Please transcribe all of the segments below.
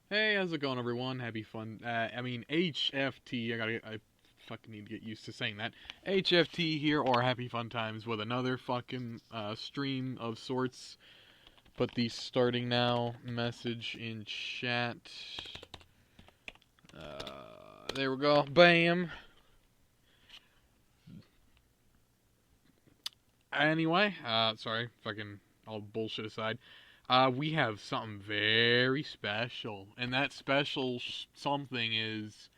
Hey, how's it going, everyone? Happy fun. HFT. I fucking need to get used to saying that. HFT here, or Happy Fun Times with another fucking stream of sorts. put the starting now message in chat. There we go. Bam. Anyway, sorry, fucking all bullshit aside. We have something very special, and that special something is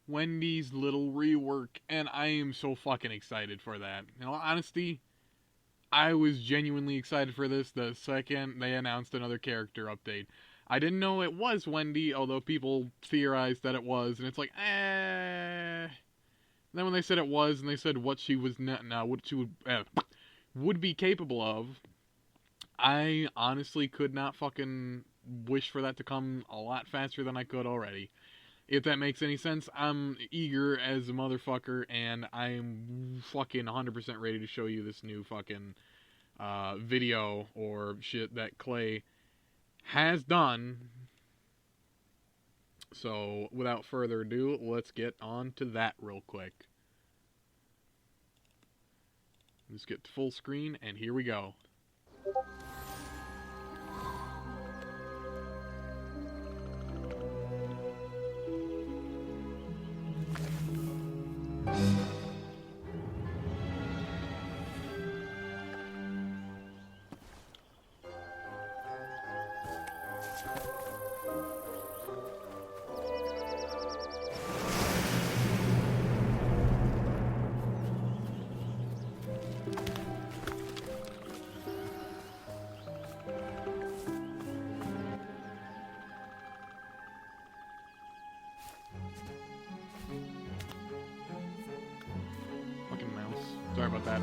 Wendy's little rework, and I am so fucking excited for that. In all honesty, I was genuinely excited for this the second they announced another character update. I didn't know it was Wendy, although people theorized that it was, and it's like, eh. Then when they said it was, and they said what she was what she would be capable of, I honestly could not fucking wish for that to come a lot faster than I could already. If that makes any sense, I'm eager as a motherfucker, and I'm fucking 100% ready to show you this new fucking video or shit that Clay has done. So, without further ado, let's get on to that real quick. Let's get to full screen, and here we go. Sorry about that.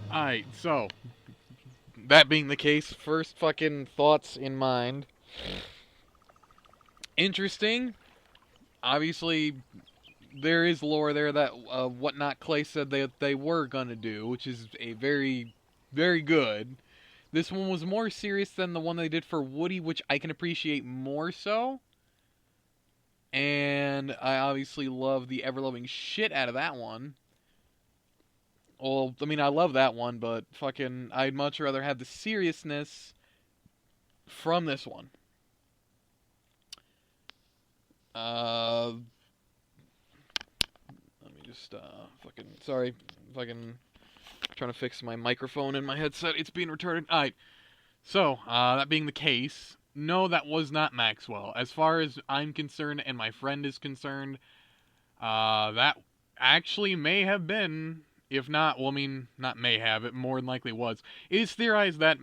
Alright, so, that being the case, first fucking thoughts in mind. Interesting. Obviously, there is lore there that Whatnot Clay said they were gonna do, which is a very, very good. This one was more serious than the one they did for Woody, which I can appreciate more so. And I obviously love the ever-loving shit out of that one. Well, I mean, I love that one, but fucking, I'd much rather have the seriousness from this one. Let me just, sorry, fucking trying to fix my microphone in my headset. It's being retarded. Alright, so, that being the case, no, that was not Maxwell. As far as I'm concerned, and my friend is concerned, that actually may have been... If not, well, I mean, not may have, it more than likely was. It is theorized that,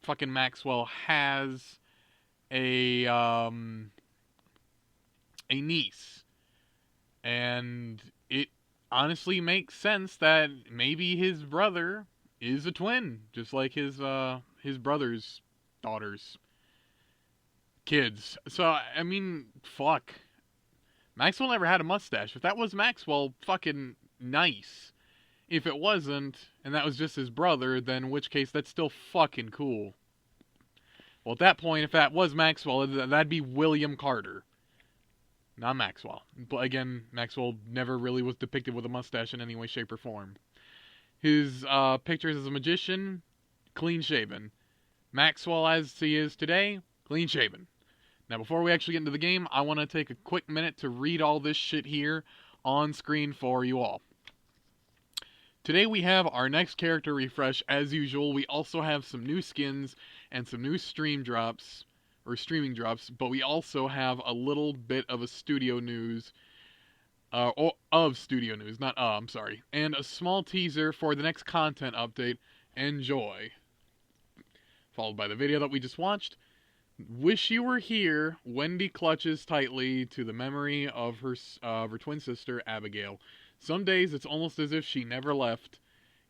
fucking Maxwell has a niece. And it honestly makes sense that maybe his brother is a twin. Just like his brother's daughters. Kids. So, I mean, fuck. Maxwell never had a mustache. If that was Maxwell, fucking nice. If it wasn't, and that was just his brother, then in which case, that's still fucking cool. Well, at that point, if that was Maxwell, that'd be William Carter. Not Maxwell. But again, Maxwell never really was depicted with a mustache in any way, shape, or form. His pictures as a magician, clean-shaven. Maxwell, as he is today, clean-shaven. Now, before we actually get into the game, I want to take a quick minute to read all this shit here on screen for you all. Today we have our next character refresh. As usual, we also have some new skins and some new stream drops or streaming drops, but we also have a little bit of a studio news, of studio news, not I'm sorry, and a small teaser for the next content update. Enjoy. Followed by the video that we just watched. Wish you were here. Wendy clutches tightly to the memory of her twin sister Abigail. Some days it's almost as if she never left.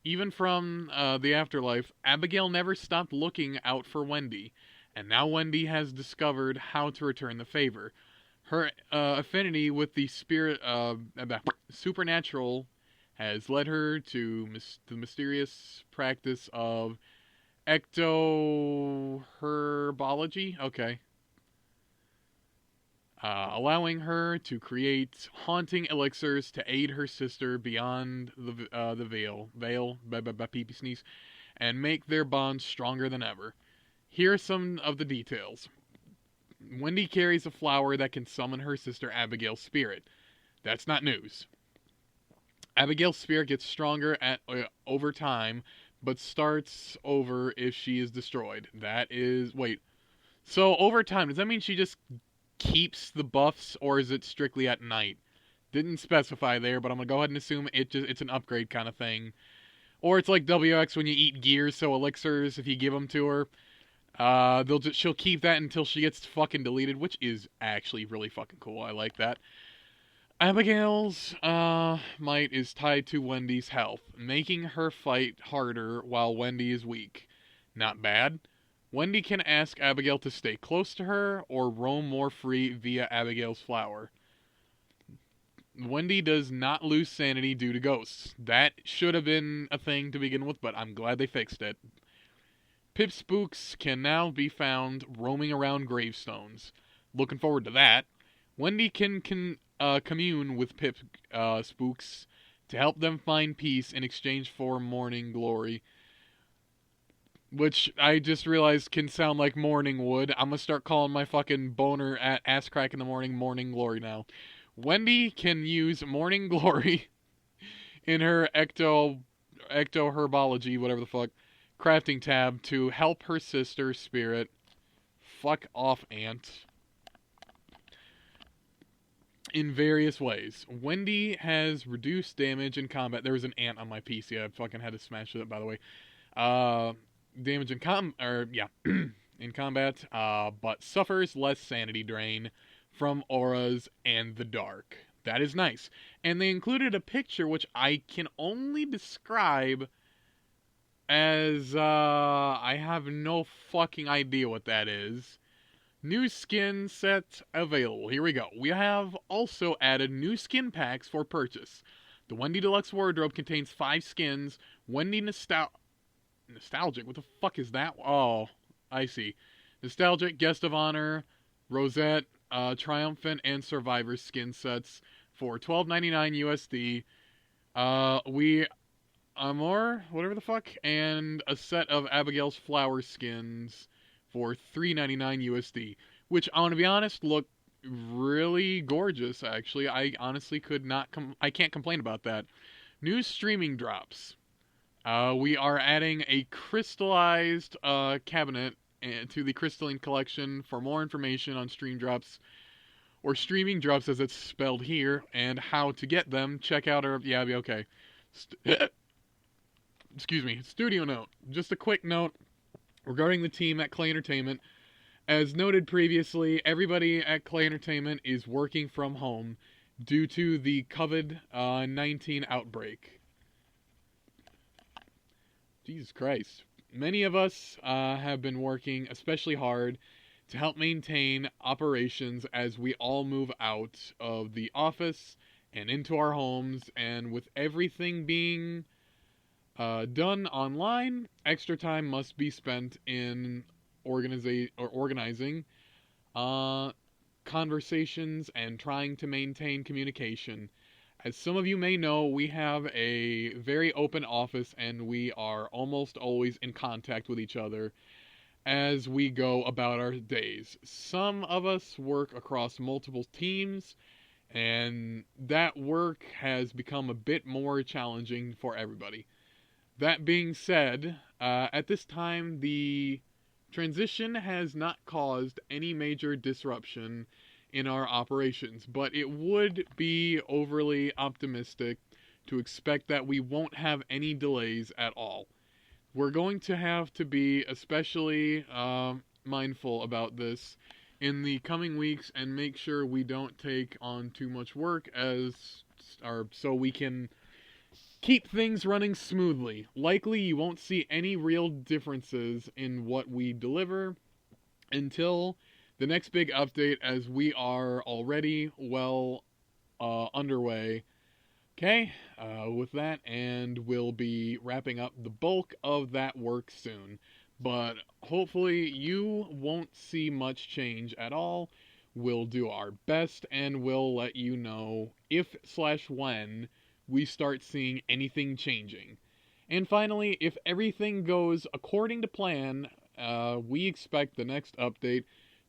Even from the afterlife, Abigail never stopped looking out for Wendy, and now Wendy has discovered how to return the favor. Her affinity with the supernatural has led her to the mysterious practice of ectoherbology. Okay. Allowing her to create haunting elixirs to aid her sister beyond the veil, pee-pee sneeze, and make their bond stronger than ever. Here are some of the details. Wendy carries a flower that can summon her sister Abigail's spirit. That's not news. Abigail's spirit gets stronger over time, but starts over if she is destroyed. That is... Wait. So, over time, does that mean she just keeps the buffs, or is it strictly at night? Didn't specify there, but I'm going to go ahead and assume it's an upgrade kind of thing. Or it's like WX when you eat gears, so elixirs, if you give them to her, she'll keep that until she gets fucking deleted, which is actually really fucking cool. I like that. Abigail's might is tied to Wendy's health, making her fight harder while Wendy is weak. Not bad. Wendy can ask Abigail to stay close to her or roam more free via Abigail's flower. Wendy does not lose sanity due to ghosts. That should have been a thing to begin with, but I'm glad they fixed it. Pip spooks can now be found roaming around gravestones. Looking forward to that. Wendy can commune with Pip spooks to help them find peace in exchange for morning glory. Which I just realized can sound like morning wood. I'm gonna start calling my fucking boner at ass crack in the morning glory now. Wendy can use morning glory in her ectoherbology, whatever the fuck, crafting tab to help her sister spirit. Fuck off, ant. In various ways. Wendy has reduced damage in combat. There was an ant on my PC. I fucking had to smash it up, by the way. Damage in in combat, but suffers less sanity drain from auras and the dark. That is nice. And they included a picture which I can only describe as, I have no fucking idea what that is. New skin set available. Here we go. We have also added new skin packs for purchase. The Wendy Deluxe Wardrobe contains 5 skins. Wendy Nostalgic. What the fuck is that? Oh, I see. Nostalgic, Guest of Honor, Rosette, Triumphant, and Survivor skin sets for $12.99 USD. We Amor, whatever the fuck, and a set of Abigail's Flower skins for $3.99 USD, which, I want to be honest, look really gorgeous, actually. I honestly I can't complain about that. New streaming drops. We are adding a crystallized cabinet to the Crystalline Collection. For more information on stream drops, or streaming drops as it's spelled here, and how to get them, check out our... Yeah, be okay. Excuse me. Studio note. Just a quick note regarding the team at Clay Entertainment. As noted previously, everybody at Clay Entertainment is working from home due to the COVID-19 outbreak. Jesus Christ. Many of us have been working especially hard to help maintain operations as we all move out of the office and into our homes, and with everything being done online, extra time must be spent in organizing conversations and trying to maintain communication. As some of you may know, we have a very open office, and we are almost always in contact with each other as we go about our days. Some of us work across multiple teams, and that work has become a bit more challenging for everybody. That being said, at this time, the transition has not caused any major disruption in our operations, but it would be overly optimistic to expect that we won't have any delays at all. We're going to have to be especially mindful about this in the coming weeks and make sure we don't take on too much work so we can keep things running smoothly. Likely you won't see any real differences in what we deliver until the next big update, as we are already well underway. Okay, with that, and we'll be wrapping up the bulk of that work soon. But hopefully you won't see much change at all. We'll do our best, and we'll let you know if/when we start seeing anything changing. And finally, if everything goes according to plan, we expect the next update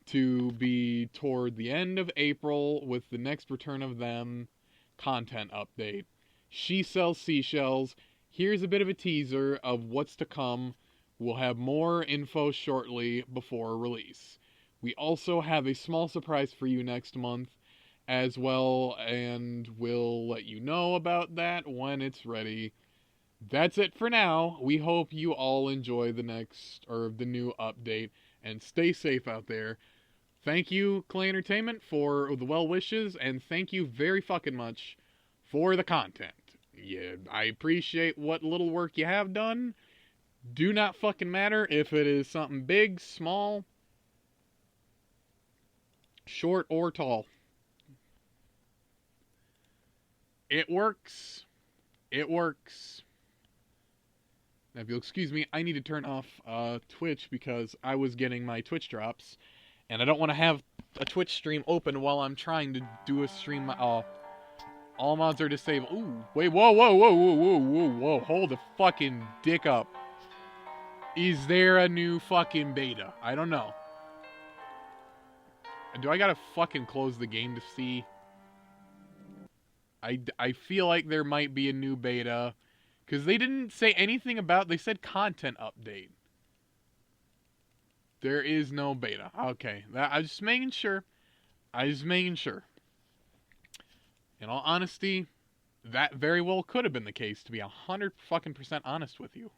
to be toward the end of April with the next Return of Them content update. She sells seashells. Here's a bit of a teaser of what's to come. We'll have more info shortly before release. We also have a small surprise for you next month as well, and we'll let you know about that when it's ready. That's it for now. We hope you all enjoy the new update, and stay safe out there. Thank you, Clay Entertainment, for the well wishes, and thank you very fucking much for the content. Yeah, I appreciate what little work you have done. Do not fucking matter if it is something big, small, short, or tall. It works. It works. Now, if you'll excuse me, I need to turn off Twitch because I was getting my Twitch drops. And I don't want to have a Twitch stream open while I'm trying to do a stream. All mods are disabled. Ooh, wait, whoa. Hold the fucking dick up. Is there a new fucking beta? I don't know. Do I gotta fucking close the game to see? I feel like there might be a new beta. Because they didn't say anything about... They said content update. There is no beta. Okay. I was just making sure. In all honesty, that very well could have been the case, to be 100% honest with you.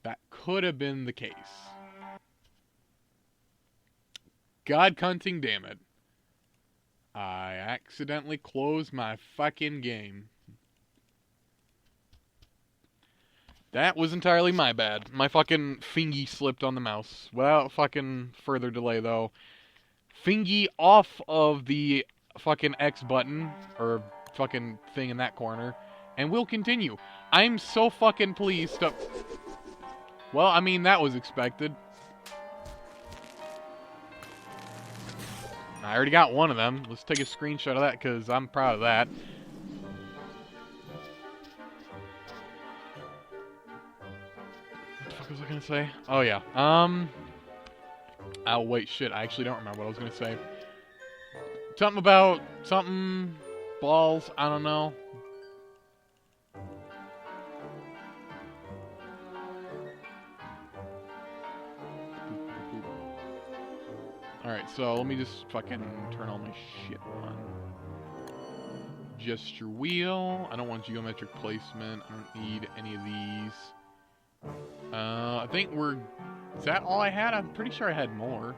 That could have been the case. God cunting, damn it. I accidentally closed my fucking game. That was entirely my bad. My fucking fingy slipped on the mouse. Without fucking further delay, though. Fingy off of the fucking X button, or fucking thing in that corner, and we'll continue. I'm so fucking pleased to... Well, I mean, that was expected. I already got one of them. Let's take a screenshot of that, because I'm proud of that. What was I gonna say? Oh, yeah. Oh, wait, shit. I actually don't remember what I was gonna say. Something about... Something... Balls. I don't know. Alright, so let me just fucking turn all my shit on. Gesture wheel. I don't want geometric placement. I don't need any of these. I think we're... Is that all I had? I'm pretty sure I had more.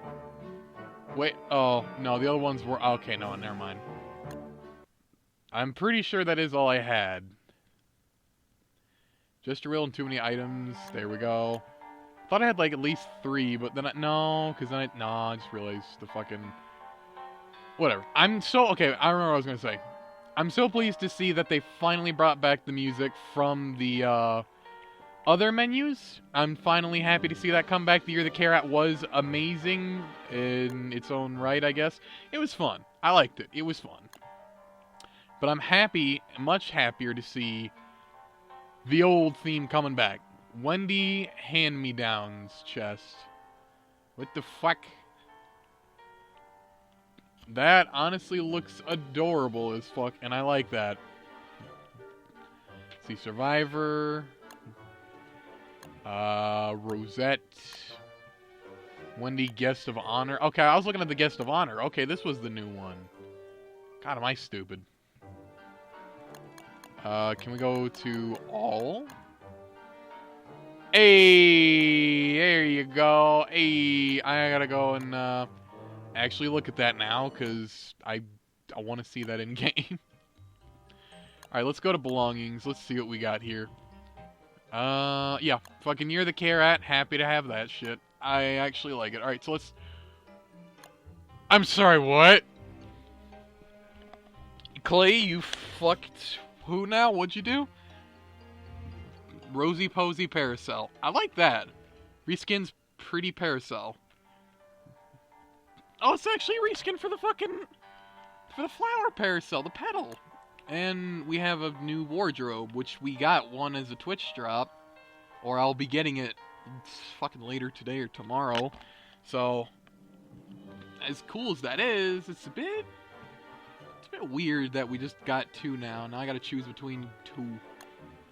Wait, oh, no, the other ones were... Okay, no, never mind. I'm pretty sure that is all I had. Gesture wheel and too many items. There we go. Thought I had, like, at least 3, but then no, because then I just realized the fucking... Whatever. Okay, I remember what I was going to say. I'm so pleased to see that they finally brought back the music from the, other menus. I'm finally happy to see that come back. The Year the KitKat was amazing in its own right, I guess. It was fun. I liked it. It was fun. But I'm happy, much happier to see the old theme coming back. Wendy hand-me-downs chest. What the fuck? That honestly looks adorable as fuck, and I like that. Let's see, Survivor. Rosette. Wendy, guest of honor. Okay, I was looking at the guest of honor. Okay, this was the new one. God, am I stupid. Can we go to all? Hey, there you go. Hey, I gotta go and actually look at that now, because I want to see that in game. Alright, let's go to belongings. Let's see what we got here. Yeah, fucking you're the KitKat. Happy to have that shit. I actually like it. Alright, so let's... I'm sorry, what? Clay, you fucked... Who now? What'd you do? Rosy Posy Parasol. I like that. Reskin's pretty Parasol. Oh, it's actually a reskin for the fucking... For the flower Parasol, the petal. And we have a new wardrobe, which we got one as a Twitch drop. Or I'll be getting it fucking later today or tomorrow. So, as cool as that is, it's a bit weird that we just got two now. Now I gotta choose between two.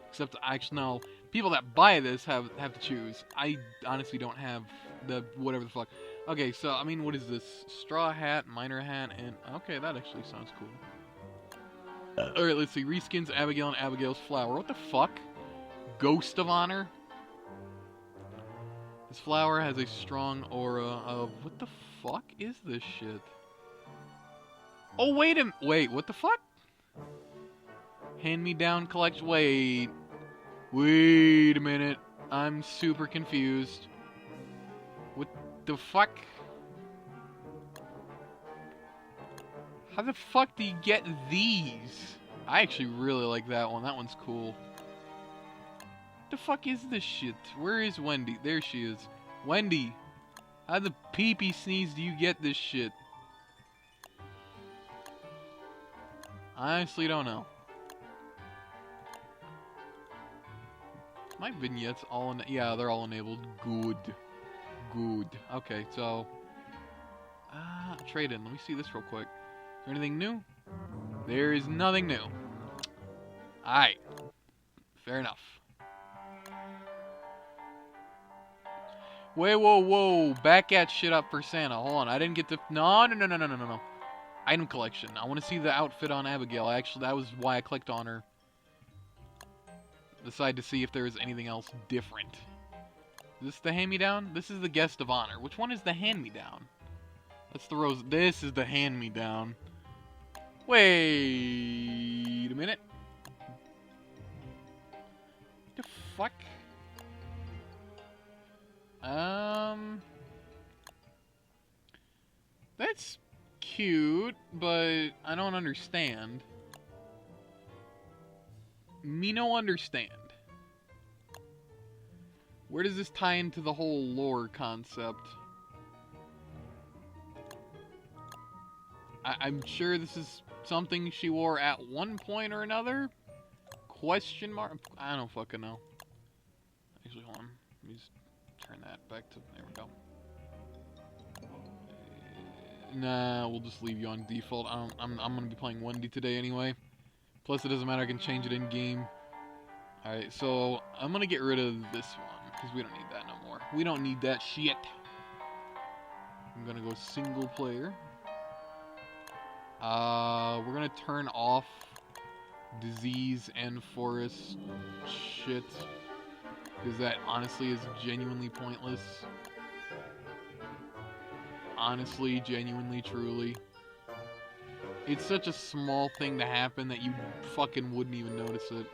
Except, actually, no. People that buy this have to choose. I honestly don't have the whatever the fuck. Okay, so, I mean, what is this? Straw hat, miner hat, and... Okay, that actually sounds cool. Alright, let's see. Reskins Abigail and Abigail's flower. What the fuck? Ghost of honor? This flower has a strong aura of... What the fuck is this shit? Oh, wait, what the fuck? Hand-me-down collection... Wait a minute. I'm super confused. What the fuck? How the fuck do you get these? I actually really like that one. That one's cool. What the fuck is this shit? Where is Wendy? There she is. Wendy! How the pee-pee sneeze do you get this shit? I honestly don't know. My vignettes all yeah, they're all enabled. Good. Okay, so trade in. Let me see this real quick. Is there anything new? There is nothing new. Alright. Fair enough. Wait, whoa. Back at shit up for Santa. Hold on. I didn't get the... No. Item collection. I want to see the outfit on Abigail. Actually, that was why I clicked on her. Decide to see if there is anything else different. Is this the hand-me-down? This is the guest of honor. Which one is the hand-me-down? That's the rose. This is the hand-me-down. Wait a minute. The fuck? That's cute, but I don't understand. Me no understand. Where does this tie into the whole lore concept? I'm sure this is something she wore at one point or another? Question mark? I don't fucking know. Actually, hold on. Let me just turn that back to... There we go. Nah, we'll just leave you on default. I'm gonna be playing Wendy today anyway. Plus, it doesn't matter. I can change it in game. Alright, so I'm gonna get rid of this one because we don't need that no more. We don't need that shit. I'm gonna go single player. We're gonna turn off disease and forest shit because that honestly is genuinely pointless. Honestly, genuinely, truly. It's such a small thing to happen that you fucking wouldn't even notice it.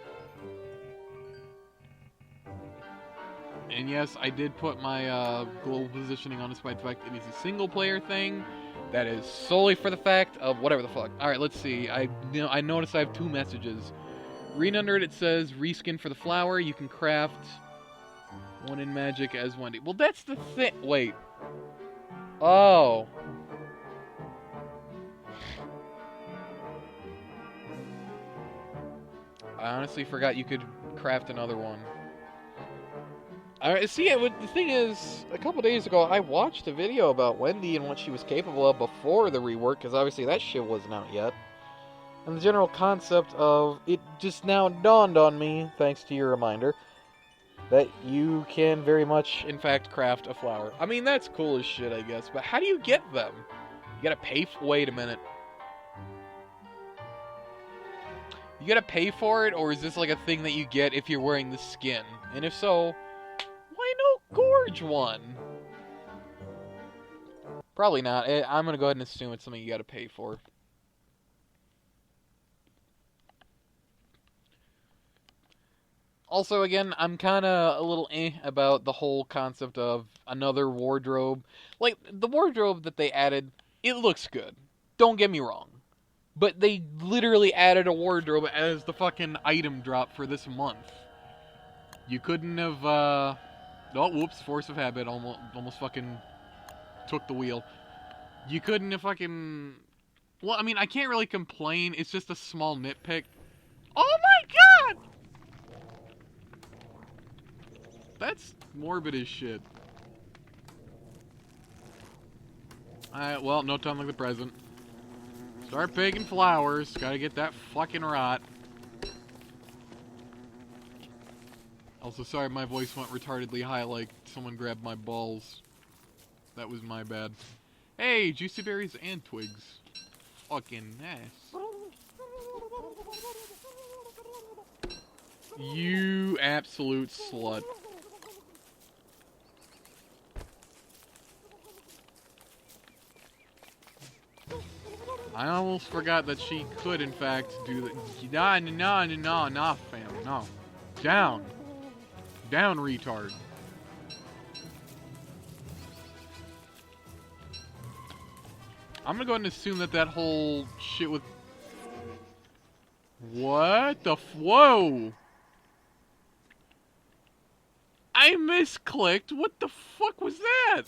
And yes, I did put my global positioning on despite the fact it is a single player thing. That is solely for the fact of whatever the fuck. Alright, let's see. I noticed I have two messages. Read under it says, reskin for the flower. You can craft one in magic as Wendy. Well, that's the thing. Wait. Oh. I honestly forgot you could craft another one. Alright, see, the thing is, a couple days ago, I watched a video about Wendy and what she was capable of before the rework, because obviously that shit wasn't out yet. And the general concept of it just now dawned on me, thanks to your reminder, that you can very much, in fact, craft a flower. I mean, that's cool as shit, I guess, but how do you get them? You gotta pay for... Wait a minute. You gotta pay for it, or is this like a thing that you get if you're wearing the skin? And if so, why no gorge one? Probably not. I'm gonna go ahead and assume it's something you gotta pay for. Also, again, I'm kind of a little about the whole concept of another wardrobe. Like, the wardrobe that they added, it looks good. Don't get me wrong. But they literally added a wardrobe as the fucking item drop for this month. You couldn't have, Oh, whoops, force of habit almost fucking took the wheel. You couldn't have fucking... Well, I mean, I can't really complain. It's just a small nitpick. Oh my god! That's morbid as shit. Alright, well, no time like the present. Start picking flowers. Gotta get that fucking rot. Also, sorry my voice went retardedly high like someone grabbed my balls. That was my bad. Hey, juicy berries and twigs. Fucking nice. You absolute slut. I almost forgot that she could, in fact, do that. No, fam, no. Down. Down, retard. I'm gonna go ahead and assume that that whole shit with... What the whoa! I misclicked? What the fuck was that?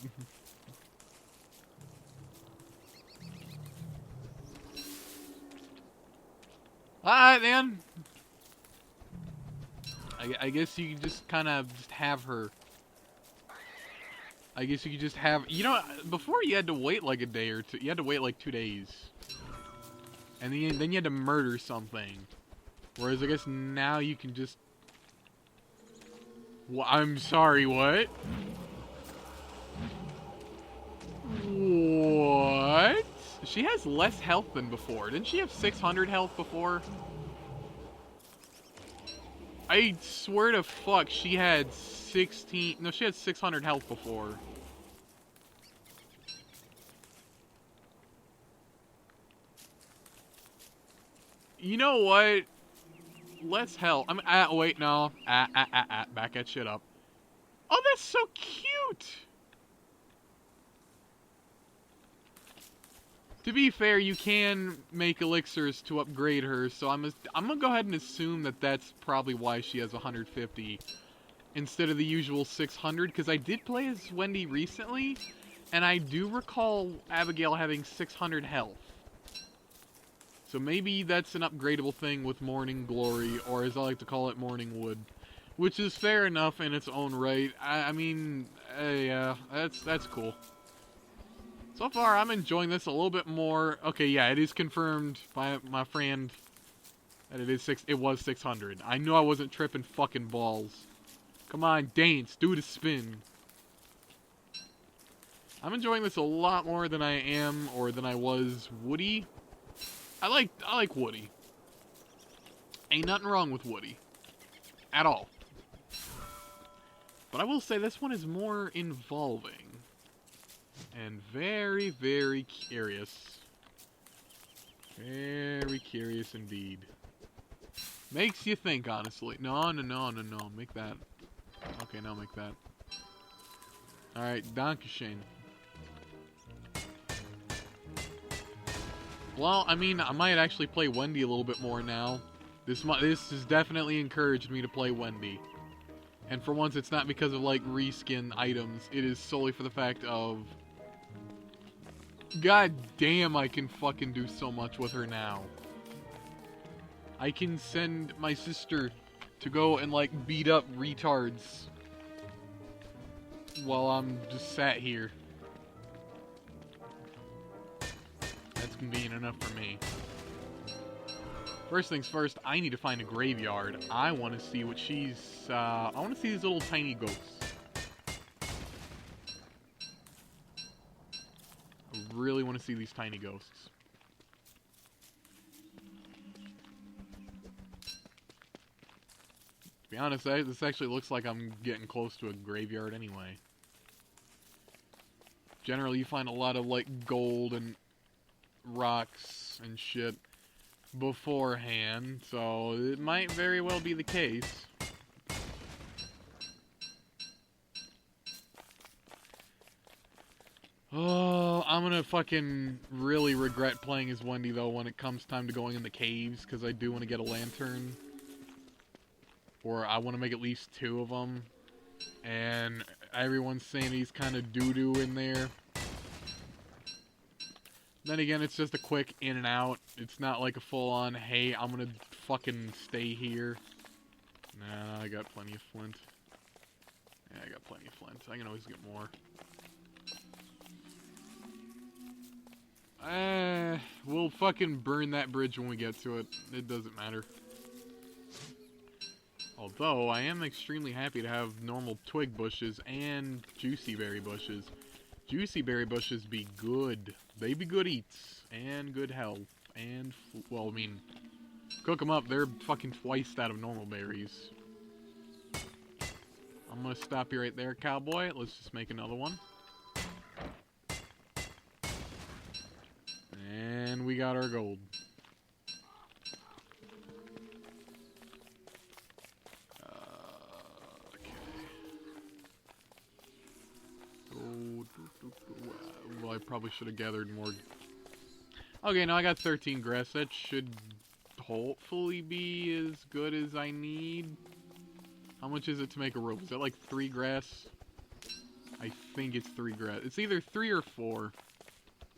Alright, then. I guess you could just kind of just have her. I guess you could just have... You know, before you had to wait like a day or two. You had to wait like 2 days. And then you had to murder something. Whereas I guess now you can just... Well, I'm sorry, what? What? She has less health than before. Didn't she have 600 health before? I swear to fuck, she had 16... No, she had 600 health before. You know what? Less health. I mean, wait, no. Back that shit up. Oh, that's so cute! To be fair, you can make elixirs to upgrade her, so I'm gonna go ahead and assume that that's probably why she has 150 instead of the usual 600, because I did play as Wendy recently, and I do recall Abigail having 600 health. So maybe that's an upgradable thing with Morning Glory, or as I like to call it, Morning Wood. Which is fair enough in its own right. I mean, yeah, that's cool. So far, I'm enjoying this a little bit more. Okay, yeah, it is confirmed by my friend that it was 600. I knew I wasn't tripping fucking balls. Come on, dance, do the spin. I'm enjoying this a lot more than I am, or than I was Woody. I like Woody. Ain't nothing wrong with Woody. At all. But I will say this one is more involving. And very, very curious. Very curious indeed. Makes you think, honestly. No. Make that. Okay, now make that. Alright, Dankeschön. Well, I mean, I might actually play Wendy a little bit more now. This has definitely encouraged me to play Wendy. And for once, it's not because of, like, reskin items. It is solely for the fact of... God damn, I can fucking do so much with her now. I can send my sister to go and, like, beat up retards while I'm just sat here. That's convenient enough for me. First things first, I need to find a graveyard. I want to see what she's... I want to see these little tiny ghosts. I really want to see these tiny ghosts. To be honest, this actually looks like I'm getting close to a graveyard anyway. Generally, you find a lot of, like, gold and rocks and shit beforehand, so it might very well be the case. Oh, I'm gonna fucking really regret playing as Wendy, though, when it comes time to going in the caves, because I do want to get a lantern. Or I want to make at least 2 of them. And everyone's saying he's kind of doo-doo in there. Then again, it's just a quick in and out. It's not like a full-on, hey, I'm gonna fucking stay here. Nah, I got plenty of flint. Yeah, I got plenty of flint. I can always get more. We'll fucking burn that bridge when we get to it. It doesn't matter. Although, I am extremely happy to have normal twig bushes and juicy berry bushes. Juicy berry bushes be good. They be good eats. And good health. And, well, I mean, cook them up. They're fucking twice that of normal berries. I'm gonna stop you right there, cowboy. Let's just make another one. And we got our gold. Well, I probably should have gathered more. Okay, now I got 13 grass. That should hopefully be as good as I need. How much is it to make a rope? Is that like 3 grass? I think it's 3 grass. It's either 3 or 4.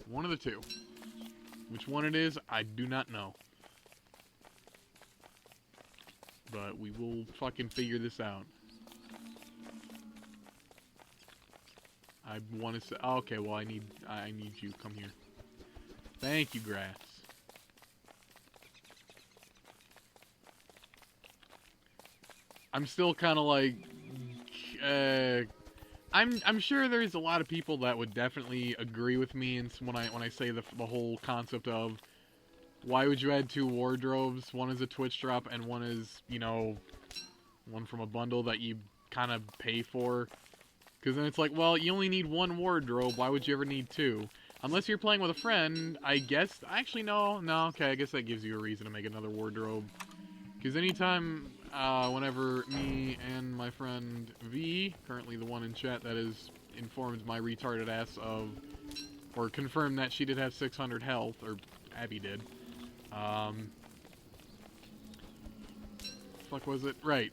One of the two. Which one it is, I do not know. But we will fucking figure this out. I want to say, oh, okay, well I need you. Come here. Thank you, grass. I'm still kind of like, I'm sure there's a lot of people that would definitely agree with me, and when I say the whole concept of why would you add 2 wardrobes? One is a Twitch drop, and one is, you know, one from a bundle that you kind of pay for. Because then it's like, well, you only need 1 wardrobe. Why would you ever need 2? Unless you're playing with a friend, I guess. Actually, no, okay, I guess that gives you a reason to make another wardrobe. Because anytime, whenever me and my friend V, currently the one in chat that has informed my retarded ass of, or confirmed that she did have 600 health, or Abby did. Fuck was it? Right.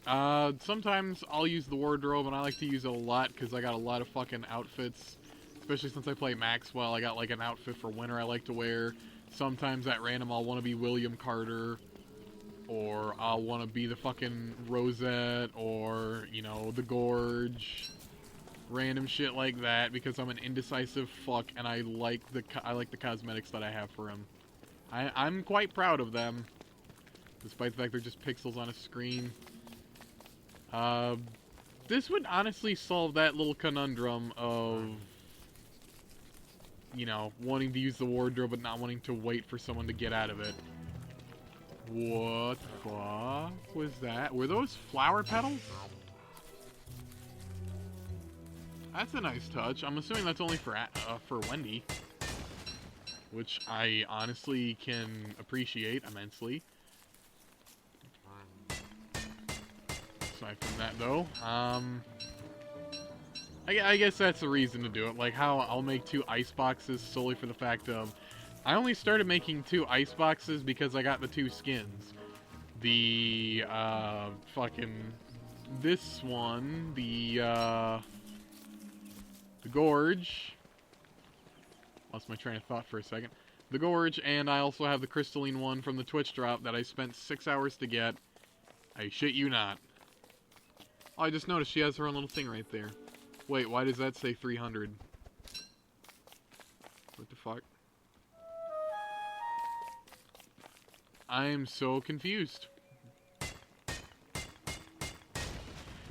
Sometimes I'll use the wardrobe, and I like to use it a lot because I got a lot of fucking outfits. Especially since I play Maxwell, I got like an outfit for winter I like to wear. Sometimes at random I'll want to be William Carter, or I'll want to be the fucking Rosette, or, you know, the Gorge. Random shit like that because I'm an indecisive fuck, and I like the cosmetics that I have for him. I'm quite proud of them. Despite the fact they're just pixels on a screen. This would honestly solve that little conundrum of, you know, wanting to use the wardrobe but not wanting to wait for someone to get out of it. What the fuck was that? Were those flower petals? That's a nice touch. I'm assuming that's only for Wendy. Which I honestly can appreciate immensely. Aside from that, though, I guess that's the reason to do it. Like how I'll make 2 ice boxes solely for the fact of I only started making 2 ice boxes because I got the 2 skins. The fucking this one, the Gorge. Lost my train of thought for a second. The Gorge, and I also have the crystalline one from the Twitch drop that I spent 6 hours to get. I shit you not. Oh, I just noticed she has her own little thing right there. Wait, why does that say 300? What the fuck? I am so confused.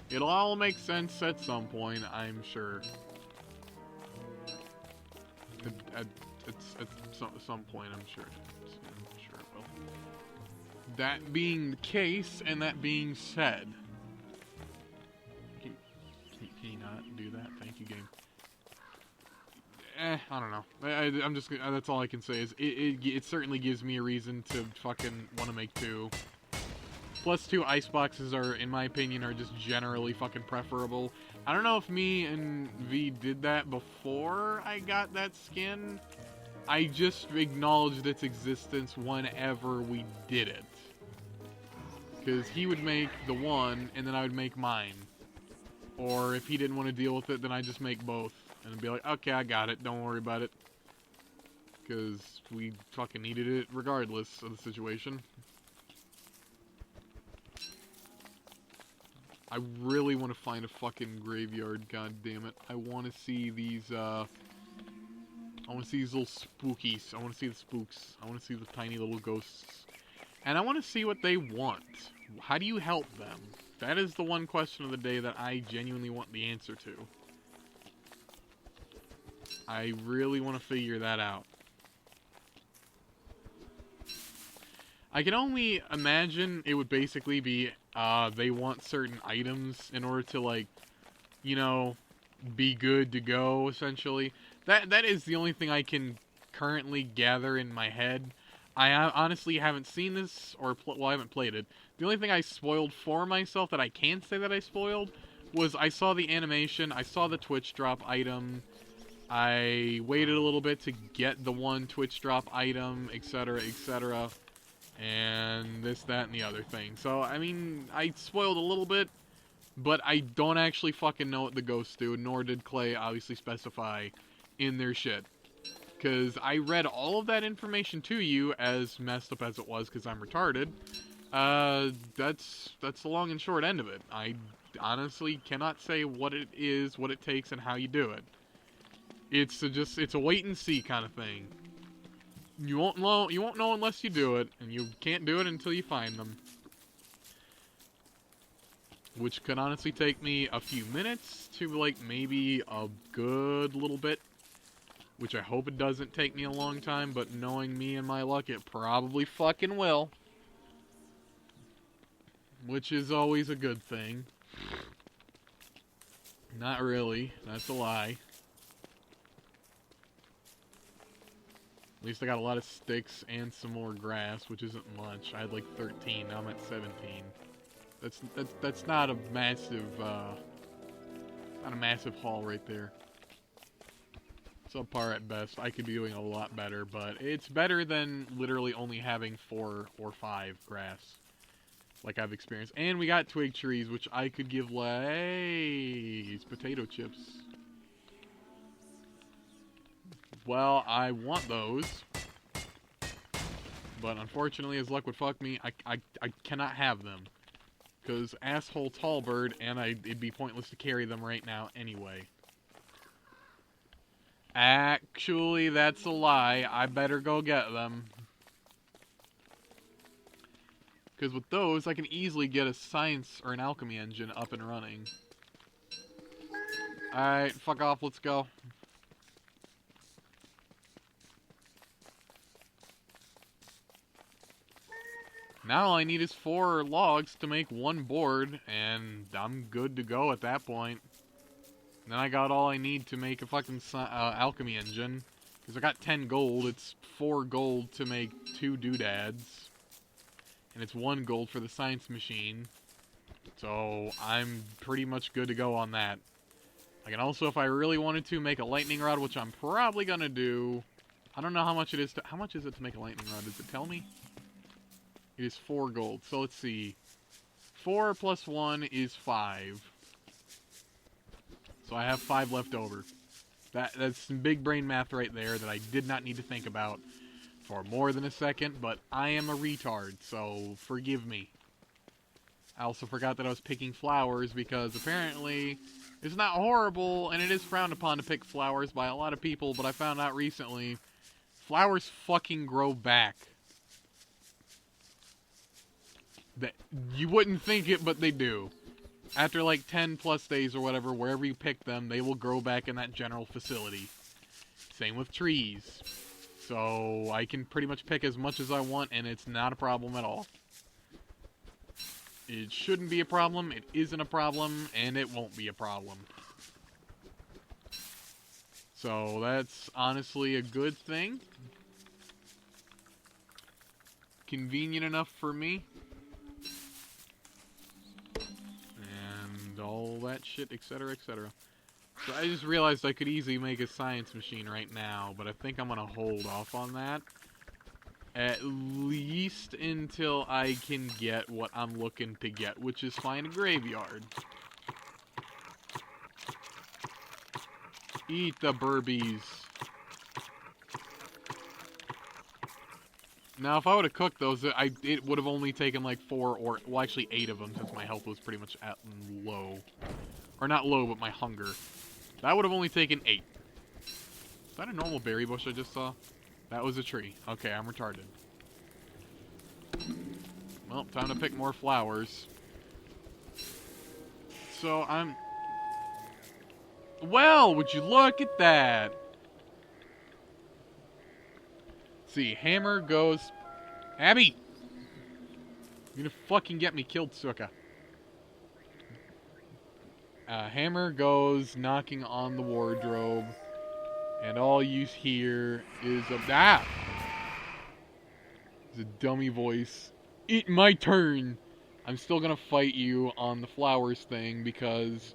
It'll all make sense at some point, I'm sure. At some point, I'm sure. I'm sure it will. That being the case, and that being said, can you not do that? Thank you, game. I don't know. I'm just. That's all I can say is it certainly gives me a reason to fucking want to make 2. Plus 2 ice boxes are, in my opinion, are just generally fucking preferable. I don't know if me and V did that before I got that skin. I just acknowledged its existence whenever we did it. Because he would make the one, and then I would make mine. Or if he didn't want to deal with it, then I'd just make both. And be like, okay, I got it, don't worry about it. Because we fucking needed it regardless of the situation. I really want to find a fucking graveyard, god damn it. I want to see these, I want to see these little spookies. I want to see the spooks. I want to see the tiny little ghosts. And I want to see what they want. How do you help them? That is the one question of the day that I genuinely want the answer to. I really want to figure that out. I can only imagine it would basically be, they want certain items in order to, like, you know, be good to go, essentially. That is the only thing I can currently gather in my head. I honestly haven't seen this, or, well, I haven't played it. The only thing I spoiled for myself that I can say that I spoiled was I saw the animation, I saw the Twitch drop item, I waited a little bit to get the one Twitch drop item, etc., etc., and this, that, and the other thing. So, I mean, I spoiled a little bit, but I don't actually fucking know what the ghosts do, nor did Clay obviously specify in their shit. Because I read all of that information to you, as messed up as it was, because I'm retarded. That's the long and short end of it. I honestly cannot say what it is, what it takes, and how you do it. It's a wait and see kind of thing. You won't know unless you do it, and you can't do it until you find them. Which could honestly take me a few minutes to, like, maybe a good little bit. Which I hope it doesn't take me a long time, but knowing me and my luck, it probably fucking will. Which is always a good thing. Not really. That's a lie. At least I got a lot of sticks and some more grass, which isn't much. I had like 13, now I'm at 17. That's not a massive, not a massive haul right there. Subpar at best. I could be doing a lot better, but it's better than literally only having 4 or 5 grass, like I've experienced. And we got twig trees, which I could give Lay's potato chips. Well, I want those, but unfortunately, as luck would fuck me, I cannot have them. Because asshole Tallbird, and it'd be pointless to carry them right now anyway. Actually, that's a lie. I better go get them. Because with those, I can easily get a science or an alchemy engine up and running. Alright, fuck off, let's go. Now all I need is 4 logs to make 1 board, and I'm good to go at that point. And then I got all I need to make a fucking alchemy engine. Because I got 10 gold, it's 4 gold to make 2 doodads. And it's 1 gold for the science machine. So I'm pretty much good to go on that. I can also, if I really wanted to, make a lightning rod, which I'm probably gonna do. I don't know how much it is to, how much is it to make a lightning rod? Does it tell me? It is 4 gold. So let's see. 4 plus 1 is 5. So I have 5 left over. That's some big brain math right there that I did not need to think about for more than a second, but I am a retard, so forgive me. I also forgot that I was picking flowers because apparently it's not horrible, and it is frowned upon to pick flowers by a lot of people, but I found out recently flowers fucking grow back. That you wouldn't think it, but they do. After like 10 plus days or whatever, wherever you pick them, they will grow back in that general facility. Same with trees. So I can pretty much pick as much as I want, and it's not a problem at all. It shouldn't be a problem, it isn't a problem, and it won't be a problem. So that's honestly a good thing. Convenient enough for me. And all that shit, etc., etc. So I just realized I could easily make a science machine right now, but I think I'm gonna hold off on that. At least until I can get what I'm looking to get, which is find a graveyard. Eat the burbies. Now, if I would have cooked those, it would have only taken like 4 or, well, actually 8 of them, since my health was pretty much at low. Or not low, but my hunger. That would have only taken 8. Is that a normal berry bush I just saw? That was a tree. Okay, I'm retarded. Well, time to pick more flowers. So, I'm... Well, would you look at that? See, hammer goes... Abby! You're gonna fucking get me killed, suka. Hammer goes knocking on the wardrobe. And all you hear is a... Ah! It's a dummy voice. It's my turn! I'm still gonna fight you on the flowers thing because...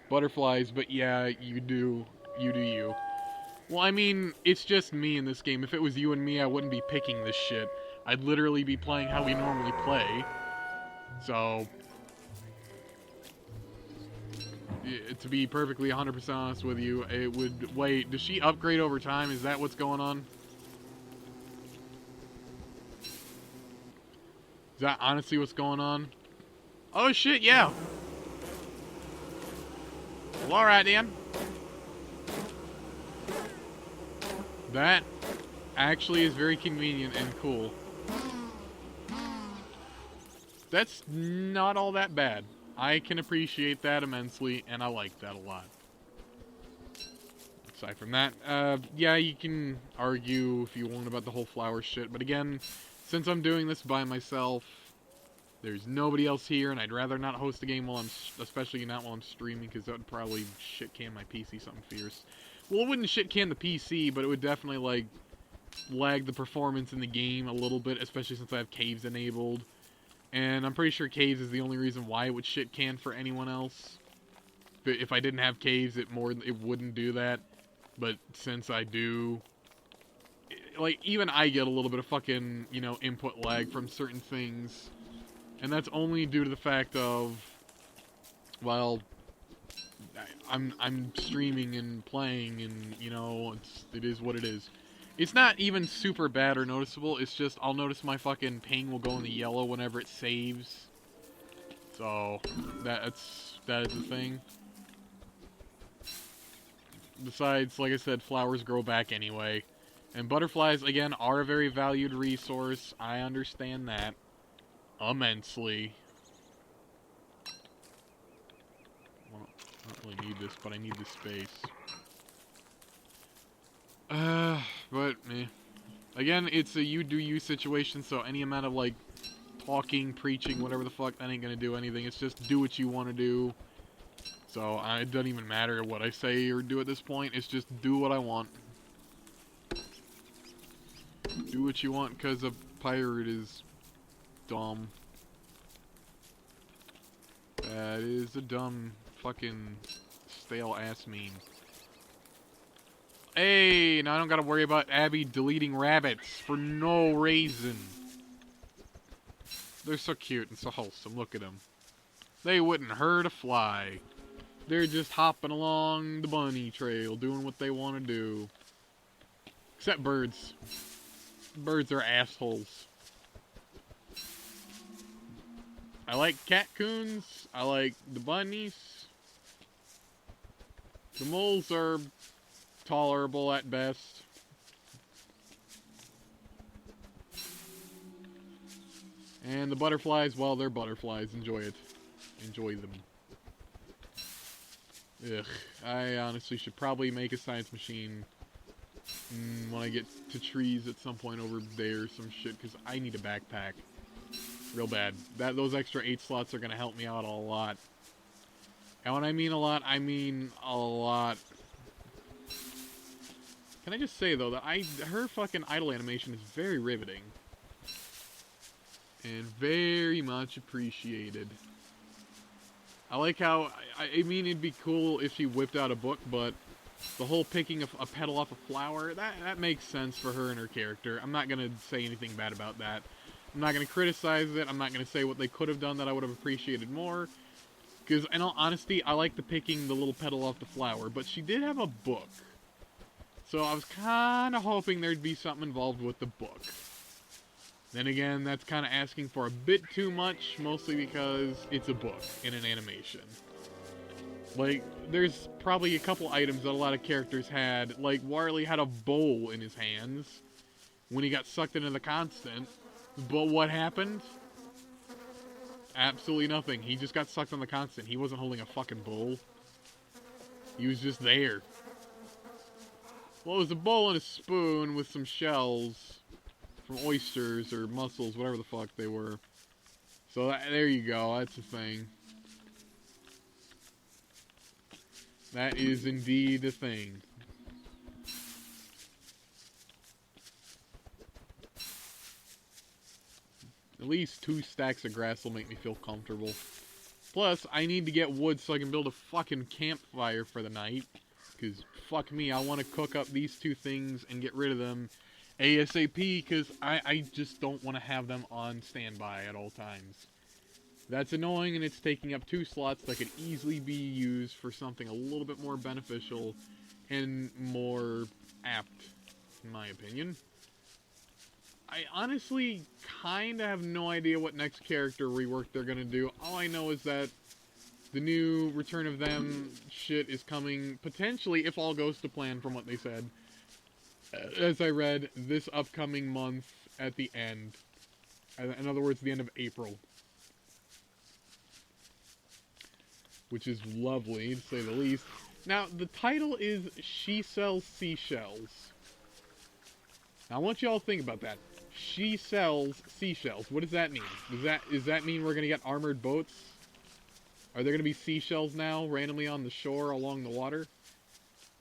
Butterflies, but yeah, you do. You do you. Well, I mean, it's just me in this game. If it was you and me, I wouldn't be picking this shit. I'd literally be playing how we normally play. So... to be perfectly 100% honest with you, it would... Wait, does she upgrade over time? Is that what's going on? Is that honestly what's going on? Oh shit, yeah! Well, alright then. That actually is very convenient and cool. That's not all that bad. I can appreciate that immensely, and I like that a lot. Aside from that, yeah, you can argue if you want about the whole flower shit, but again, since I'm doing this by myself, there's nobody else here, and I'd rather not host a game while I'm, especially not while I'm streaming, because that would probably shit-can my PC something fierce. Well, it wouldn't shit-can the PC, but it would definitely, like, lag the performance in the game a little bit, especially since I have caves enabled. And I'm pretty sure caves is the only reason why it would shit-can for anyone else. But if I didn't have caves, it wouldn't do that. But since I do... Like, even I get a little bit of fucking, you know, input lag from certain things. And that's only due to the fact of, well, I'm streaming and playing, and you know, it is what it is. It's not even super bad or noticeable. It's just I'll notice my fucking ping will go in the yellow whenever it saves. So that is the thing. Besides, like I said, flowers grow back anyway, and butterflies again are a very valued resource. I understand that. Immensely. Well, I don't really need this, but I need the space. But, meh. Again, it's a you-do-you situation, so any amount of, like, talking, preaching, whatever the fuck, that ain't gonna do anything. It's just do what you want to do. So, it doesn't even matter what I say or do at this point. It's just do what I want. Do what you want, because a pirate is... dumb. That is a dumb fucking stale ass meme. Hey, now I don't gotta worry about Abby deleting rabbits for no reason. They're so cute and so wholesome. Look at them. They wouldn't hurt a fly. They're just hopping along the bunny trail, doing what they want to do. Except birds. Birds are assholes. I like catcoons. I like the bunnies. The moles are tolerable at best. And the butterflies, well, they're butterflies. Enjoy it. Enjoy them. Ugh. I honestly should probably make a science machine when I get to trees at some point over there or some shit, because I need a backpack. Real bad. Those extra 8 slots are going to help me out a lot. And when I mean a lot, I mean a lot. Can I just say, though, that her fucking idle animation is very riveting. And very much appreciated. I like how, I mean, it'd be cool if she whipped out a book, but the whole picking a petal off a flower, that makes sense for her and her character. I'm not going to say anything bad about that. I'm not going to criticize it. I'm not going to say what they could have done that I would have appreciated more. Because, in all honesty, I like the picking the little petal off the flower, but she did have a book. So I was kind of hoping there'd be something involved with the book. Then again, that's kind of asking for a bit too much, mostly because it's a book in an animation. Like, there's probably a couple items that a lot of characters had. Like, Warley had a bowl in his hands when he got sucked into the constant. But what happened? Absolutely nothing. He just got sucked on the constant. He wasn't holding a fucking bowl. He was just there. Well, it was a bowl and a spoon with some shells from oysters or mussels, whatever the fuck they were. So there you go. That's the thing. That is indeed a thing. At least 2 stacks of grass will make me feel comfortable. Plus, I need to get wood so I can build a fucking campfire for the night. Because, fuck me, I want to cook up these 2 things and get rid of them ASAP, because I just don't want to have them on standby at all times. That's annoying, and it's taking up 2 slots that could easily be used for something a little bit more beneficial and more apt, in my opinion. I honestly kind of have no idea what next character rework they're going to do. All I know is that the new Return of Them shit is coming, potentially, if all goes to plan from what they said, as I read, this upcoming month at the end. In other words, the end of April. Which is lovely, to say the least. Now, the title is She Sells Seashells. Now, I want you all to think about that. She sells seashells. What does that mean? Does that mean we're going to get armored boats? Are there going to be seashells now, randomly on the shore along the water?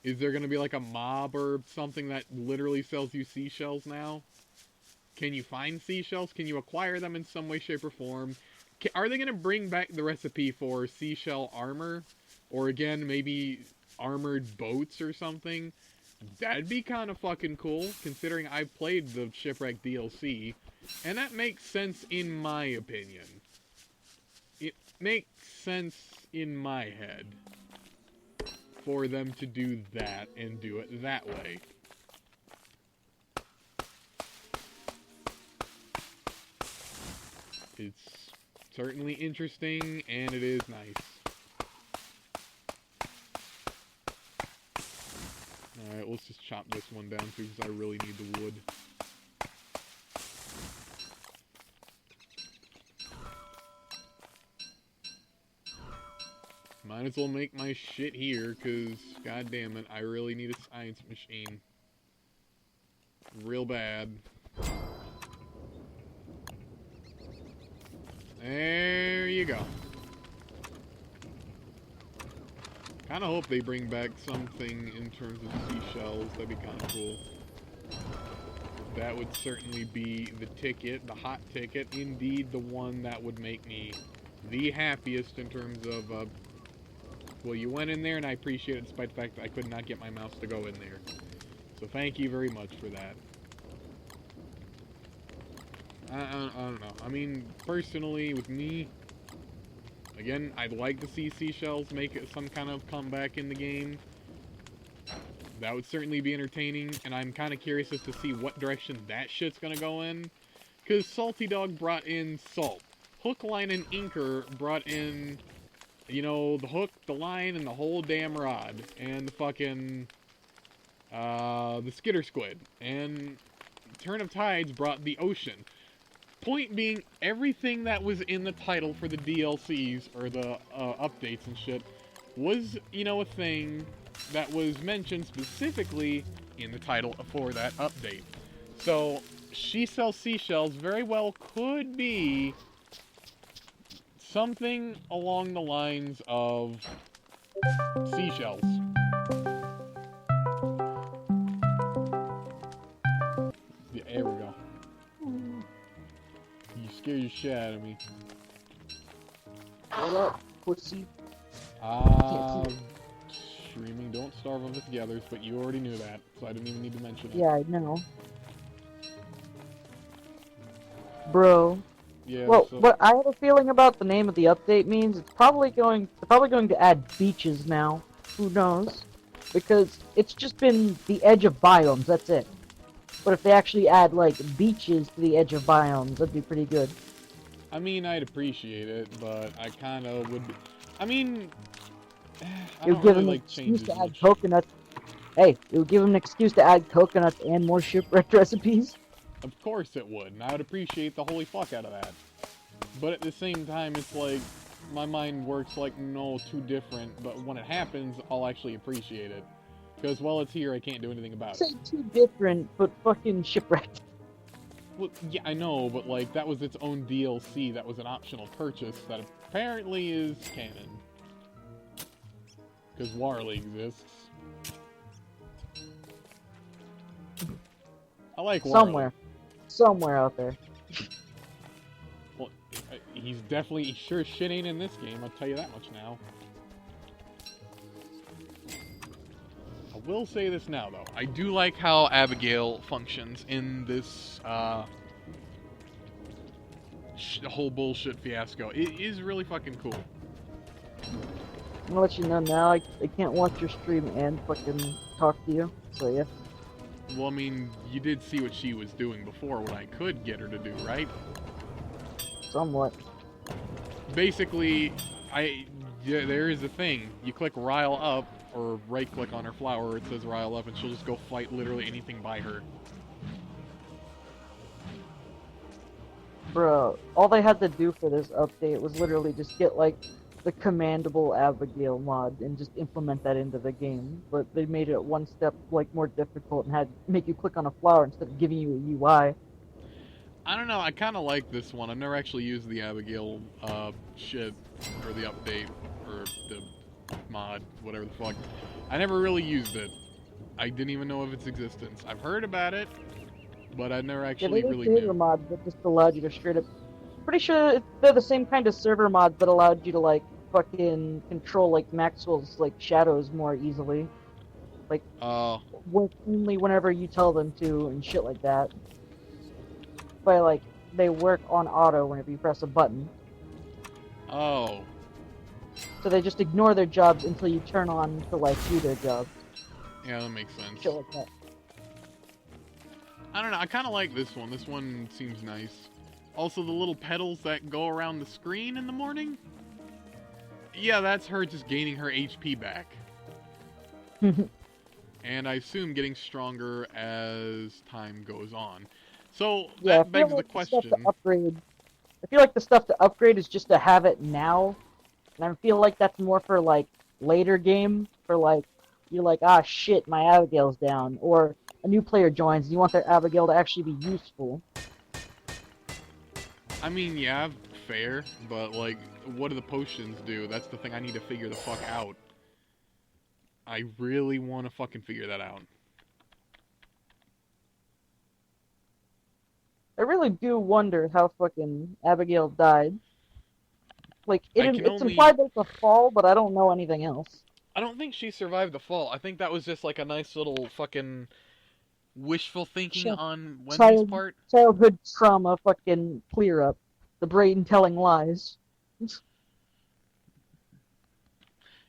Is there going to be like a mob or something that literally sells you seashells now? Can you find seashells? Can you acquire them in some way, shape, or form? Are they going to bring back the recipe for seashell armor? Or again, maybe armored boats or something? That'd be kind of fucking cool, considering I've played the Shipwreck DLC. And that makes sense in my opinion. It makes sense in my head for them to do that and do it that way. It's certainly interesting, and it is nice. Alright, let's just chop this one down too, because I really need the wood. Might as well make my shit here, because, god damn it, I really need a science machine. Real bad. There you go. Kinda hope they bring back something in terms of seashells. That'd be kinda cool. That would certainly be the ticket, the hot ticket. Indeed, the one that would make me the happiest in terms of, well, you went in there, and I appreciate it despite the fact that I could not get my mouse to go in there. So thank you very much for that. I don't know. I mean, personally, with me, again, I'd like to see seashells make some kind of comeback in the game. That would certainly be entertaining, and I'm kind of curious as to see what direction that shit's gonna go in. Because Salty Dog brought in salt. Hook, Line, and Inker brought in, you know, the hook, the line, and the whole damn rod. And the fucking, the Skitter Squid. And Turn of Tides brought the ocean. Point being, everything that was in the title for the DLCs, or the updates and shit, was, you know, a thing that was mentioned specifically in the title for that update. So, She Sells Seashells very well could be something along the lines of seashells. Yeah, there we go. You scared the shit out of me. What up, pussy? Streaming Don't Starve of the Togethers, but you already knew that, so I didn't even need to mention it. Yeah, I know. Bro. Yeah, Well, so... what I have a feeling about the name of the update means they're probably going to add beaches now. Who knows? Because it's just been the edge of biomes, that's it. But if they actually add, like, beaches to the edge of biomes, that'd be pretty good. I mean, I'd appreciate it, but I kind of would... I mean... I don't really like changes to add much. coconuts. Hey, it would give them an excuse to add coconuts and more shipwreck recipes. Of course it would, and I would appreciate the holy fuck out of that. But at the same time, it's like, my mind works like, no, too different, but when it happens, I'll actually appreciate it. Because while it's here, I can't do anything about it. Say too different, but fucking shipwrecked. Well, yeah, I know, but like, that was its own DLC, that was an optional purchase that apparently is canon. Because Warley exists. I like Warley. Somewhere out there. Well, he's definitely, he sure shit ain't in this game, I'll tell you that much now. I will say this now, though. I do like how Abigail functions in this, whole bullshit fiasco. It is really fucking cool. I'm gonna let you know now, I can't watch your stream and fucking talk to you, so yeah. Well, I mean, you did see what she was doing before, what I could get her to do, right? Somewhat. Basically, there is a thing. You click rile up, or right-click on her flower, it says rile up, and she'll just go fight literally anything by her. Bro, all they had to do for this update was literally just get, like, the commandable Abigail mod and just implement that into the game. But they made it one step, like, more difficult and had make you click on a flower instead of giving you a UI. I don't know, I kind of like this one. I've never actually used the Abigail, shit, or the update, or the mod, whatever the fuck. I never really used it. I didn't even know of its existence. I've heard about it, but I never actually really knew. Server mod that just allowed you to straight up... Pretty sure they're the same kind of server mod that allowed you to, like, fucking control, like, Maxwell's, like, shadows more easily. Like, work only whenever you tell them to and shit like that. But, like, they work on auto whenever you press a button. Oh. So they just ignore their jobs until you turn on to, like, do their jobs. Yeah, that makes sense. Shit like that. I don't know, I kind of like this one. This one seems nice. Also, the little petals that go around the screen in the morning? Yeah, that's her just gaining her HP back. And I assume getting stronger as time goes on. So, yeah, that begs the question... I feel like the stuff to upgrade is just to have it now. And I feel like that's more for, like, later game. For, like, you're like, ah, shit, my Abigail's down. Or a new player joins and you want their Abigail to actually be useful. I mean, yeah, fair, but, like, what do the potions do? That's the thing I need to figure the fuck out. I really want to fucking figure that out. I really do wonder how fucking Abigail died. Like, it's implied there's a fall, but I don't know anything else. I don't think she survived the fall. I think that was just, like, a nice little fucking wishful thinking on Wendy's part. Childhood trauma fucking clear up. The brain telling lies.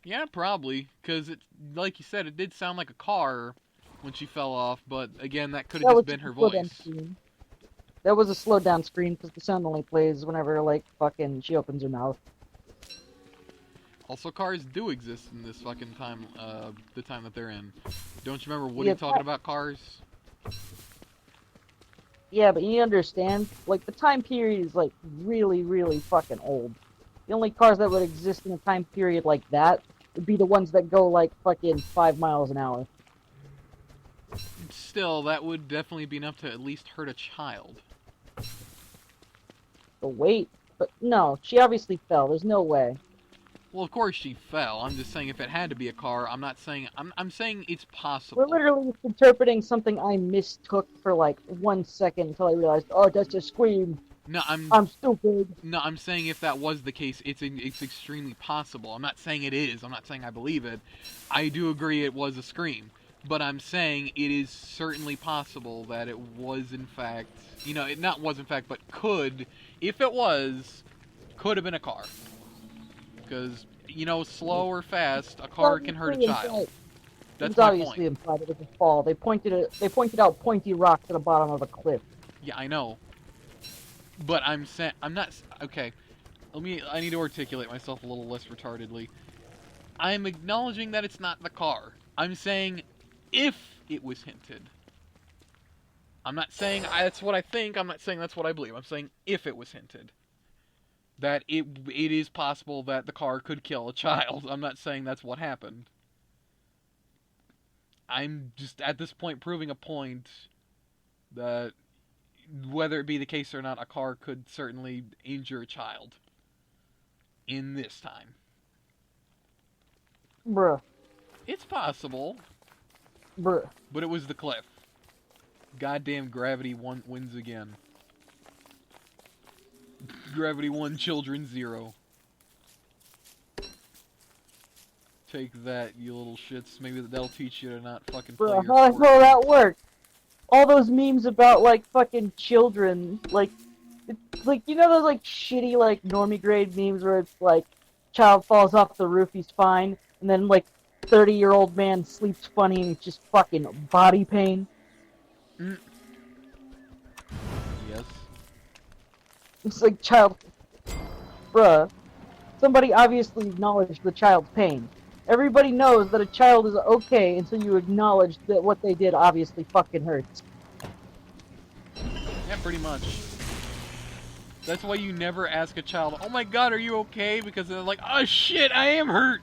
Yeah, probably. Because, like you said, it did sound like a car when she fell off. But, again, that could have just been her voice. That was a slowed down screen because the sound only plays whenever, like, fucking she opens her mouth. Also, cars do exist in this fucking time, the time that they're in. Don't you remember Woody talking about cars? Yeah, but you understand, like, the time period is, like, really, really fucking old. The only cars that would exist in a time period like that would be the ones that go, like, fucking 5 miles an hour. Still, that would definitely be enough to at least hurt a child. The weight? But no, she obviously fell. There's no way. Well, of course she fell. I'm just saying if it had to be a car, I'm not saying... I'm saying it's possible. We're literally interpreting something I mistook for, like, 1 second until I realized, oh, that's a scream. No, I'm stupid. No, I'm saying if that was the case, it's extremely possible. I'm not saying it is. I'm not saying I believe it. I do agree it was a scream. But I'm saying it is certainly possible that it was in fact... You know, it not was in fact, but could... If it was, could have been a car. Because, you know, slow or fast, a car can hurt a child. That's my point. Obviously implied it was a fall. They pointed out pointy rocks at the bottom of a cliff. Yeah, I know. But I'm saying... I'm not... Okay. I need to articulate myself a little less retardedly. I'm acknowledging that it's not the car. I'm saying if it was hinted. I'm not saying that's what I think. I'm not saying that's what I believe. I'm saying if it was hinted. That it is possible that the car could kill a child. I'm not saying that's what happened. I'm just, at this point, proving a point that whether it be the case or not, a car could certainly injure a child. In this time. Bruh. It's possible. Bruh. But it was the cliff. Goddamn gravity wins again. Gravity 1, children 0. Take that, you little shits. Maybe that'll teach you to not fucking play your Bruh, how sport. will that work? All those memes about, like, fucking children, like, like, you know those, like, shitty, like, normie grade memes where it's, like, child falls off the roof, he's fine, and then, like, 30-year-old man sleeps funny and it's just fucking body pain? Mm. Yes. It's like, child... Bruh. Somebody obviously acknowledged the child's pain. Everybody knows that a child is okay until you acknowledge that what they did obviously fucking hurts. Yeah, pretty much. That's why you never ask a child, oh my god, are you okay? Because they're like, oh shit, I am hurt!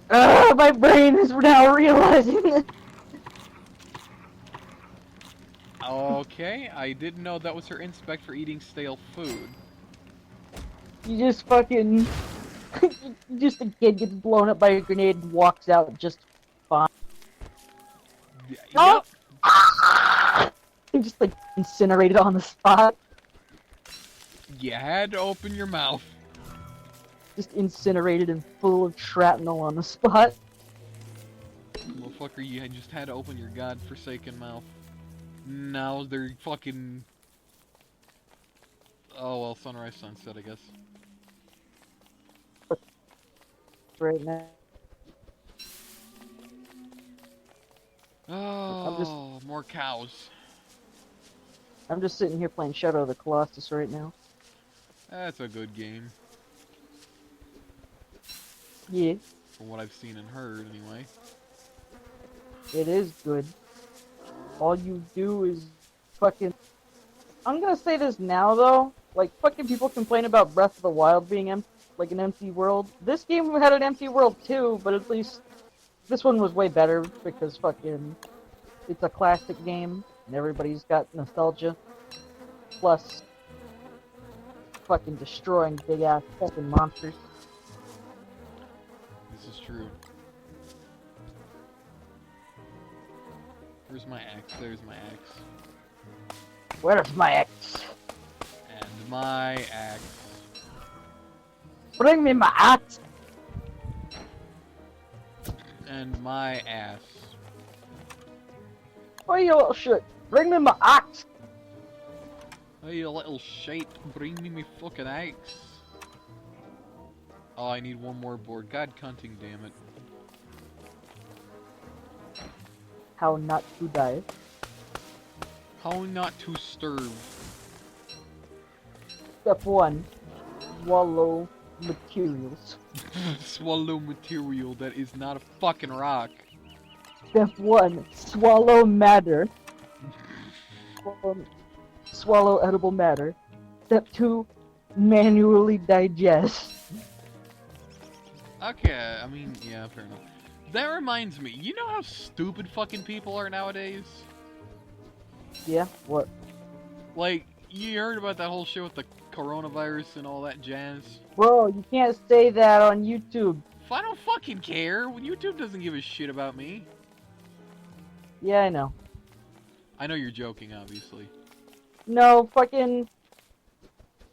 My brain is now realizing it. Okay, I didn't know that was her inspect for eating stale food. You just fucking... just a kid gets blown up by a grenade and walks out just fine. Yep. Oh! He just, like, incinerated on the spot. You had to open your mouth. Just incinerated and full of shrapnel on the spot. Motherfucker, you just had to open your godforsaken mouth. Now they're fucking... Oh well, sunrise, sunset, I guess. Right now. Oh, more cows. I'm just sitting here playing Shadow of the Colossus right now. That's a good game. Yeah, From what I've seen and heard, anyway. it is good. All you do is fucking... I'm gonna say this now, though. Like, fucking people complain about Breath of the Wild being like an empty world. This game had an empty world, too, but at least this one was way better because fucking... It's a classic game, and everybody's got nostalgia. Plus, fucking destroying big-ass fucking monsters. This is true. Where's my axe? There's my axe. Where's my axe? And my axe. Bring me my axe! And my ass. Oh, you little shit. Bring me my axe! Hey, you little shite, bring me my fucking axe. Oh, I need one more board. God cunting, damn it. How not to die. How not to starve. Step 1. Swallow materials. Swallow material that is not a fucking rock. Step 1. Swallow matter. 1, swallow edible matter. Step 2, manually digest. Okay, I mean, yeah, fair enough. That reminds me, you know how stupid fucking people are nowadays? Yeah, what? Like, you heard about that whole shit with the coronavirus and all that jazz? Bro, you can't say that on YouTube. I don't fucking care. YouTube doesn't give a shit about me. Yeah, I know. I know you're joking, obviously. No, fucking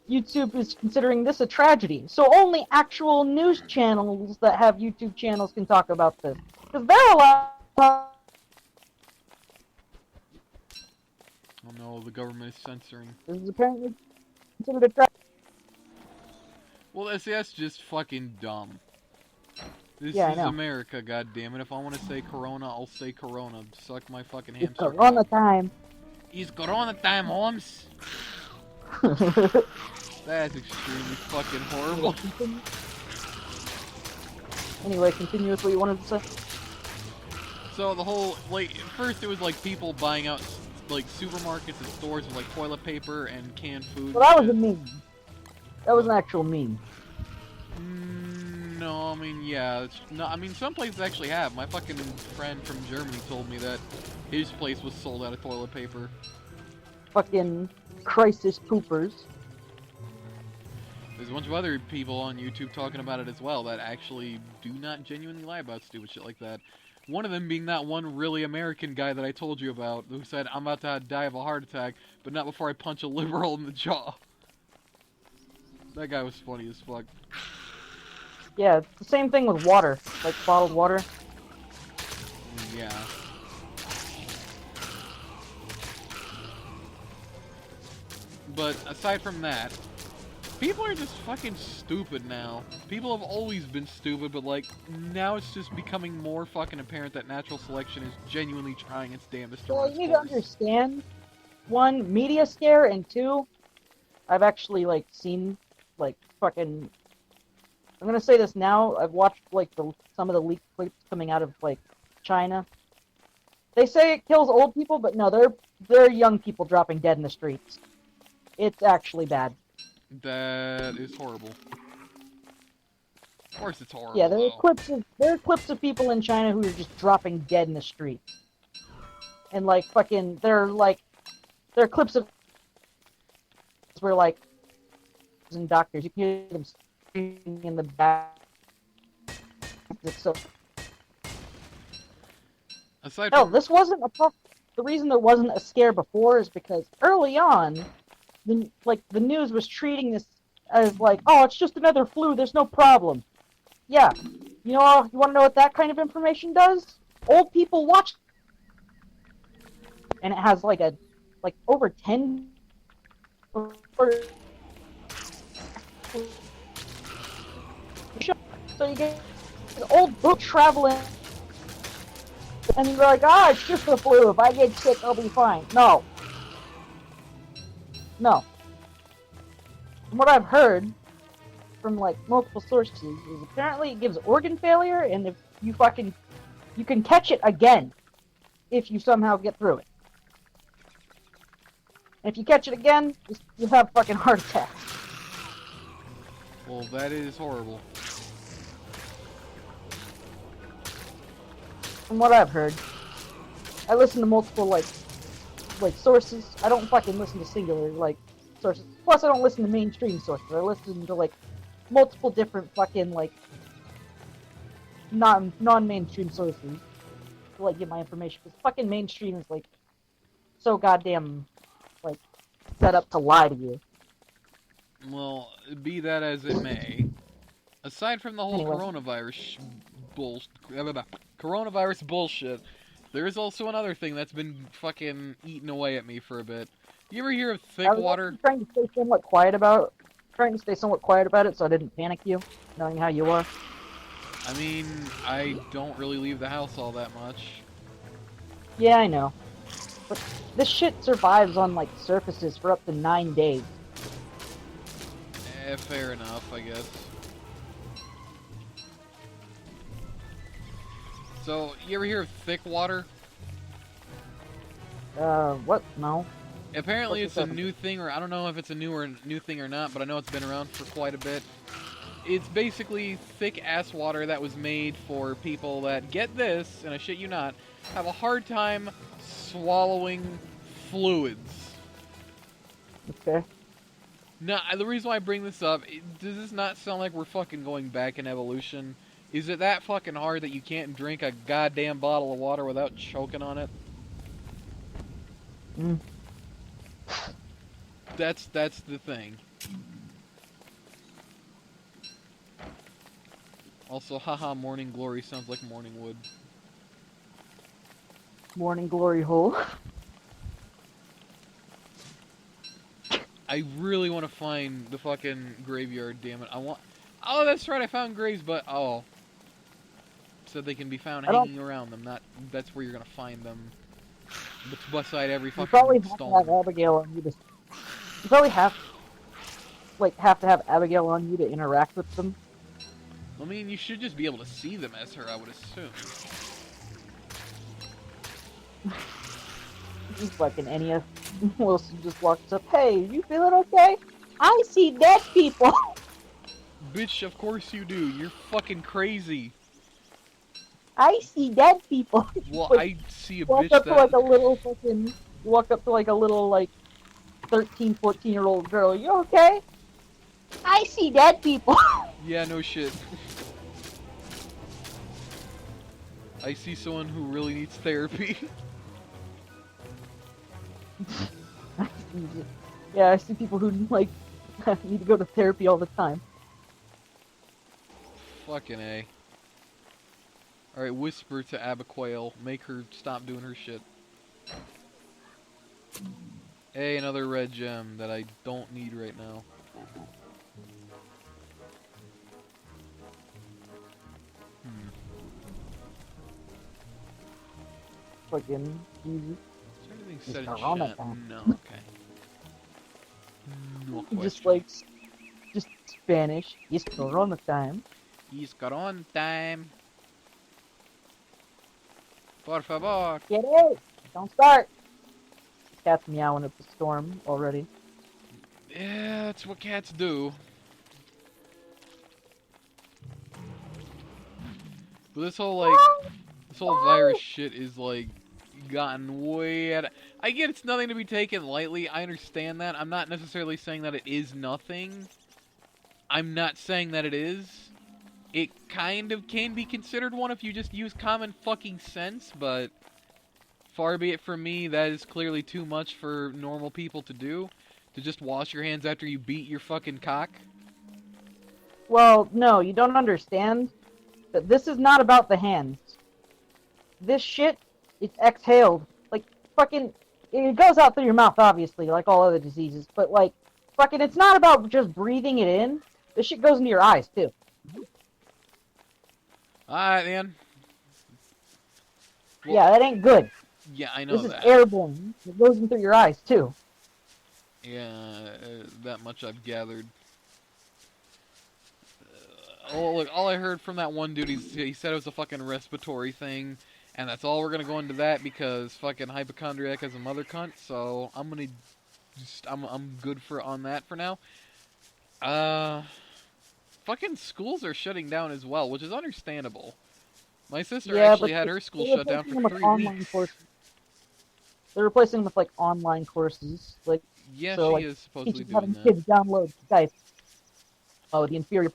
YouTube is considering this a tragedy. So only actual news channels that have YouTube channels can talk about this. Because they're allowed. Oh no, the government is censoring. This is apparently considered a tragedy. Well, that's just fucking dumb. This Yeah, I is know. America, goddammit. If I want to say Corona, I'll say Corona. Suck my fucking It's hamster. Corona time. It's Corona time, Holmes. That's extremely fucking horrible. Anyway, continue with what you wanted to say. So the whole, like, at first it was like people buying out, like, supermarkets and stores with, like, toilet paper and canned food. Well, that was a meme. That was an actual meme. No, I mean, yeah. No, I mean, some places actually have. My fucking friend from Germany told me that his place was sold out of toilet paper. Fucking crisis poopers. There's a bunch of other people on YouTube talking about it as well that actually do not genuinely lie about stupid shit like that. One of them being that one really American guy that I told you about, who said, I'm about to die of a heart attack, but not before I punch a liberal in the jaw. That guy was funny as fuck. Yeah, it's the same thing with water. Like bottled water. Yeah. But aside from that, people are just fucking stupid now. People have always been stupid, but like, now it's just becoming more fucking apparent that natural selection is genuinely trying its damnedest to Well, run you its need to course. understand, 1, media scare, and 2, I've actually, like, seen, like, fucking... I'm gonna say this now, I've watched, like, some of the leaked clips coming out of, like, China. They say it kills old people, but no, they're young people dropping dead in the streets. It's actually bad. That is horrible. Of course it's horrible. Yeah, there are clips of people in China who are just dropping dead in the streets. And, like, fucking, there are clips of where, like, and doctors, you can hear them screaming in the back. It's so... Aside Hell, from this wasn't the reason there wasn't a scare before is because early on, the news was treating this as like, oh, it's just another flu, there's no problem. Yeah, you want to know what that kind of information does? Old people watch, and it has like over 10. So you get an old book traveling. And you're like, it's just the flu. If I get sick, I'll be fine. No. No. From what I've heard from, like, multiple sources, is apparently it gives organ failure, and if you can catch it again if you somehow get through it. And if you catch it again, you'll have fucking heart attacks. well, that is horrible. From what I've heard. I listen to multiple, like sources. I don't fucking listen to singular, like, sources. Plus, I don't listen to mainstream sources. I listen to, like, multiple different fucking, like, non-mainstream sources to, like, get my information. Because fucking mainstream is, like, so goddamn, like, set up to lie to you. Well, be that as it may, aside from the whole Anyway. coronavirus bullshit, there is also another thing that's been fucking eating away at me for a bit. You ever hear of thick I was water? trying to stay somewhat quiet about it so I didn't panic you, knowing how you are. I mean, I don't really leave the house all that much. Yeah, I know. But this shit survives on, like, surfaces for up to 9 days. Fair enough, I guess. So, you ever hear of thick water? What? No. Apparently it's a new thing, or I don't know if it's a new thing or not, but I know it's been around for quite a bit. It's basically thick-ass water that was made for people that, get this, and I shit you not, have a hard time swallowing fluids. Okay. Now, the reason why I bring this up, does this not sound like we're fucking going back in evolution? Is it that fucking hard that you can't drink a goddamn bottle of water without choking on it? Mm. That's the thing. Also, haha, Morning Glory sounds like Morning Wood. Morning Glory hole. I really want to find the fucking graveyard, damn it. I want... Oh, that's right, I found graves, but... Oh. So they can be found hanging around them, not... That's where you're gonna find them. Beside every fucking stone. You probably have to have Abigail on you to... You probably have to have Abigail on you to interact with them. I mean, you should just be able to see them as her, I would assume. You fucking NES Wilson just walks up. Hey, you feeling okay? I see dead people. Bitch, of course you do. You're fucking crazy. I see dead people. Well, like, I see a walk bitch up that... to like a little fucking... You walk up to like a little like 13, 14-year-old girl. You okay? I see dead people. Yeah, no shit. I see someone who really needs therapy. Yeah, I see people who like need to go to therapy all the time. Fucking A. Alright, whisper to Abiquail. Make her stop doing her shit. Hey, another red gem that I don't need right now. Fucking Jesus. Is there anything said in Corona chat? time. No, okay. No question. Just like, just Spanish. It's Corona time. It's Corona time. Por favor. Get it! Don't start! Cat's meowing at the storm already. Yeah, that's what cats do. But this whole, like, this whole virus shit is, like, gotten way at... I get it's nothing to be taken lightly. I understand that. I'm not necessarily saying that it is nothing. I'm not saying that it is. It kind of can be considered one if you just use common fucking sense, but far be it from me, that is clearly too much for normal people to do. To just wash your hands after you beat your fucking cock. Well, no, you don't understand. That this is not about the hands. This shit, it's exhaled. Like, fucking, it goes out through your mouth, obviously, like all other diseases, but, like, fucking, it's not about just breathing it in. This shit goes into your eyes, too. Alright, man. Well, yeah, that ain't good. Yeah, I know this that. This is airborne. It goes in through your eyes, too. Yeah, that much I've gathered. Oh, look, all I heard from that one dude, he said it was a fucking respiratory thing, and that's all we're gonna go into that because fucking hypochondriac has a mother cunt, so I'm gonna just, I'm good on that for now. Fucking schools are shutting down as well, which is understandable. My sister actually had her school shut down for 3 weeks. Courses. They're replacing them with, like, online courses, like, yeah, so, she like, is supposedly doing having that. kids download, guys. Oh, the inferior.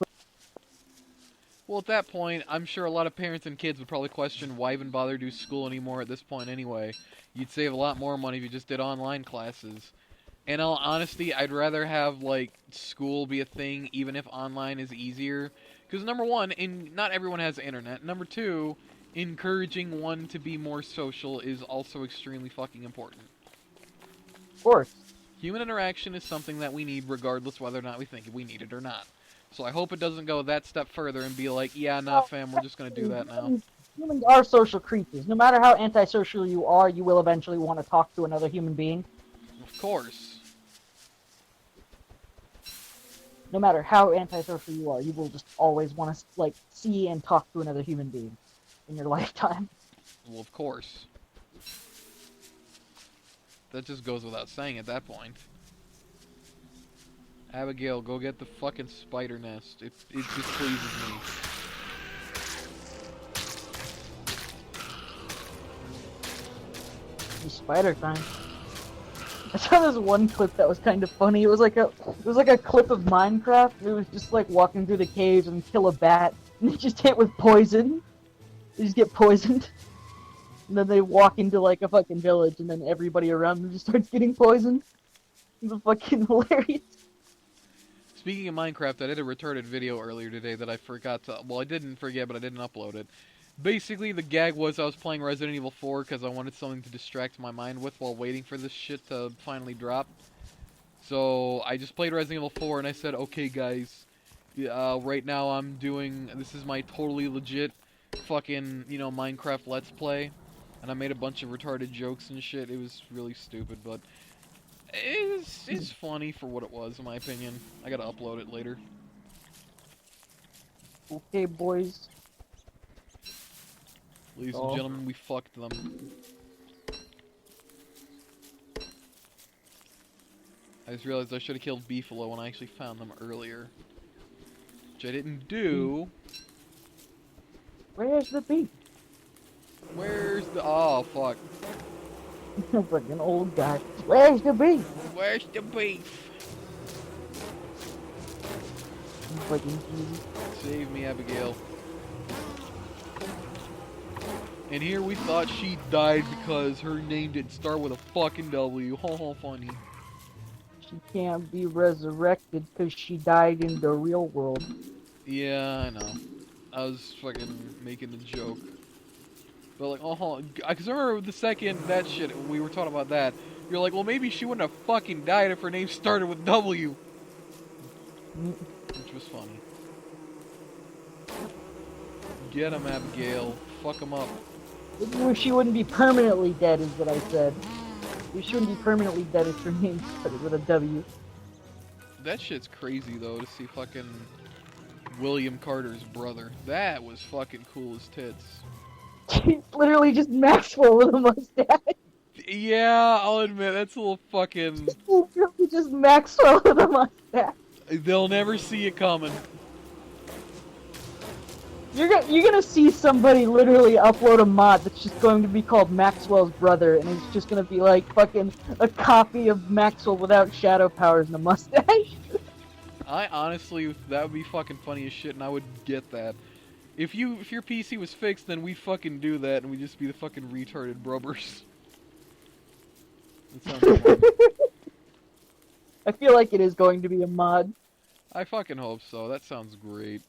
Well, at that point, I'm sure a lot of parents and kids would probably question why even bother do school anymore at this point anyway. You'd save a lot more money if you just did online classes. In all honesty, I'd rather have, like, school be a thing even if online is easier. Because, number one, not everyone has the internet. Number two, encouraging one to be more social is also extremely fucking important. Of course. Human interaction is something that we need regardless whether or not we think we need it or not. So I hope it doesn't go that step further and be like, yeah, nah, fam, we're just going to do that now. Humans are social creatures. No matter how antisocial you are, you will eventually want to talk to another human being. Of course. No matter how antisocial you are, you will just always want to, like, see and talk to another human being in your lifetime. Well, of course. That just goes without saying at that point. Abigail, go get the fucking spider nest. It just pleases me. The spider time. I saw this one clip that was kind of funny. It was like a clip of Minecraft. It was just like walking through the caves and kill a bat, and they just hit with poison. They just get poisoned. And then they walk into like a fucking village, and then everybody around them just starts getting poisoned. It's fucking hilarious. Speaking of Minecraft, I did a retarded video earlier today that I forgot to... Well, I didn't forget, but I didn't upload it. Basically, the gag was I was playing Resident Evil 4 because I wanted something to distract my mind with while waiting for this shit to finally drop. So, I just played Resident Evil 4 and I said, okay guys, right now I'm doing... This is my totally legit fucking, you know, Minecraft Let's Play. And I made a bunch of retarded jokes and shit. It was really stupid, but... It's funny for what it was, in my opinion. I gotta upload it later. Okay, boys. Ladies and gentlemen, we fucked them. I just realized I should have killed Beefalo when I actually found them earlier. Which I didn't do. Where's the beef? Where's the... Oh, fuck. Like an old guy. Where's the beef? Where's the beef? Fucking Jesus. Save me, Abigail. And here we thought she died because her name didn't start with a fucking W. Ho ho, funny. She can't be resurrected because she died in the real world. Yeah, I know. I was fucking making a joke. But like, oh, because I remember the second that shit, when we were talking about that, you're like, well, maybe she wouldn't have fucking died if her name started with W. Which was funny. Get him, Abigail. Fuck him up. She wouldn't be permanently dead, is what I said. She wouldn't be permanently dead if her name started with a W. That shit's crazy, though, to see fucking William Carter's brother. That was fucking cool as tits. She's literally just Maxwell with a mustache. Yeah, I'll admit, that's a little fucking... Literally just Maxwell with a mustache. They'll never see it coming. You're gonna see somebody literally upload a mod that's just going to be called Maxwell's brother, and it's just gonna be like fucking a copy of Maxwell without shadow powers and a mustache. I honestly, that would be fucking funny as shit, and I would get that. If your PC was fixed, then we'd fucking do that, and we'd just be the fucking retarded brubbers. That sounds fun. I feel like it is going to be a mod. I fucking hope so. That sounds great.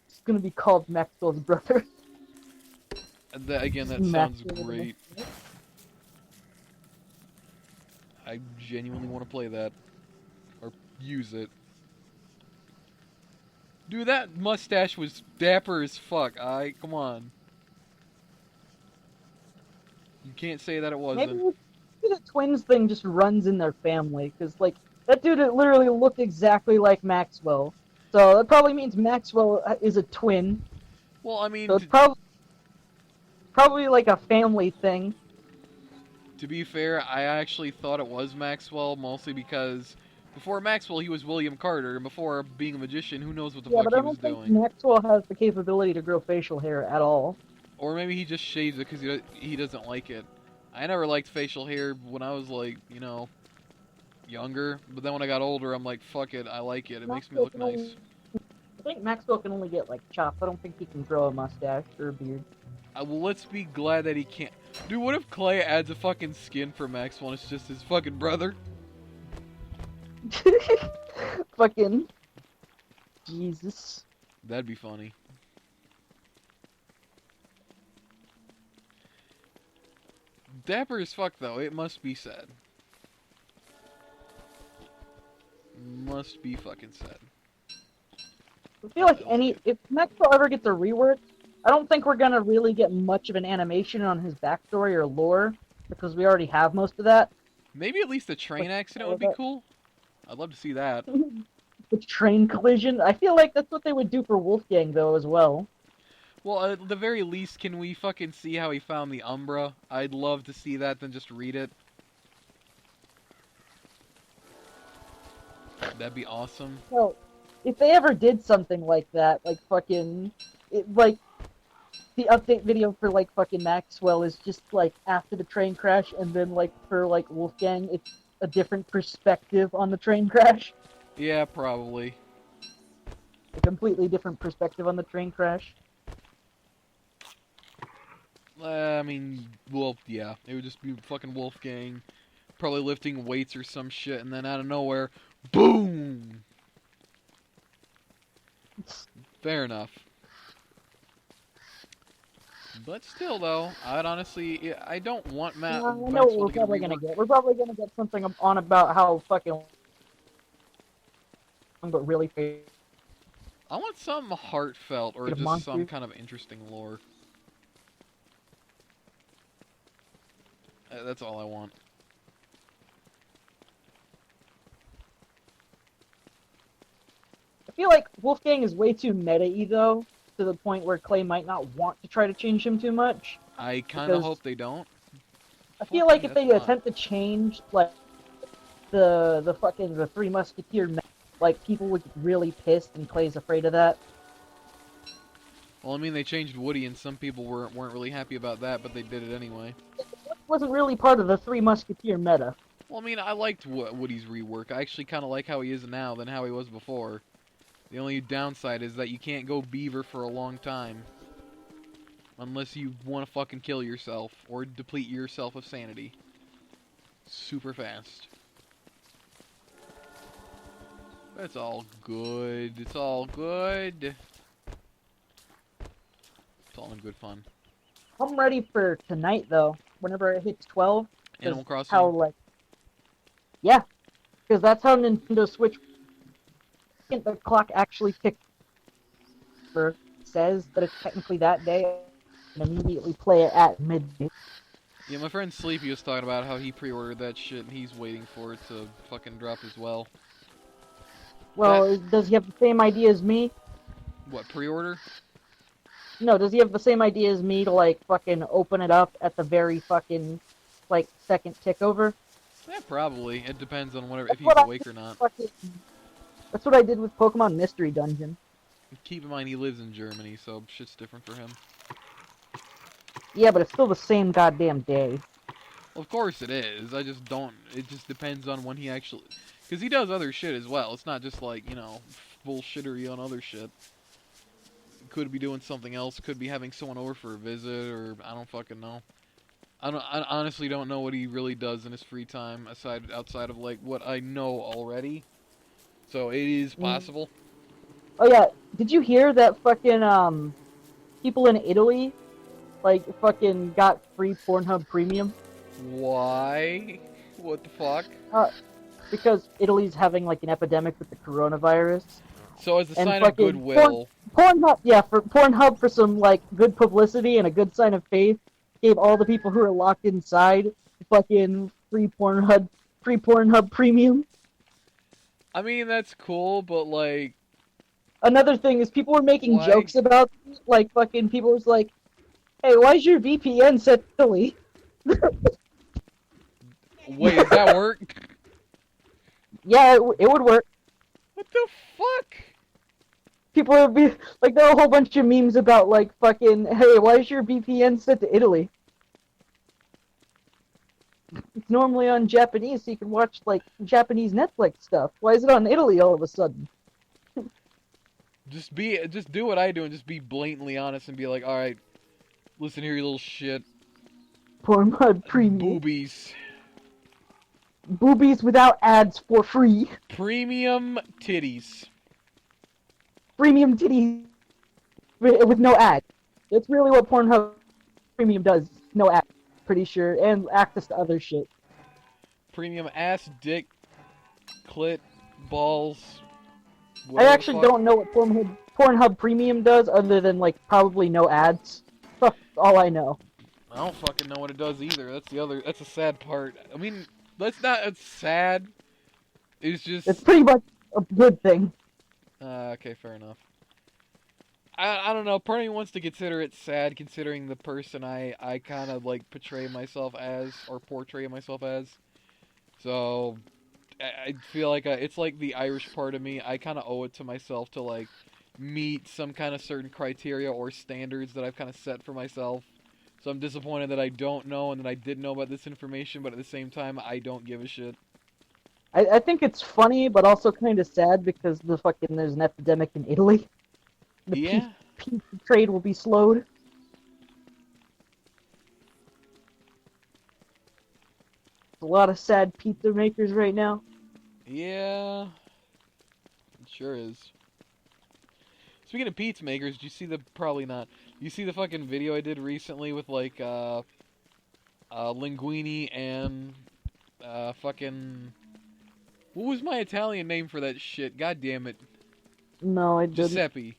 It's gonna be called Maxwell's brother. Again, that sounds great. I genuinely want to play that. Or use it. Dude, that mustache was dapper as fuck. Come on. You can't say that it wasn't. Maybe the twins thing just runs in their family, because, like, that dude literally looked exactly like Maxwell. So that probably means Maxwell is a twin. Well, I mean... So it's probably like a family thing. To be fair, I actually thought it was Maxwell, mostly because... Before Maxwell, he was William Carter, and before being a magician, who knows what the fuck he was doing. think Maxwell has the capability to grow facial hair at all. Or maybe he just shaves it because he doesn't like it. I never liked facial hair when I was, like, you know, younger. But then when I got older, I'm like, fuck it, I like it. It makes me look nice. I think Maxwell can only get, like, chopped. I don't think he can grow a mustache or a beard. Well, let's be glad that he can't. Dude, what if Clay adds a fucking skin for Maxwell and it's just his fucking brother? Fucking Jesus. That'd be funny. Dapper as fuck, though. It must be said. Must be fucking said. I feel like if Maxwell ever gets a rework, I don't think we're gonna really get much of an animation on his backstory or lore, because we already have most of that. Maybe at least a train accident would be cool. I'd love to see that. The train collision? I feel like that's what they would do for Wolfgang, though, as well. Well, at the very least, can we fucking see how he found the Umbra? I'd love to see that than just read it. That'd be awesome. So, if they ever did something like that, like fucking, like the update video for like fucking Maxwell is just like after the train crash, and then like for like Wolfgang, it's a different perspective on the train crash. Yeah, probably. A completely different perspective on the train crash. I mean, well, yeah, it would just be fucking Wolfgang, probably lifting weights or some shit, and then out of nowhere, boom! Fair enough. But still, though, I don't want Matt I know what Maxwell we're to get a probably gonna rework. get. We're probably gonna get something on about how fucking, but really I want something heartfelt or just some monsters. kind of interesting lore. That's all I want. I feel like Wolfgang is way too meta-y though, to the point where Clay might not want to try to change him too much. I kind of Because hope they don't. I feel like Fucking if they F5. attempt to change like the Three Musketeer, like people would get really pissed, and Clay's afraid of that. Well, I mean, they changed Woody, and some people weren't really happy about that, but they did it anyway. It wasn't really part of the Three Musketeer meta. Well, I mean, I liked Woody's rework. I actually kind of like how he is now than how he was before. The only downside is that you can't go beaver for a long time. Unless you want to fucking kill yourself, or deplete yourself of sanity. Super fast. It's all good. It's all good. It's all in good fun. I'm ready for tonight though. Whenever it hits 12, Animal Crossing. how like, yeah, because that's how Nintendo Switch. The clock actually ticks. Says that it's technically that day, and immediately play it at midday. Yeah, my friend Sleepy was talking about how he pre-ordered that shit and he's waiting for it to fucking drop as well. Well, does he have the same idea as me? What, pre-order? No, does he have the same idea as me to like fucking open it up at the very fucking like second tick over? Yeah, probably. It depends on whatever, if That's he's what I awake or not. That's what I did with Pokemon Mystery Dungeon. Keep in mind he lives in Germany, so shit's different for him. Yeah, but it's still the same goddamn day. Well, of course it is. I just don't. It just depends on when he actually. Because he does other shit as well. It's not just like, you know, bullshittery on other shit. Could be doing something else. Could be having someone over for a visit, or I don't fucking know. I honestly don't know what he really does in his free time outside of like what I know already. So it is possible. Oh yeah, did you hear that fucking people in Italy like fucking got free Pornhub Premium? Why? What the fuck? Because Italy's having like an epidemic with the coronavirus. So as a And sign of fucking goodwill. Pornhub, yeah, for Pornhub for some like good publicity and a good sign of faith, gave all the people who are locked inside fucking free Pornhub Premium. I mean, that's cool, but like, Another thing is people were making why? jokes about like fucking people was like, "Hey, why's your VPN set to Italy?" Wait, does that work? Yeah, it would work. What the fuck? People would be like, there are a whole bunch of memes about like fucking, "Hey, why is your VPN set to Italy?" It's normally on Japanese, so you can watch like Japanese Netflix stuff. Why is it on Italy all of a sudden? Just do what I do and just be blatantly honest and be like, all right, listen here, you little shit. Pornhub Premium. Boobies. Boobies without ads for free. Premium titties. Premium titties with no ad. That's really what Pornhub Premium does. No ad, pretty sure, and access to other shit. Premium ass, dick, clit, balls. I actually don't know what Pornhub Premium does, other than like probably no ads. That's all I know. I don't fucking know what it does either. That's a sad part. I mean, it's sad. It's just... It's pretty much a good thing. Okay, fair enough. I don't know, part of me wants to consider it sad, considering the person I kind of, like, portray myself as. So, I feel like it's like the Irish part of me. I kind of owe it to myself to like meet some kind of certain criteria or standards that I've kind of set for myself. So I'm disappointed that I don't know and that I did know about this information, but at the same time, I don't give a shit. I think it's funny, but also kind of sad because there's an epidemic in Italy. The Yeah. pizza trade will be slowed. A lot of sad pizza makers right now. Yeah. It sure is. Speaking of pizza makers, did you see the probably not? You see the fucking video I did recently with like linguine and fucking what was my Italian name for that shit? God damn it. No, I didn't. Giuseppe.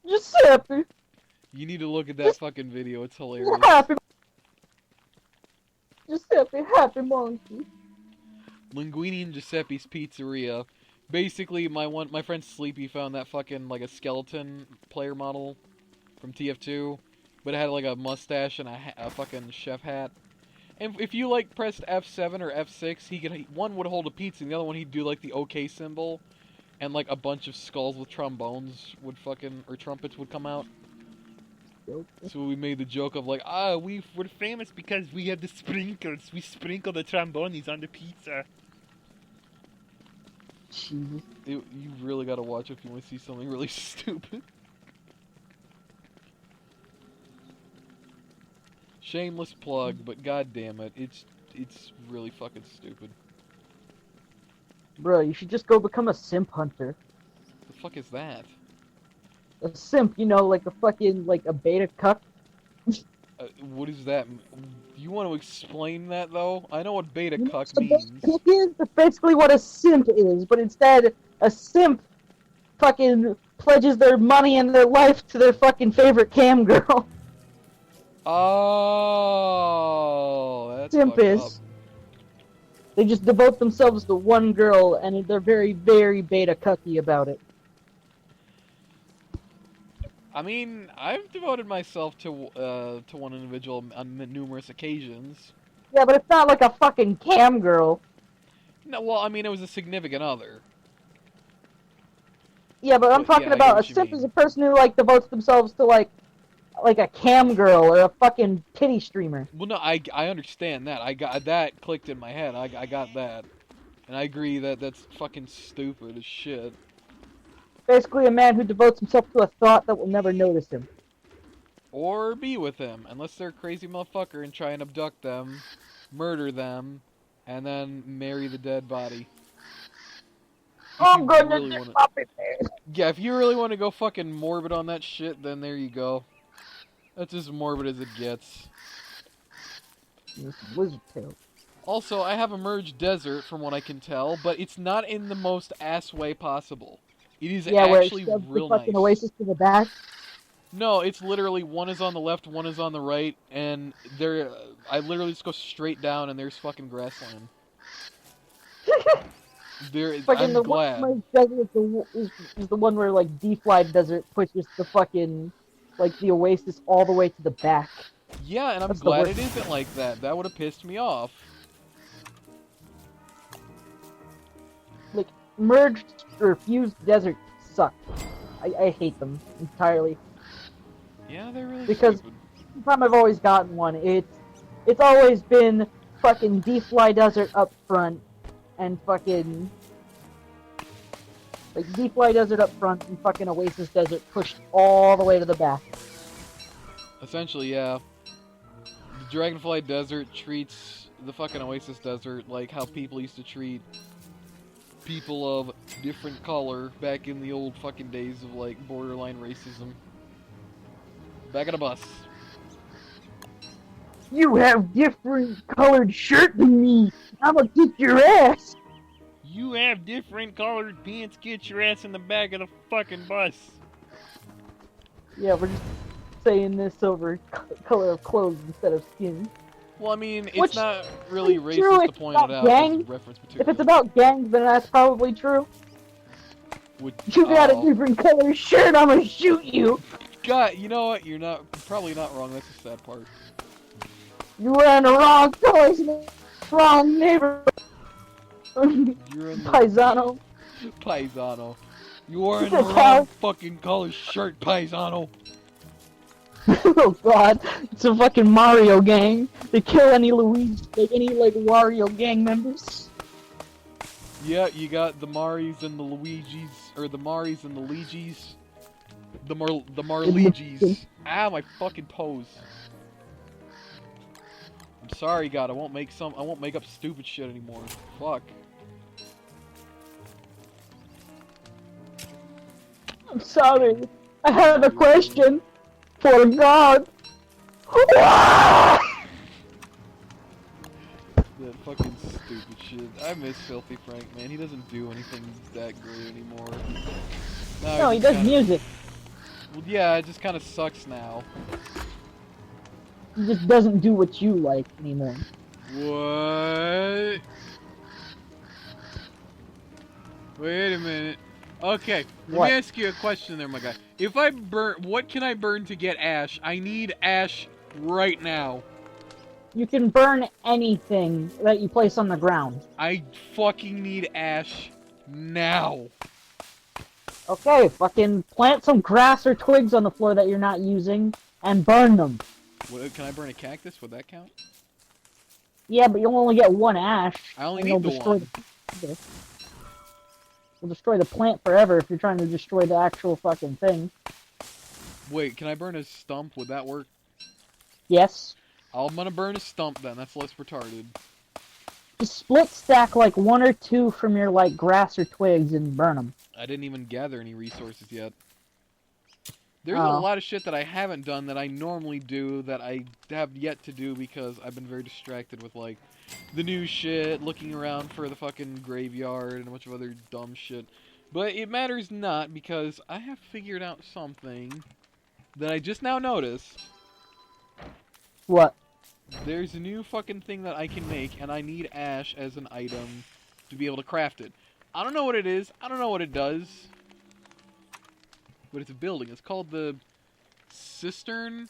Giuseppe. You need to look at that fucking video. It's hilarious. Happy. Giuseppe, happy monkey. Linguini and Giuseppe's Pizzeria. Basically, my friend Sleepy found that fucking like a skeleton player model from TF2, but it had like a mustache and a fucking chef hat. And if you like pressed F7 or F6, one would hold a pizza, and the other one he'd do like the OK symbol, and like a bunch of skulls with trombones would or trumpets would come out. So we made the joke of like, we're famous because we have the sprinkles. We sprinkle the trombones on the pizza. Jesus. You really gotta watch if you want to see something really stupid. Shameless plug, but god damn it, it's really fucking stupid. Bro, you should just go become a simp hunter. The fuck is that? A simp, like a fucking, like a beta cuck. What is that? You want to explain that, though? I know what beta cuck means. means. That's basically what a simp is, but instead, a simp fucking pledges their money and their life to their fucking favorite cam girl. Oh, that's simp fucked is. up. They just devote themselves to one girl, and they're very, very beta cucky about it. I mean, I've devoted myself to one individual on numerous occasions. Yeah, but it's not like a fucking cam girl. No, well, I mean, it was a significant other. Yeah, but I'm talking about a simp is a person who like devotes themselves to like a cam girl or a fucking titty streamer. Well, no, I understand that. I got that clicked in my head. I got that, and I agree that that's fucking stupid as shit. Basically, a man who devotes himself to a thought that will never notice him. Or be with him, unless they're a crazy motherfucker and try and abduct them, murder them, and then marry the dead body. I'm gonna really Yeah, if you really want to go fucking morbid on that shit, then there you go. That's as morbid as it gets. Wizard tail. Also, I have a merged desert, from what I can tell, but it's not in the most ass way possible. It is actually real nice. Fucking oasis to the back. No, it's literally one is on the left, one is on the right, and I literally just go straight down, and there's fucking grassland. I'm glad. One desert is the one where like D-Fly Desert pushes the fucking like the oasis all the way to the back. Yeah, and I'm glad it isn't like that. That would have pissed me off. Like merged or fused deserts suck. I hate them entirely. Yeah, they're really because stupid. The time I've always gotten one, it's always been fucking D-Fly Desert up front and fucking like D-Fly Desert up front and fucking Oasis Desert pushed all the way to the back. Essentially, yeah. The Dragonfly Desert treats the fucking Oasis Desert like how people used to treat people of different color back in the old fucking days of like borderline racism. Back at a bus. You have different colored shirt than me. I'ma kick your ass. You have different colored pants. Get your ass in the back of the fucking bus. Yeah, we're just saying this over color of clothes instead of skin. Well, I mean, it's not really racist to point it out as reference material. If it's about gangs, then that's probably true. You got a different color shirt, I'm gonna shoot you! God, you know what? You're probably not wrong, that's the sad part. You were in the wrong place in the wrong neighborhood. You're in the Paisano. Paisano. You are in the That's wrong how- fucking color shirt, Paisano. Oh god, it's a fucking Mario gang. They kill any Luigi, like Wario gang members. Yeah, you got the Maris and the Luigis, or the Maris and the Luigis. The Marluigis. Ah, my fucking toes. I'm sorry, God. I won't make up stupid shit anymore. Fuck. I'm sorry. I have a question for God. That fucking stupid shit. I miss Filthy Frank, man. He doesn't do anything that great anymore. No, he does music. Well, yeah, it just kind of sucks now. He just doesn't do what you like anymore. What? Wait a minute. Okay, let me ask you a question there, my guy. If I burn, what can I burn to get ash? I need ash right now. You can burn anything that you place on the ground. I fucking need ash now. Okay, fucking plant some grass or twigs on the floor that you're not using and burn them. What, can I burn a cactus? Would that count? Yeah, but you'll only get one ash. I only and need you'll the destroy one. You'll destroy the plant forever if you're trying to destroy the actual fucking thing. Wait, can I burn a stump? Would that work? Yes. I'm gonna burn a stump then. That's less retarded. Just split stack like one or two from your like grass or twigs and burn them. I didn't even gather any resources yet. There's a Oh. lot of shit that I haven't done that I normally do that I have yet to do because I've been very distracted with, like, the new shit, looking around for the fucking graveyard and a bunch of other dumb shit. But it matters not because I have figured out something that I just now noticed. What? There's a new fucking thing that I can make, and I need ash as an item to be able to craft it. I don't know what it is. I don't know what it does. But it's a building. It's called the Cistern.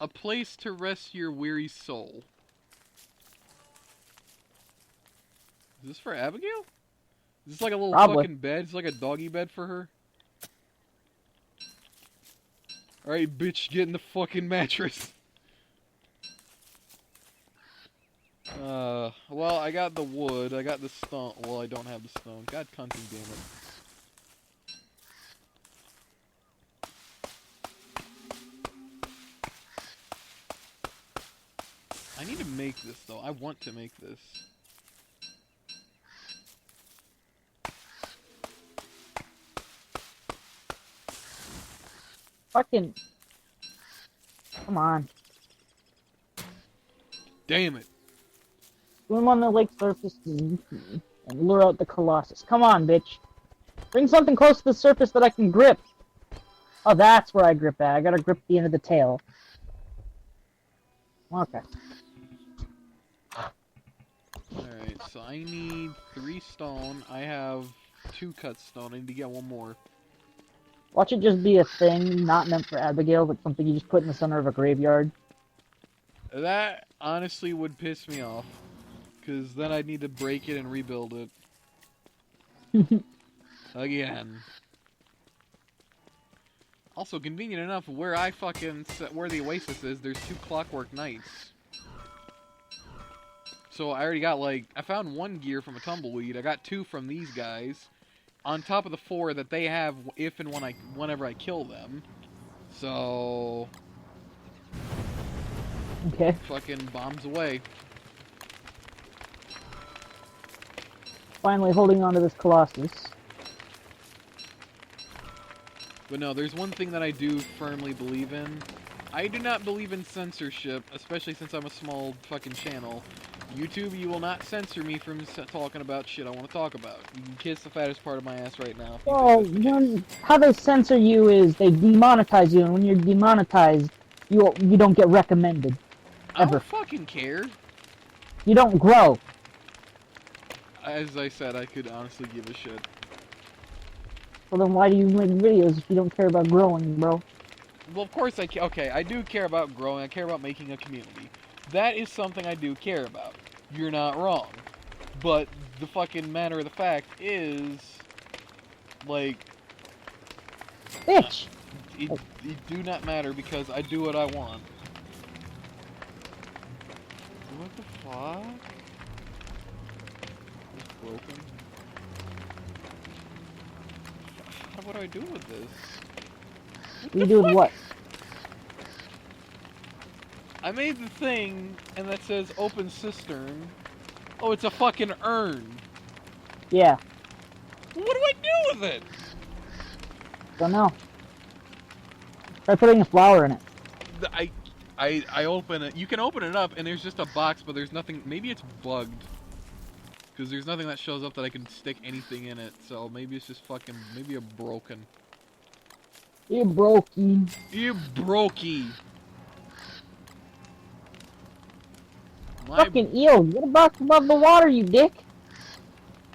A place to rest your weary soul. Is this for Abigail? Is this like a little Probably. fucking bed? It's like a doggy bed for her? Alright, bitch, get in the fucking mattress. Well, I got the wood, I got the stone. Well, I don't have the stone. God cunting, damn it. I need to make this, though. I want to make this. Fucking. Come on. Damn it. Swim on the lake surface and lure out the Colossus. Come on, bitch. Bring something close to the surface that I can grip. Oh, that's where I grip at. I gotta grip the end of the tail. Okay. Alright, so I need 3 stone. I have 2 cut stone. I need to get 1 more. Watch it just be a thing not meant for Abigail, but something you just put in the center of a graveyard. That honestly would piss me off. Because then I'd need to break it and rebuild it. Again. Also, convenient enough, where I fucking... where the Oasis is, there's 2 clockwork nights. So I already got, like... I found 1 gear from a tumbleweed. I got 2 from these guys. On top of the 4 that they have if and whenever I kill them. So... Okay. fucking bombs away. Finally holding on to this Colossus. But no, there's one thing that I do firmly believe in. I do not believe in censorship, especially since I'm a small fucking channel. YouTube, you will not censor me from talking about shit I want to talk about. You can kiss the fattest part of my ass right now. Well, how they censor you is they demonetize you, and when you're demonetized, you don't get recommended. I Ever. don't fucking care. You don't grow. As I said, I could honestly give a shit. Well, then why do you make videos if you don't care about growing, bro? Well, of course okay, I do care about growing. I care about making a community. That is something I do care about. You're not wrong. But the fucking matter of the fact is, like, Bitch! it do not matter because I do what I want. What the fuck? It's broken. What do I do with this? You doing what? I made the thing, and that says open cistern. Oh, it's a fucking urn. Yeah. What do I do with it? Don't know. Try putting a flower in it. I open it. You can open it up, and there's just a box, but there's nothing. Maybe it's bugged. Because there's nothing that shows up that I can stick anything in it. So maybe it's just fucking. Maybe you're broken. You brokey. You brokey. Fucking eel, get a box above the water, you dick.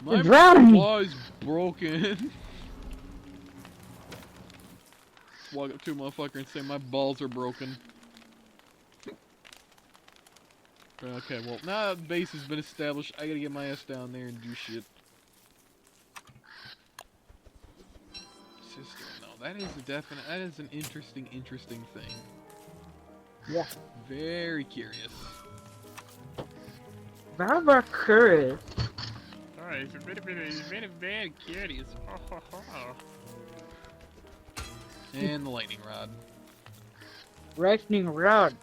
You're My drowning me. claw is broken. Walk up to a motherfucker and say my balls are broken. Okay, well, now the base has been established, I gotta get my ass down there and do shit. Sister, no, that is a definite, that is an interesting thing. Yeah. Very curious. Very curious. Oh, it's very curious. And the lightning rod. Lightning rod.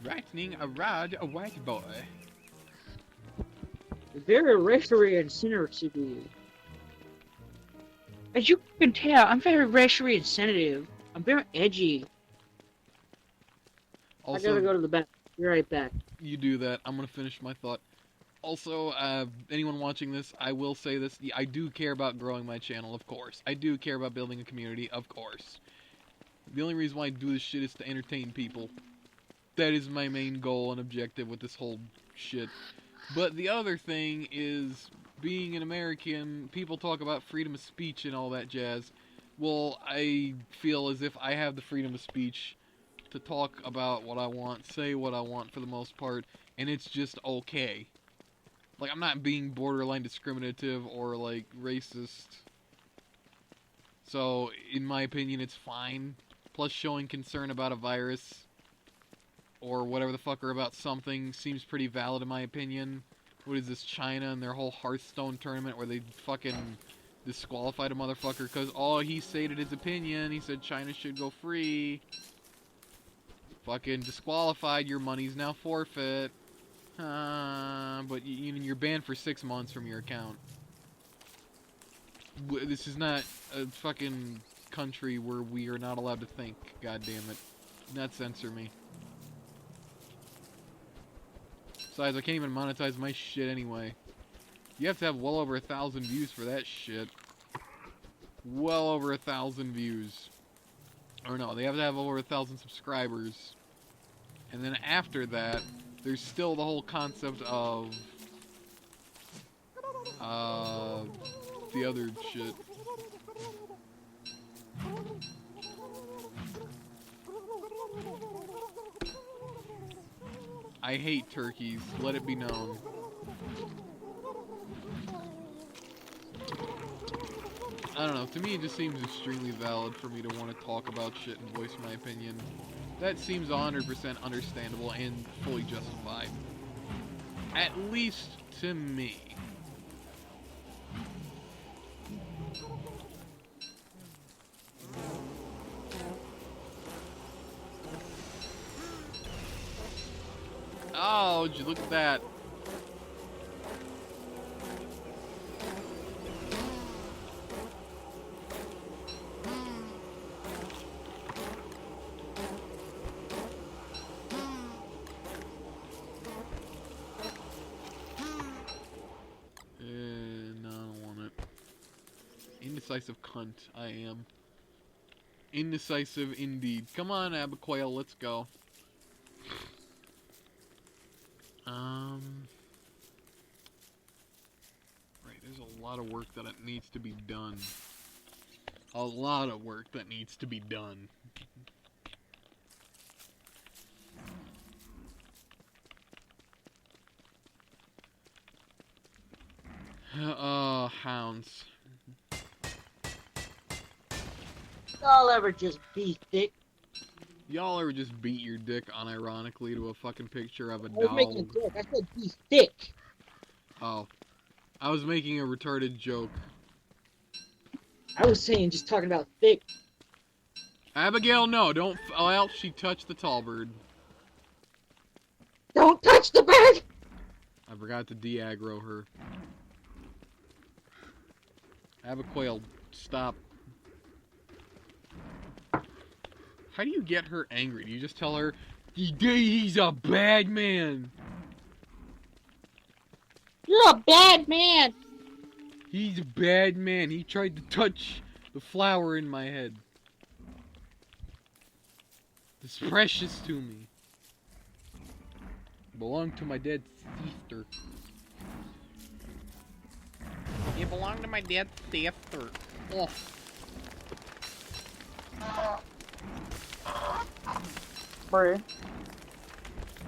Lightning a rod, a white boy. Very racially insensitive. As you can tell, I'm very racially insensitive. I'm very edgy. Also, I gotta go to the back. Be right back. You do that. I'm gonna finish my thought. Also, anyone watching this, I will say this. I do care about growing my channel, of course. I do care about building a community, of course. The only reason why I do this shit is to entertain people. That is my main goal and objective with this whole shit. But the other thing is, being an American, people talk about freedom of speech and all that jazz. Well, I feel as if I have the freedom of speech to talk about what I want, say what I want for the most part, and it's just okay. Like, I'm not being borderline discriminative or, like, racist. So, in my opinion, it's fine. Plus, showing concern about a virus or whatever the fuck, or about something seems pretty valid in my opinion. What is this, China and their whole Hearthstone tournament where they fucking disqualified a motherfucker because, oh, he stated his opinion, he said China should go free. Fucking disqualified, your money's now forfeit. But you're banned for 6 months from your account. This is not a fucking country where we are not allowed to think, god damn it. Do not censor me. Besides, I can't even monetize my shit anyway. You have to have well over 1,000 views for that shit. Well over 1,000 views. Or no, they have to have over 1,000 subscribers. And then after that, there's still the whole concept of the other shit. I hate turkeys, let it be known. I don't know, to me it just seems extremely valid for me to want to talk about shit and voice my opinion. That seems 100% understandable and fully justified. At least to me. Oh, would you look at that. No, I don't want it. Indecisive cunt, I am. Indecisive indeed. Come on, Abiquail, let's go. Right, there's a lot of work that needs to be done. A lot of work that needs to be done. Hounds. Y'all ever just be thick? Y'all ever just beat your dick unironically to a fucking picture of a I was making a dog? joke. I said be thick. Oh. I was making a retarded joke. I was saying just talking about thick. Abigail, no, don't, or else she touched the tall bird. Don't touch the bird! I forgot to de-aggro her. Abigail, stop. How do you get her angry? Do you just tell her, he's a bad man? You're a bad man! He's a bad man. He tried to touch the flower in my head. It's precious to me. Belonged to my dead sister. It belonged to my dead sister. Oh. Bruh.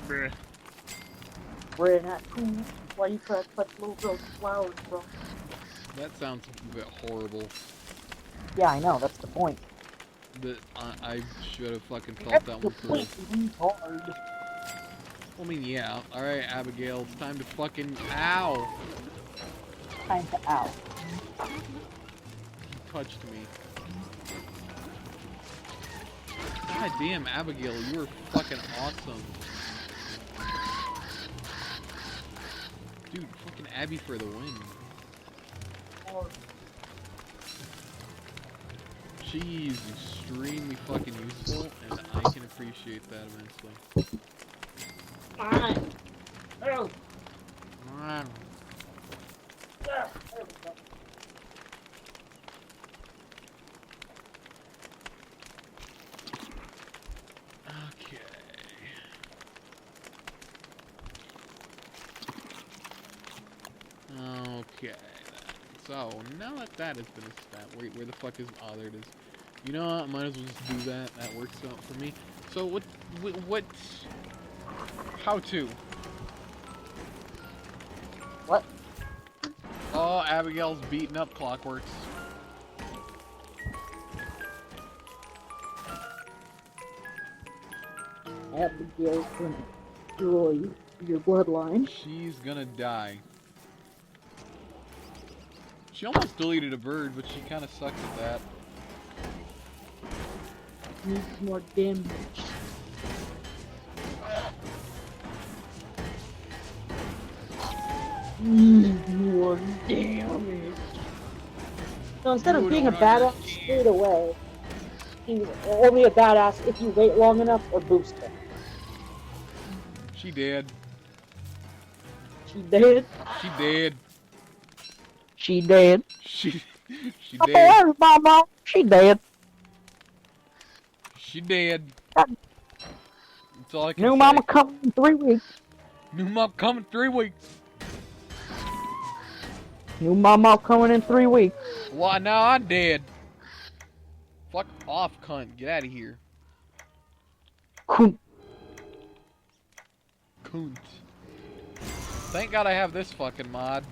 Bruh. Bruh, not cool. Why you try to touch little girls' flowers, bro? That sounds a bit horrible. Yeah, I know, that's the point. But I should have fucking thought that one through. Hard. I mean, yeah. Alright, Abigail, it's time to fucking... Ow! Time to out. You touched me. God damn, Abigail, you were fucking awesome. Dude, fucking Abby for the win. She's extremely fucking useful, and I can appreciate that immensely. Fine. Oh. Alright. Okay. Okay. So, now that that has been established, where the fuck is... Oh, there it is. You know what? Might as well just do that. That works out for me. So, what... How to? What? Oh, Abigail's beating up Clockworks. Abigail's gonna destroy your bloodline. She's gonna die. She almost deleted a bird, but she kind of sucks at that. Needs more damage. Needs more damage. So instead of being a badass straight away, he's only a badass if you wait long enough or boost him. She did. She did. She did. She did. She Oh, did. there's Mama. She did. She did. That's all I can New say. Mama coming in 3 weeks. New mom coming 3 weeks. New Mama coming in 3 weeks. Well, now I'm dead. Fuck off, cunt. Get out of here. Cool. Cunt. Thank God I have this fucking mod.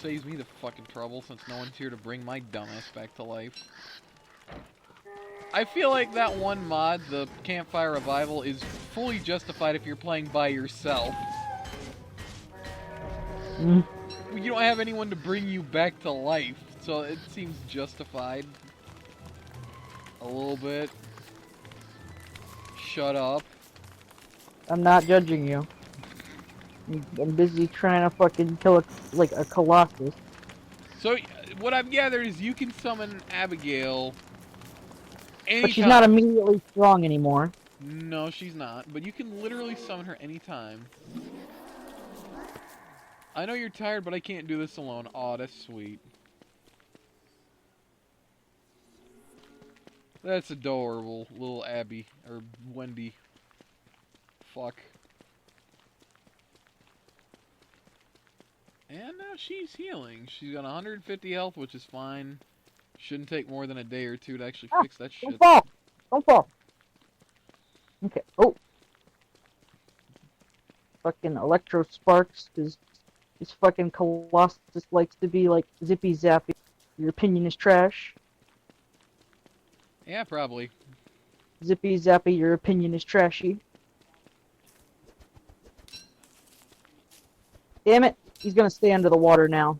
Saves me the fucking trouble since no one's here to bring my dumbass back to life. I feel like that one mod, the Campfire Revival, is fully justified if you're playing by yourself. Mm. You don't have anyone to bring you back to life, so it seems justified. A little bit. Shut up. I'm not judging you. I'm busy trying to fucking kill a colossus. So, what I've gathered is you can summon Abigail anytime. But she's not immediately strong anymore. No, she's not. But you can literally summon her anytime. I know you're tired, but I can't do this alone. Aw, that's sweet. That's adorable, little Abby. Or Wendy. Fuck. And now she's healing. She's got 150 health, which is fine. Shouldn't take more than a day or two to actually fix that shit. Don't fall! Don't fall! Okay. Oh! Fucking Electro Sparks is This fucking Colossus likes to be like zippy zappy. Your opinion is trash. Yeah, probably. Zippy zappy, your opinion is trashy. Damn it! He's gonna stay under the water now.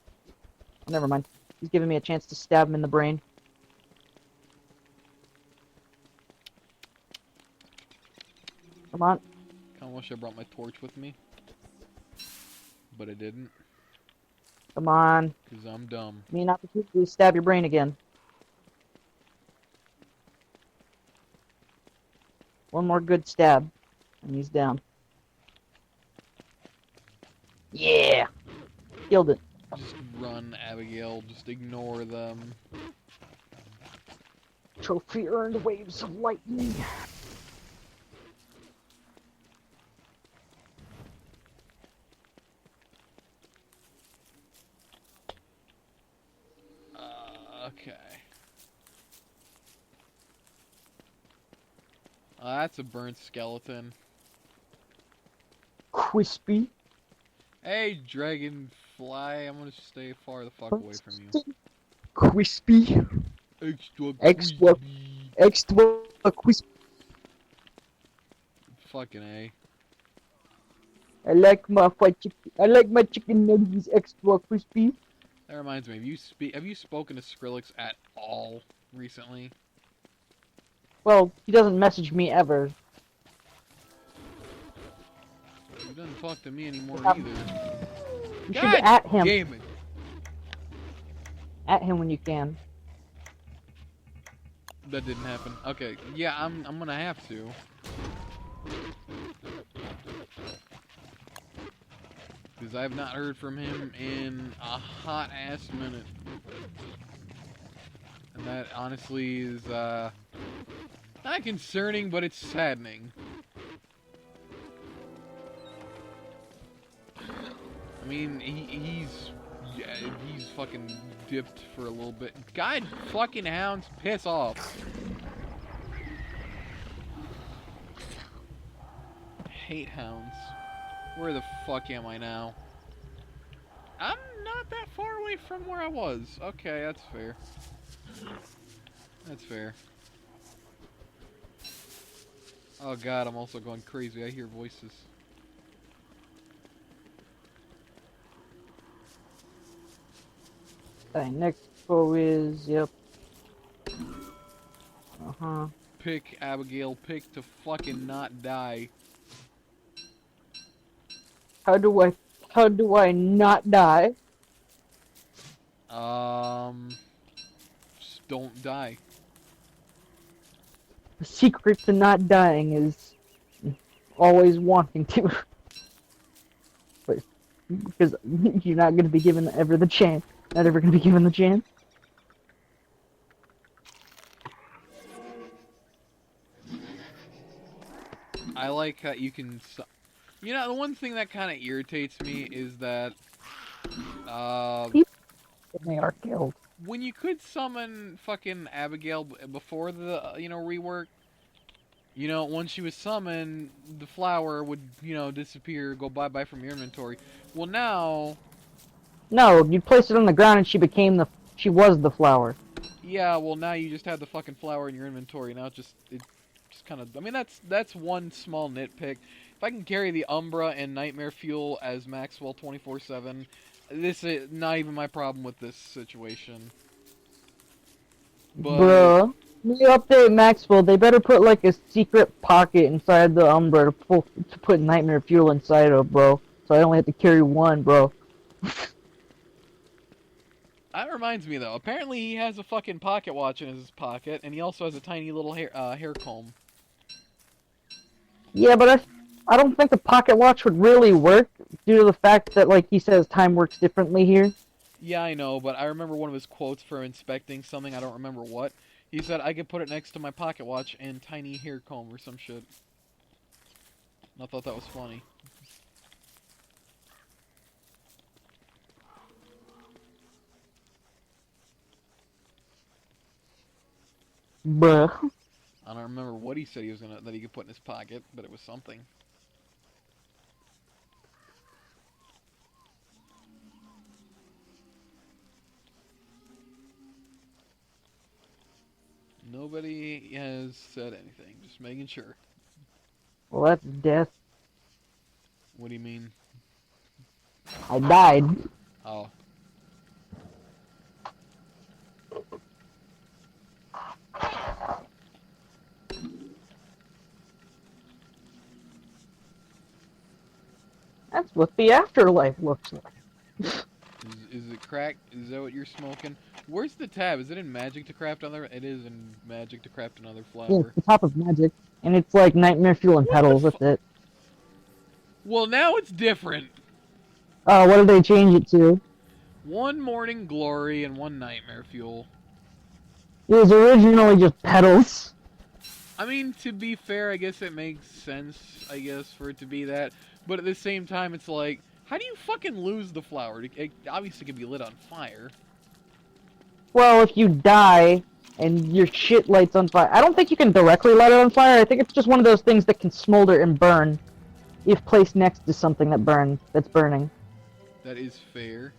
Never mind. He's giving me a chance to stab him in the brain. Come on. Kinda wish I brought my torch with me. But I didn't. Come on. Because I'm dumb. Me not to stab your brain again. One more good stab. And he's down. Yeah! Killed it. Just run, Abigail. Just ignore them. Trophy earned waves of lightning. Okay. That's a burnt skeleton. Crispy. Hey, dragonfly, I'm gonna stay far the fuck away from you. Crispy. Extra Extra. crispy. Extra crispy. Fucking A. I like my fried chicken. I like my chicken nuggets extra crispy. That reminds me, have you spoken to Skrillex at all recently? Well, he doesn't message me ever. He doesn't talk to me anymore Yeah. either. You God should at him. damn it. At him when you can. That didn't happen. Okay, yeah, I'm gonna have to. Because I have not heard from him in a hot ass minute. And that honestly is not concerning, but it's saddening. I mean, he's fucking dipped for a little bit. God fucking hounds, piss off. Hate hounds. Where the fuck am I now? I'm not that far away from where I was. Okay, that's fair. That's fair. Oh god, I'm also going crazy. I hear voices. Alright, next foe is, yep. Uh-huh. Pick, Abigail, pick to fucking not die. How do I not die? Just don't die. The secret to not dying is always wanting to. But, because you're not gonna be given ever the chance. Not ever gonna be given the chance. I like how you can... You know, the one thing that kind of irritates me is that... They are killed. when you could summon fucking Abigail before the, rework, once she was summoned, the flower would, disappear, go bye-bye from your inventory. Well, now... No, you placed it on the ground and she was the flower. Yeah, well, now you just have the fucking flower in your inventory. Now it just kind of... I mean, that's one small nitpick. If I can carry the Umbra and Nightmare Fuel as Maxwell 24/7, this is not even my problem with this situation. But... Bruh. When you update Maxwell, they better put like a secret pocket inside the Umbra to put Nightmare Fuel inside of, bro. So I only have to carry one, bro. That reminds me, though. Apparently he has a fucking pocket watch in his pocket, and he also has a tiny little hair comb. Yeah, but I don't think the pocket watch would really work due to the fact that, like he says, time works differently here. Yeah, I know, but I remember one of his quotes for inspecting something, I don't remember what. He said, I could put it next to my pocket watch and tiny hair comb or some shit. And I thought that was funny. Bruh. I don't remember what he said that he could put in his pocket, but it was something. Nobody has said anything. Just making sure. Well, that's death. What do you mean? I died. Oh. That's what the afterlife looks like. Is it cracked? Is that what you're smoking? Where's the tab? Is it in Magic to craft another? It is in Magic to craft another Yeah, flower. it's the top of magic, and it's like nightmare fuel and What the petals. That's it. Well, now it's different. Oh, what did they change it to? One morning glory and one nightmare fuel. It was originally just petals. I mean, to be fair, I guess it makes sense, I guess, for it to be that. But at the same time, it's like, how do you fucking lose the flower? It obviously can be lit on fire. Well, if you die and your shit lights on fire, I don't think you can directly light it on fire. I think it's just one of those things that can smolder and burn if placed next to something that's burning. That is fair.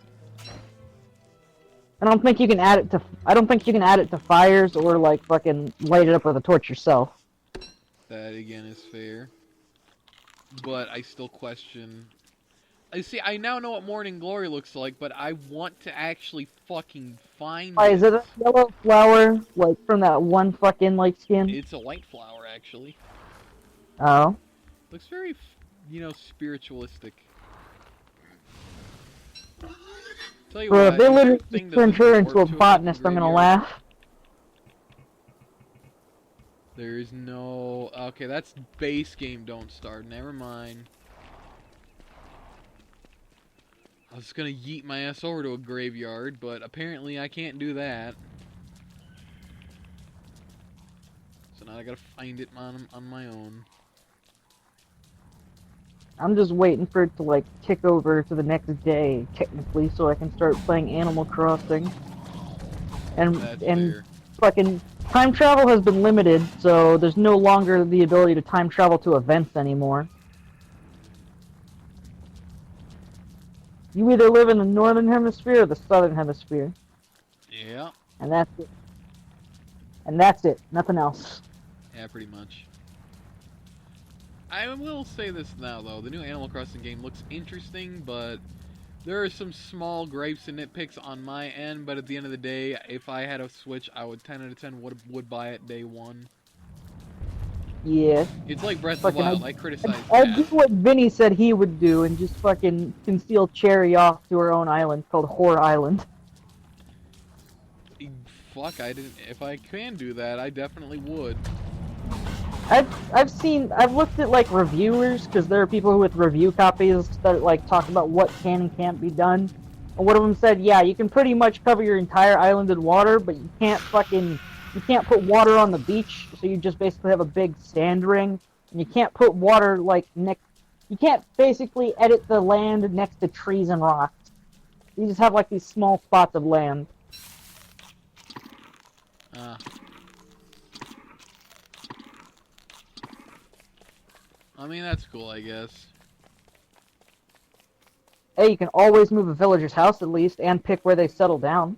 I don't think you can add it to. I don't think you can add it to fires or like fucking light it up with a torch yourself. That again is fair. But I still question. I see. I now know what morning glory looks like, but I want to actually fucking find Why, it. is it a yellow flower like from that one fucking like skin? It's a white flower, actually. Oh. Looks very, spiritualistic. Tell you Bro, what, if they your literally thing turned doesn't her warp into a to fucking botanist, I'm gonna graveyard. laugh. There's no... Okay, that's base game don't start. Never mind. I was gonna yeet my ass over to a graveyard, but apparently I can't do that. So now I gotta find it on my own. I'm just waiting for it to like tick over to the next day, technically, so I can start playing Animal Crossing. That's And fair. fucking time travel has been limited, so there's no longer the ability to time travel to events anymore. You either live in the northern hemisphere or the southern hemisphere, Yeah. and that's it. And that's it. Nothing else. Yeah, pretty much. I will say this now, though. The new Animal Crossing game looks interesting, but there are some small gripes and nitpicks on my end, but at the end of the day, if I had a Switch, I would 10 out of 10 would buy it day one. Yeah. It's like Breath of the Wild. I criticize I'd do that. what Vinny said he would do and just fucking conceal Cherry off to her own island called Whore Island. Fuck, I didn't. If I can do that, I definitely would. I've looked at like reviewers, because there are people who with review copies that like talk about what can and can't be done. And one of them said, yeah, you can pretty much cover your entire island in water, but you can't put water on the beach, so you just basically have a big sand ring. And you can't put water like you can't basically edit the land next to trees and rocks. You just have like these small spots of land. I mean, that's cool, I guess. Hey, you can always move a villager's house at least, and pick where they settle down.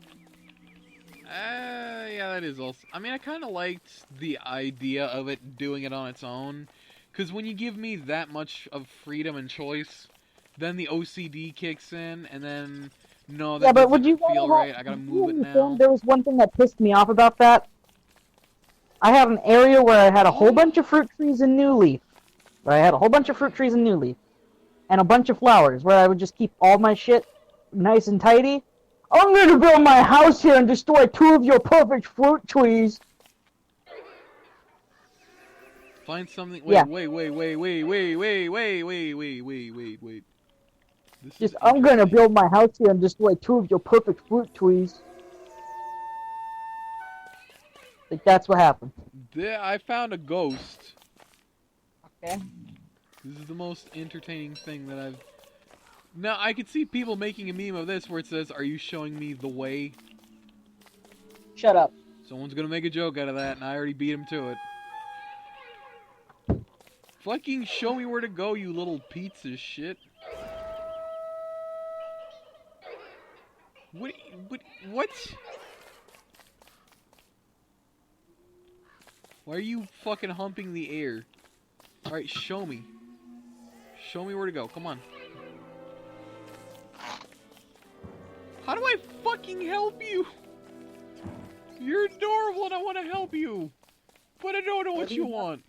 Yeah, that is also... I mean, I kind of liked the idea of it doing it on its own. Because when you give me that much of freedom and choice, then the OCD kicks in, and then... No, that doesn't feel right. I gotta move it now. There was one thing that pissed me off about that. I had an area where I had a whole bunch of fruit trees in New Leaf. And a bunch of flowers, where I would just keep all my shit nice and tidy. I'm gonna build my house here and destroy 2 of your perfect fruit trees. Find something... Yeah. Wait. Just, I'm gonna build my house here and destroy 2 of your perfect fruit trees. Like, that's what happened. I found a ghost. Okay. This is the most entertaining thing that I've... Now, I could see people making a meme of this where it says, "Are you showing me the way?" Shut up. Someone's gonna make a joke out of that, and I already beat him to it. Fucking show me where to go, you little pizza shit. What? Why are you fucking humping the air? Alright, show me. Show me where to go. Come on. How do I fucking help you? You're adorable and I want to help you. But I don't know what you want.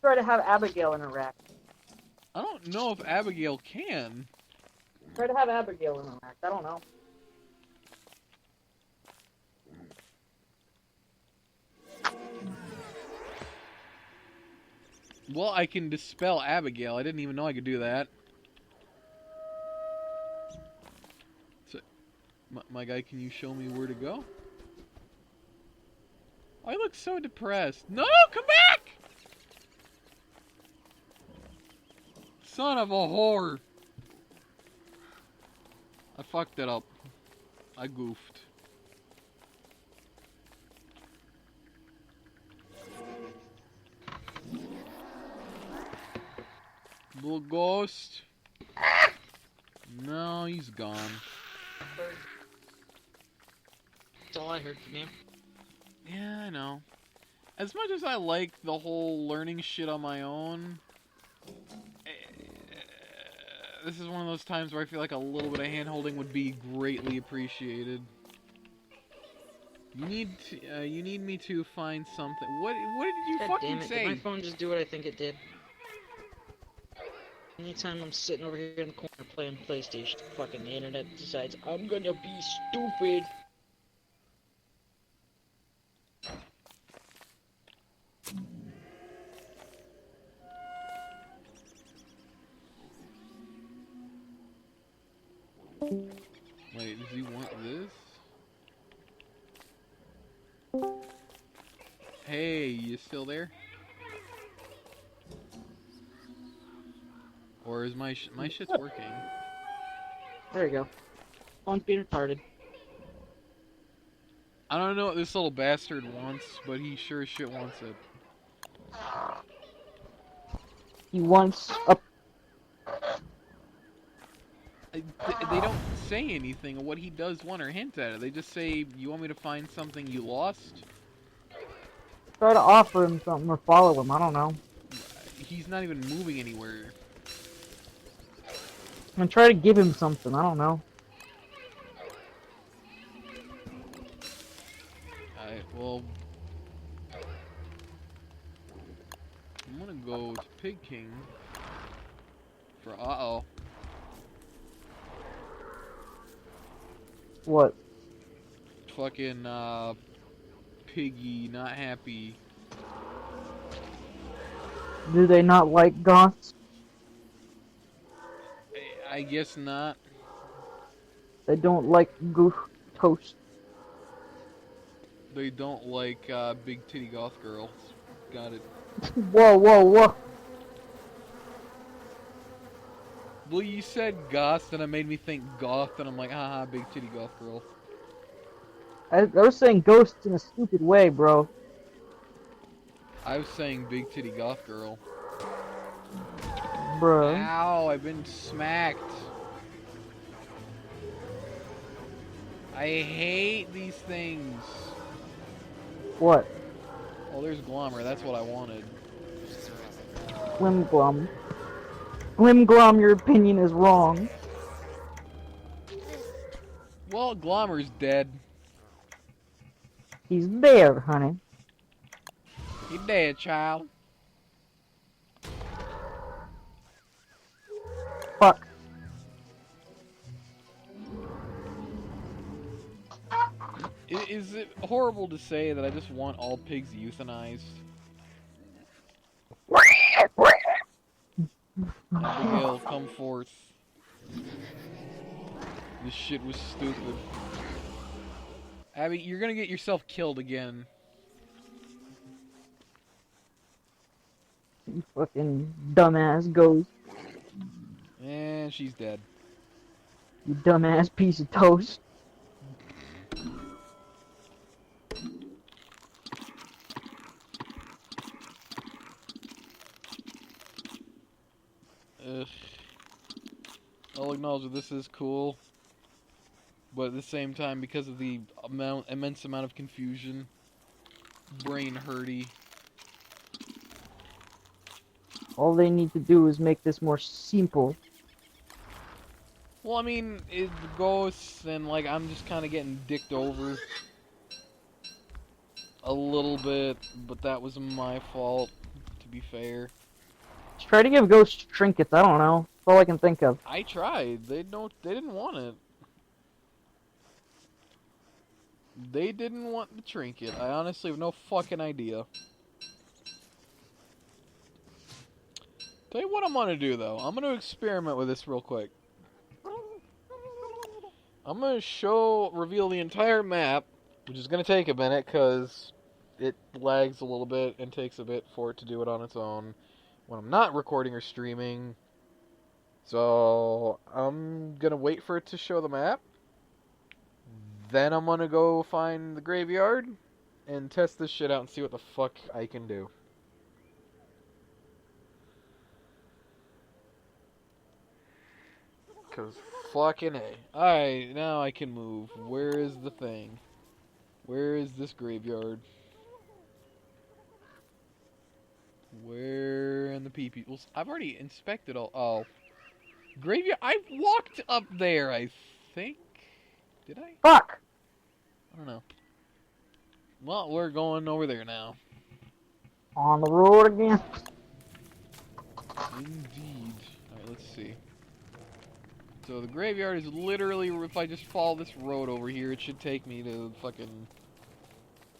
Try to have Abigail interact. I don't know if Abigail can. Try to have Abigail interact. I don't know. Well, I can dispel Abigail. I didn't even know I could do that. So, my guy, can you show me where to go? I look so depressed. No, come back! Son of a whore. I fucked it up. I goofed. Little ghost. No, he's gone. That's all I heard from you. Yeah, I know. As much as I like the whole learning shit on my own, this is one of those times where I feel like a little bit of hand-holding would be greatly appreciated. You need me to find something. What did you God fucking damn it, say? did my phone just do what I think it did? Anytime I'm sitting over here in the corner playing PlayStation, fucking the internet decides I'm gonna be stupid. Wait, does he want this? Hey, you still there? Or is my shit's working? There you go. Phone's being retarded. I don't know what this little bastard wants, but he sure as shit wants it. He wants a... They don't say anything of what he does want or hint at it. They just say, you want me to find something you lost? Try to offer him something or follow him, I don't know. He's not even moving anywhere. And try to give him something, I don't know. Alright, well... I'm gonna go to Pig King for uh-oh. What? Fucking, Piggy, not happy. Do they not like goths? I guess not. They don't like goof toast. They don't like, big titty goth girls. Got it. Whoa, whoa, whoa. Well, you said goth, and it made me think goth, and I'm like, haha, big titty goth girl. I was saying ghosts in a stupid way, bro. I was saying big titty goth girl. Bro. Ow, I've been smacked. I hate these things. What? Oh, there's Glommer, that's what I wanted. Glimglum. Glimglum, your opinion is wrong. Well, Glommer's dead. He's there, honey. You dead, child. Fuck. Is it horrible to say that I just want all pigs euthanized? Abigail, come forth. This shit was stupid. Abby, you're gonna get yourself killed again. You fucking dumbass ghost. And she's dead. You dumbass piece of toast. Ugh. I'll acknowledge that this is cool, but at the same time, because of the immense amount of confusion, brain hurty, All they need to do is make this more simple. Well, I mean, it ghosts and like I'm just kind of getting dicked over a little bit, but that was my fault, to be fair. Just try to give ghosts trinkets. I don't know. That's all I can think of. I tried. They didn't want it. They didn't want the trinket. I honestly have no fucking idea. Tell you what I'm gonna do though. I'm gonna experiment with this real quick. I'm gonna reveal the entire map, which is gonna take a minute because it lags a little bit and takes a bit for it to do it on its own when I'm not recording or streaming. So I'm gonna wait for it to show the map. Then I'm gonna go find the graveyard and test this shit out and see what the fuck I can do. Cause fucking A. Alright, now I can move. Where is the thing? Where is this graveyard? Where in the pee-pee? Well, I've already inspected all. Oh. Graveyard? I walked up there, I think. Did I? Fuck! I don't know. Well, we're going over there now. On the road again. Indeed. Alright, let's see. So the graveyard is literally, if I just follow this road over here, it should take me to the fucking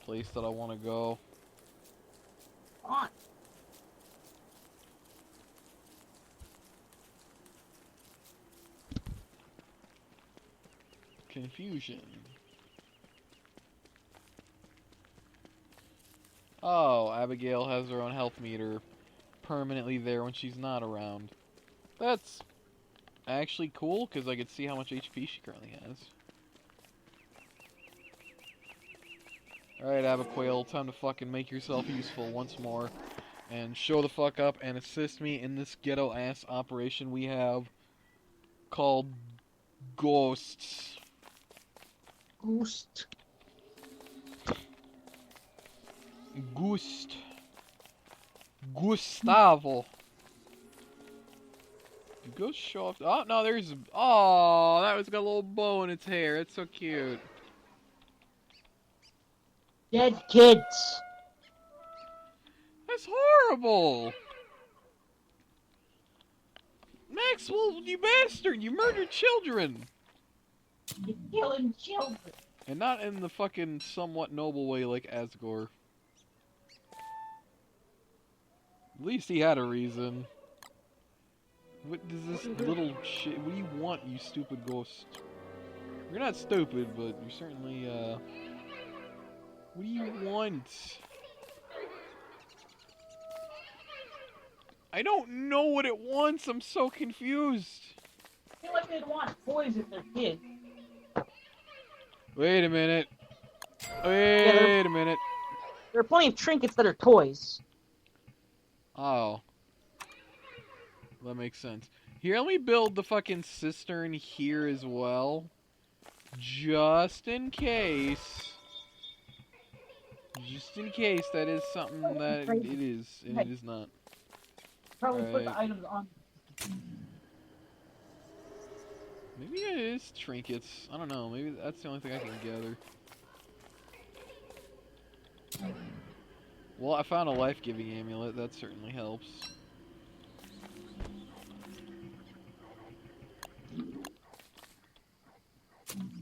place that I want to go. On. Confusion. Oh, Abigail has her own health meter permanently there when she's not around. That's actually cool, because I could see how much HP she currently has. Alright, Abigail, time to fucking make yourself useful once more. And show the fuck up and assist me in this ghetto-ass operation we have called Ghosts. Ghost. Gustavo. Do ghosts show off? Oh, no, there's... Oh, that was got a little bow in its hair. It's so cute. Dead kids. That's horrible. Maxwell, you bastard. You murdered children. You're killing children. And not in the fucking somewhat noble way like Asgore. At least he had a reason. What does this little shit... What do you want, you stupid ghost? You're not stupid, but you're certainly, What do you want? I don't know what it wants. I'm so confused. I feel like they'd want toys if they're kids. Wait a minute. Wait a minute. There are plenty of trinkets that are toys. Oh. That makes sense. Here, let me build the fucking cistern here as well. Just in case. Just in case that is something that it is, and it is not. Probably put the Right. items on. Maybe it is trinkets. I don't know. Maybe that's the only thing I can gather. Well, I found a life-giving amulet. That certainly helps.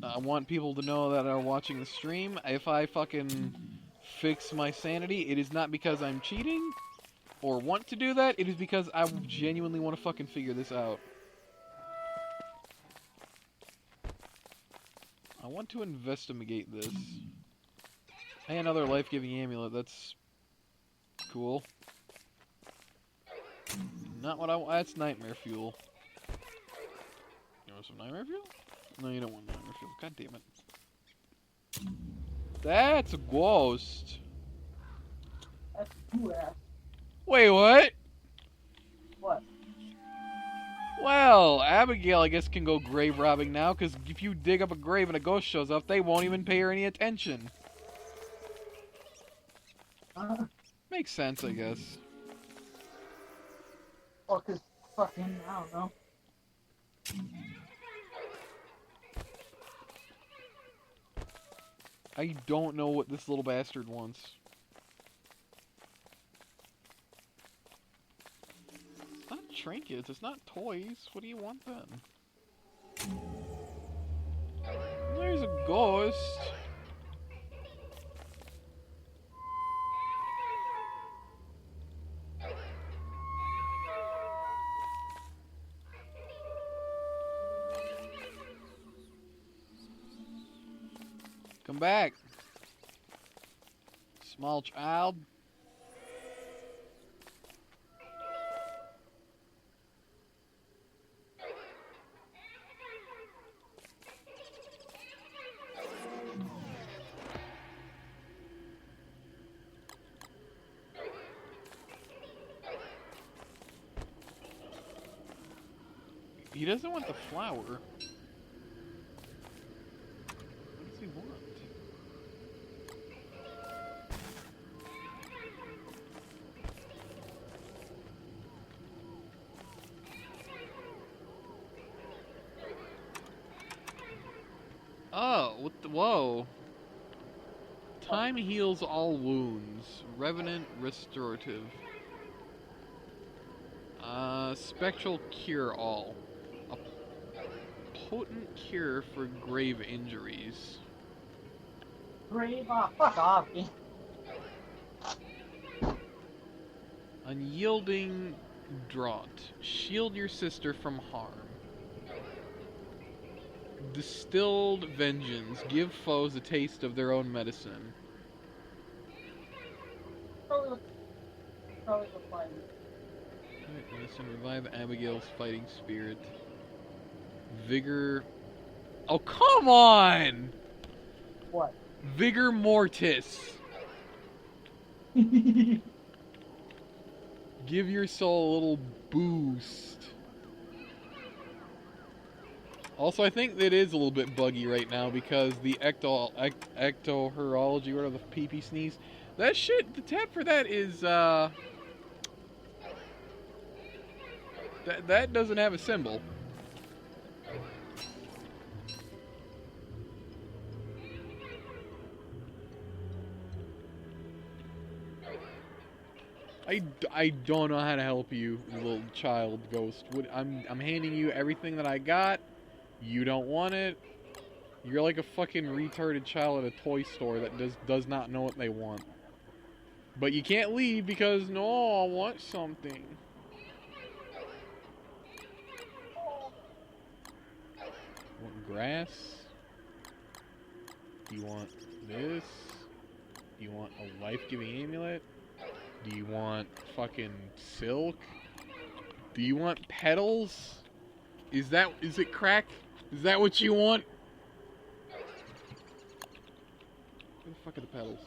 I want people to know that are watching the stream. If I fucking fix my sanity, it is not because I'm cheating or want to do that. It is because I genuinely want to fucking figure this out. I want to investigate this. Hey, another life-giving amulet. That's cool. Not what I want. That's nightmare fuel. You want some nightmare fuel? No, you don't want nightmare fuel. God damn it. That's a ghost. That's cool ass. Wait, what? What? Well, Abigail, I guess, can go grave robbing now, because if you dig up a grave and a ghost shows up, they won't even pay her any attention. Makes sense, I guess. Well, 'cause fucking, I don't know. I don't know what this little bastard wants. It's not trinkets, it's not toys. What do you want then? There's a ghost. Come back. Small child. He doesn't want the flower. What does he want? Oh, what the, whoa. Time heals all wounds. Revenant restorative. Spectral cure all. A potent cure for grave injuries. Grave off. Fuck off. Unyielding draught. Shield your sister from harm. Distilled vengeance. Give foes a taste of their own medicine. Probably the fire. Medicine. Revive Abigail's fighting spirit. Vigor. Oh, come on! What? Vigor Mortis. Give your soul a little boost. Also, I think it is a little bit buggy right now because the ectoherology, whatever the pee-pee sneeze, that shit, the tab for that is, that doesn't have a symbol. I don't know how to help you, little child ghost. I'm handing you everything that I got. You don't want it. You're like a fucking retarded child at a toy store that does not know what they want. But you can't leave because, no, I want something. Want grass? You want this? You want a life-giving amulet? Do you want fucking silk? Do you want petals? Is it crack? Is that what you want? Where the fuck are the petals?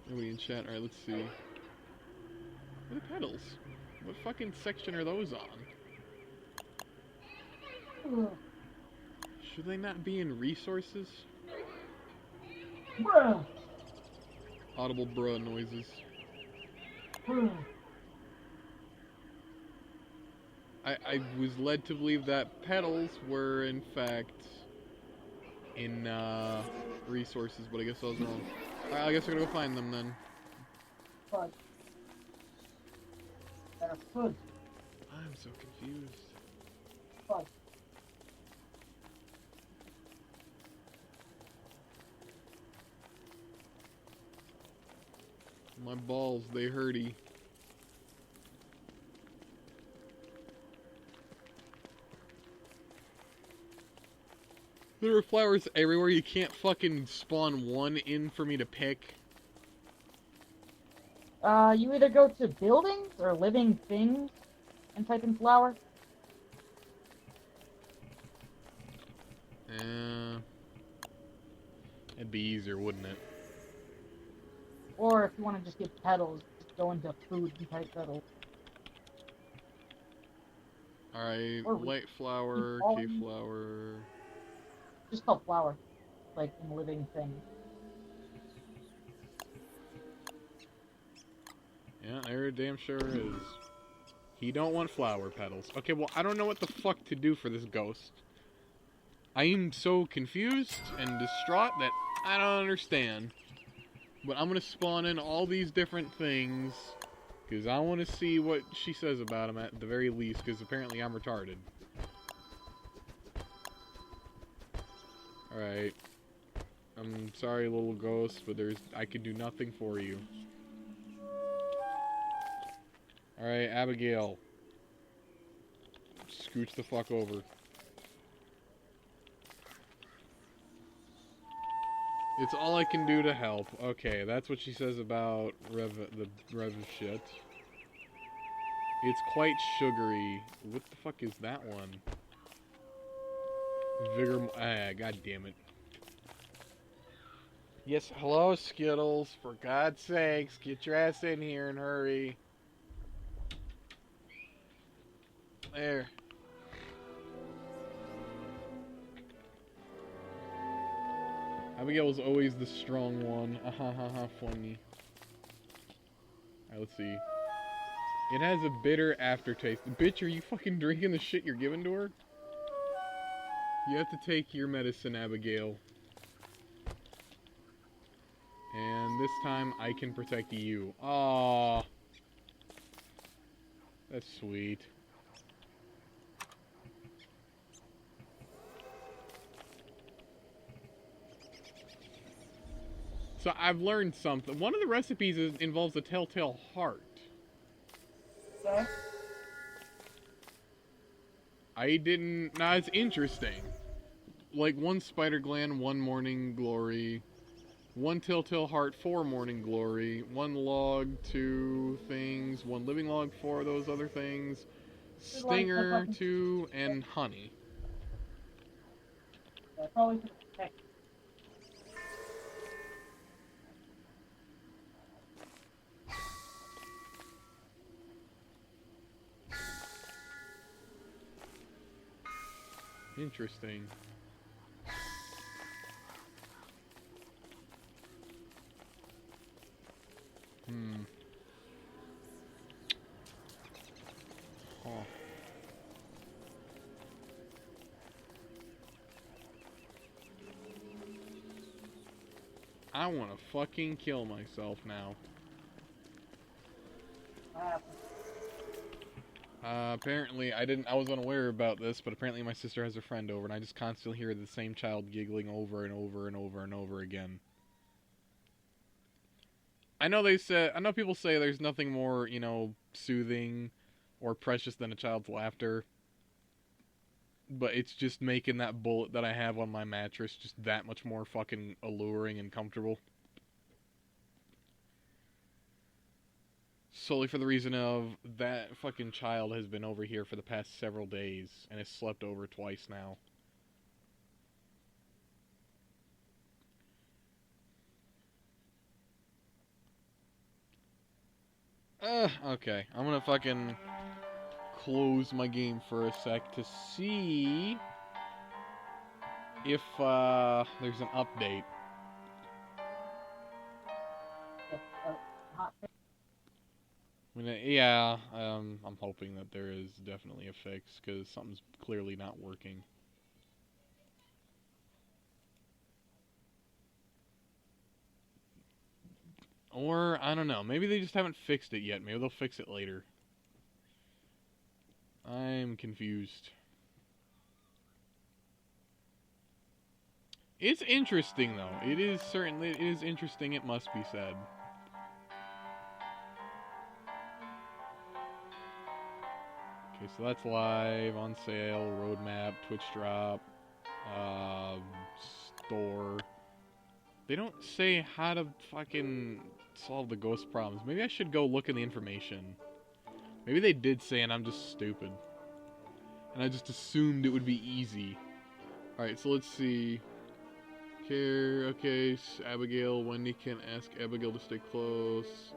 Nobody in chat. Alright, let's see. Where are the petals? What fucking section are those on? Should they not be in resources? Bruh. Audible bruh noises. I was led to believe that petals were, in fact, in, resources, but I guess I was wrong. Alright, I guess we're gonna go find them, then. Fuck. That's good. I'm so confused. Fuck. My balls, they hurty. There are flowers everywhere. You can't fucking spawn one in for me to pick. You either go to buildings or living things and type in flower. It'd be easier, wouldn't it? Or if you want to just get petals, just go into food and type petals. Alright, Or light flower, cave flower. Just call flower, like in living thing. Yeah, there damn sure is. He don't want flower petals. Okay, well, I don't know what the fuck to do for this ghost. I am so confused and distraught that I don't understand. But I'm gonna spawn in all these different things, because I want to see what she says about him at the very least, because apparently I'm retarded. Alright. I'm sorry, little ghost, but I can do nothing for you. Alright, Abigail. Scooch the fuck over. It's all I can do to help. Okay, that's what she says about the Rev shit. It's quite sugary. What the fuck is that one? Vigor... God damn it. Yes, hello, Skittles. For God's sakes, get your ass in here and hurry. There. Abigail was always the strong one. Funny. Alright, let's see. It has a bitter aftertaste. Bitch, are you fucking drinking the shit you're giving to her? You have to take your medicine, Abigail. And this time, I can protect you. Aww. That's sweet. So I've learned something. One of the recipes involves a telltale heart. So? I didn't... Nah, it's interesting. Like, 1 spider gland, 1 morning glory. 1 telltale heart, 4 morning glory. 1 log, 2 things. 1 living log, 4 of those other things. Stinger, 2, and honey. Probably. Interesting. Huh. I want to fucking kill myself now. Apparently, I was unaware about this, but apparently my sister has a friend over, and I just constantly hear the same child giggling over and over and over and over again. I know people say there's nothing more, soothing or precious than a child's laughter. But it's just making that bullet that I have on my mattress just that much more fucking alluring and comfortable. Solely for the reason of that fucking child has been over here for the past several days and has slept over twice now. Okay. I'm gonna fucking close my game for a sec to see if there's an update. Yeah, I'm hoping that there is definitely a fix, because something's clearly not working. Or, I don't know, maybe they just haven't fixed it yet. Maybe they'll fix it later. I'm confused. It's interesting, though. It is interesting, it must be said. Okay, so that's live, on sale, roadmap, Twitch drop, store. They don't say how to fucking solve the ghost problems. Maybe I should go look in the information. Maybe they did say and I'm just stupid. And I just assumed it would be easy. Alright, so let's see. Okay, Abigail, Wendy can ask Abigail to stay close.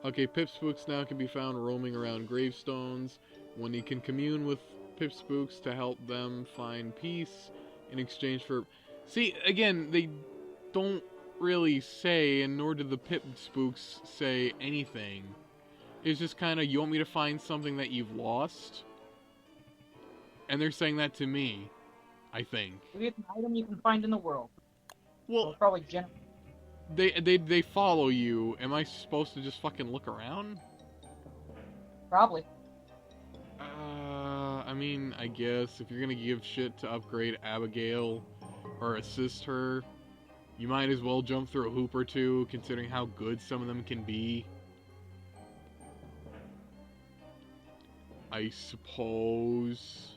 Okay, Pip Spooks now can be found roaming around gravestones. Wendy can commune with Pip Spooks to help them find peace in exchange for... See, again, they don't really say, and nor do the Pip Spooks say anything is just kind of, you want me to find something that you've lost? And they're saying that to me, I think. Maybe it's an item you can find in the world. Well, so probably they follow you. Am I supposed to just fucking look around? Probably. I mean, I guess if you're gonna give shit to upgrade Abigail or assist her, you might as well jump through a hoop or two, considering how good some of them can be. I suppose.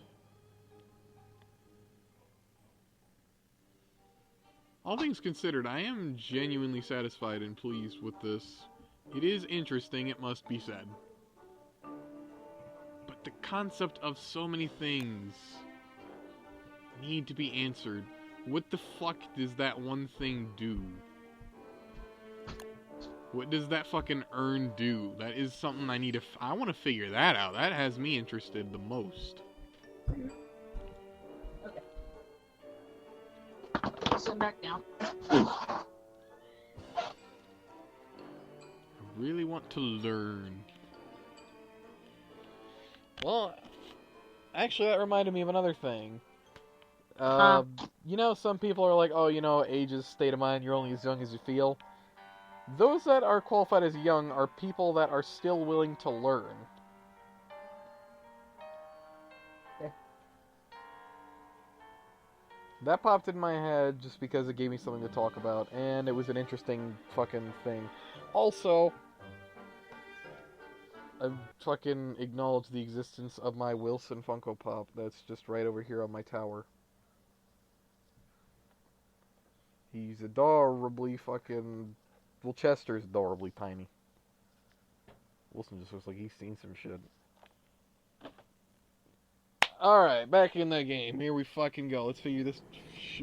All things considered, I am genuinely satisfied and pleased with this. It is interesting, it must be said. But the concept of so many things need to be answered. What the fuck does that one thing do? What does that fucking urn do? That is something I need to... I want to figure that out. That has me interested the most. Sit back down. I really want to learn. Well, actually, that reminded me of another thing. You know, some people are like, oh, you know, age is state of mind, you're only as young as you feel. Those that are qualified as young are people that are still willing to learn. Okay. That popped in my head just because it gave me something to talk about, and it was an interesting fucking thing. Also, I fucking acknowledge the existence of my Wilson Funko Pop that's just right over here on my tower. He's adorably fucking... Well, Chester's adorably tiny. Wilson just looks like he's seen some shit. Alright, back in the game. Here we fucking go. Let's figure this...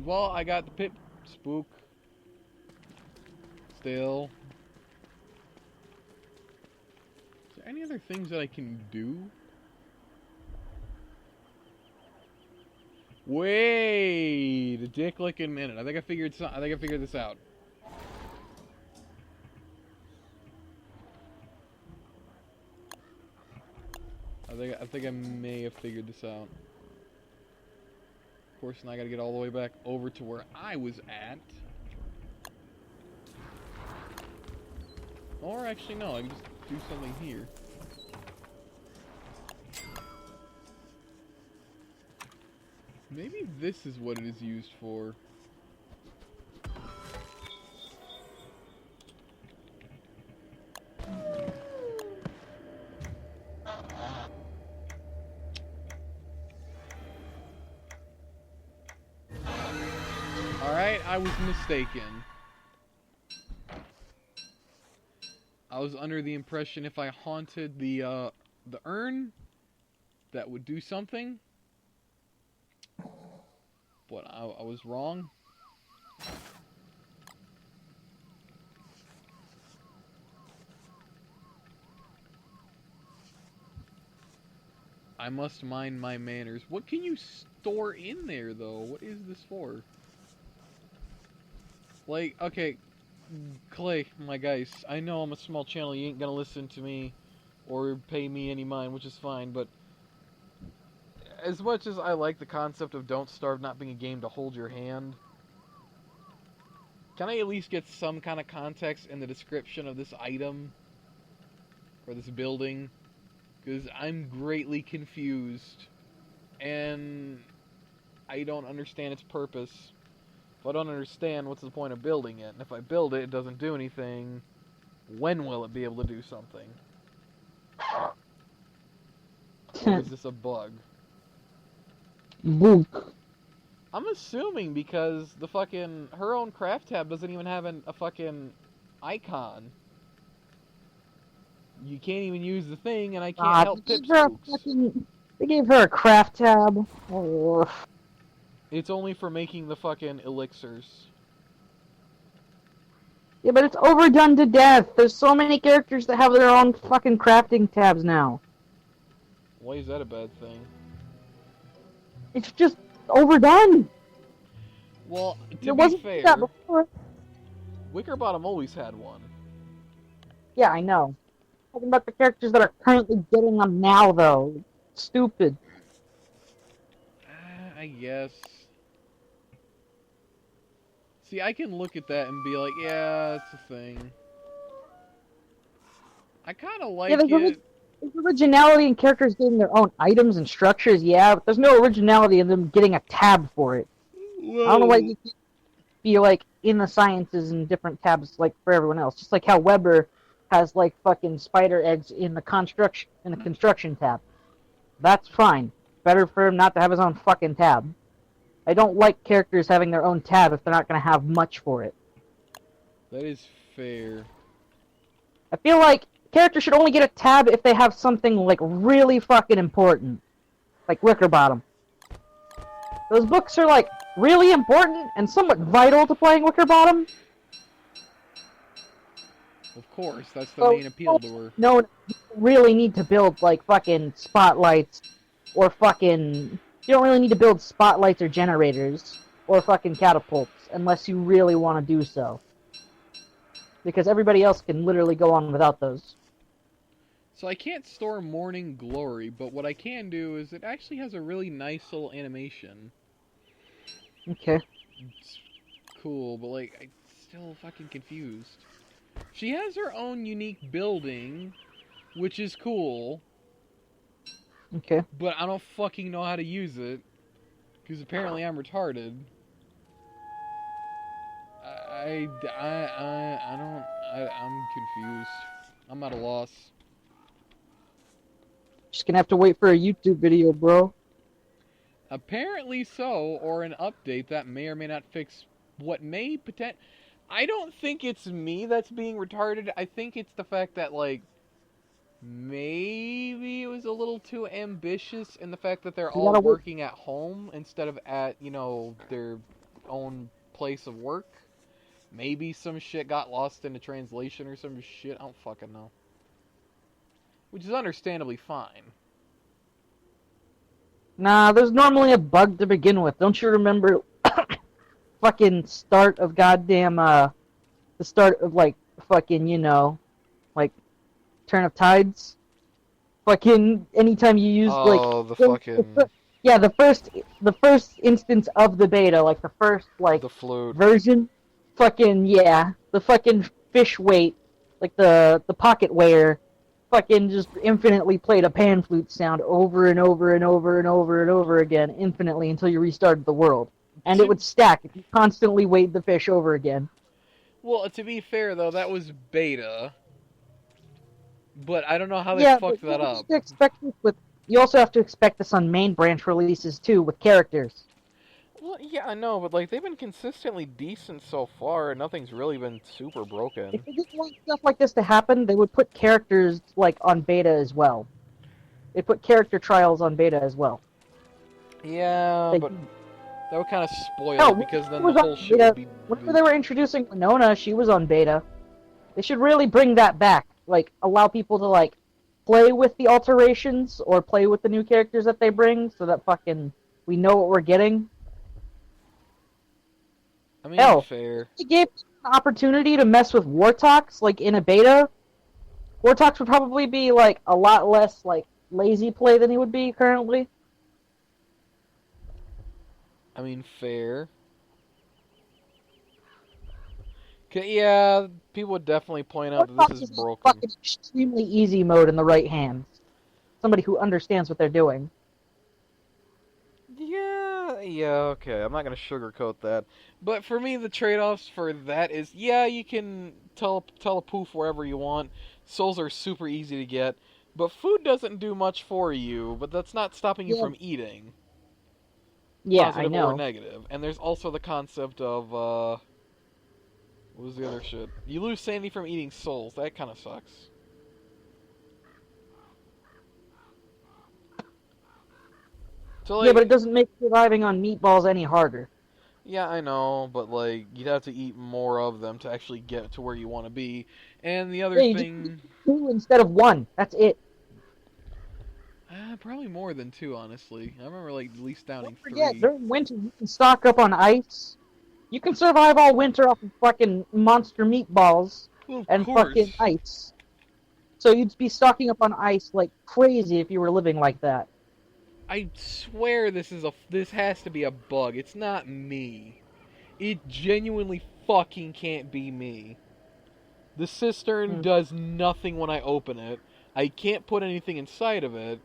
Well, I got the pip spook. Still. Is there any other things that I can do? Wait a dick-licking minute. I think I figured this out. I think I may have figured this out. Of course, now I gotta get all the way back over to where I was at. Or actually, no, I can just do something here. Maybe this is what it is used for. Alright, I was mistaken. I was under the impression if I haunted the urn, that would do something. But I was wrong. I must mind my manners. What can you store in there, though? What is this for? Like, okay, Clay, my guys, I know I'm a small channel, you ain't gonna listen to me or pay me any mind, which is fine, but as much as I like the concept of Don't Starve not being a game to hold your hand, can I at least get some kind of context in the description of this item or this building? Because I'm greatly confused and I don't understand its purpose. If I don't understand, what's the point of building it? And if I build it, it doesn't do anything. When will it be able to do something? Or is this a bug? Book. I'm assuming because the fucking... Her own craft tab doesn't even have a fucking icon. You can't even use the thing, and I can't help pip spooks. They gave her a craft tab. Oh. It's only for making the fucking elixirs. Yeah, but it's overdone to death. There's so many characters that have their own fucking crafting tabs now. Why is that a bad thing? It's just overdone. Well, to It be wasn't fair, that before. Wickerbottom always had one. Yeah, I know. talking about the characters that are currently getting them now, though. Stupid. I guess. See, I can look at that and be like, yeah, it's a thing. I kind of like it. There's originality in characters getting their own items and structures, yeah, but there's no originality in them getting a tab for it. Whoa. I don't know why you can't be, like, in the sciences and different tabs, like, for everyone else. Just like how Weber has, like, fucking spider eggs in the construction tab. That's fine. Better for him not to have his own fucking tab. I don't like characters having their own tab if they're not going to have much for it. That is fair. I feel like characters should only get a tab if they have something, like, really fucking important. Like Wickerbottom. Those books are, like, really important and somewhat vital to playing Wickerbottom. Of course, that's the main appeal to her. No, you really need to build, like, fucking spotlights or fucking... You don't really need to build spotlights or generators or fucking catapults unless you really want to do so. Because everybody else can literally go on without those. So I can't store Morning Glory, but what I can do is it actually has a really nice little animation. Okay. It's cool, but like, I'm still fucking confused. She has her own unique building, which is cool. Okay. But I don't fucking know how to use it, because apparently I'm retarded. I'm confused. I'm at a loss. Just gonna have to wait for a YouTube video, bro. Apparently so, or an update that may or may not fix what may potentially... I don't think it's me that's being retarded. I think it's the fact that, like, maybe it was a little too ambitious in the fact that they're all working at home instead of at, you know, their own place of work. Maybe some shit got lost in the translation or some shit. I don't fucking know. Which is understandably fine. Nah, there's normally a bug to begin with. Don't you remember fucking start of goddamn, the start of, like, fucking, you know, like, Turn of Tides? Fucking, anytime you use, like... Oh, the fucking... Yeah, the first instance of the beta, like, the first, like, the flute version. Fucking, yeah, the fucking fish weight, like, the pocket weigher, fucking just infinitely played a pan flute sound over and over and over and over and over again, infinitely, until you restarted the world. And it would stack if you constantly weighed the fish over again. Well, to be fair, though, that was beta. But I don't know how they fucked that up. You also have to expect this on main branch releases, too, with characters. Well, yeah, I know, but, like, they've been consistently decent so far, and nothing's really been super broken. If they didn't want stuff like this to happen, they would put characters, like, on beta as well. They put character trials on beta as well. Yeah, but that would kind of spoil it, because then the whole shit would be... Whenever they were introducing Winona, she was on beta. They should really bring that back. Like, allow people to, like, play with the alterations, or play with the new characters that they bring, so that fucking we know what we're getting. I mean, hell, fair. They gave an opportunity to mess with Wartox, like, in a beta. Wartox would probably be, like, a lot less, like, lazy play than he would be currently. I mean, fair. Yeah, people would definitely point out that this is broken. Fucking extremely easy mode in the right hands. Somebody who understands what they're doing. Yeah, okay. I'm not gonna sugarcoat that. But for me, the trade-offs for that is, yeah, you can telepoof wherever you want. Souls are super easy to get. But food doesn't do much for you, but that's not stopping you from eating. Yeah, positive I know. or negative. And there's also the concept of, what was the other shit? You lose sanity from eating souls. That kind of sucks. So, like, yeah, but it doesn't make surviving on meatballs any harder. Yeah, I know, but, like, you'd have to eat more of them to actually get to where you want to be. And the other thing... 2 instead of 1. That's it. Probably more than 2, honestly. I remember, like, at least downing 3. Forget, during winter, you can stock up on ice. You can survive all winter off of fucking monster meatballs and fucking ice. So you'd be stocking up on ice like crazy if you were living like that. I swear this has to be a bug. It's not me. It genuinely fucking can't be me. The cistern does nothing when I open it. I can't put anything inside of it.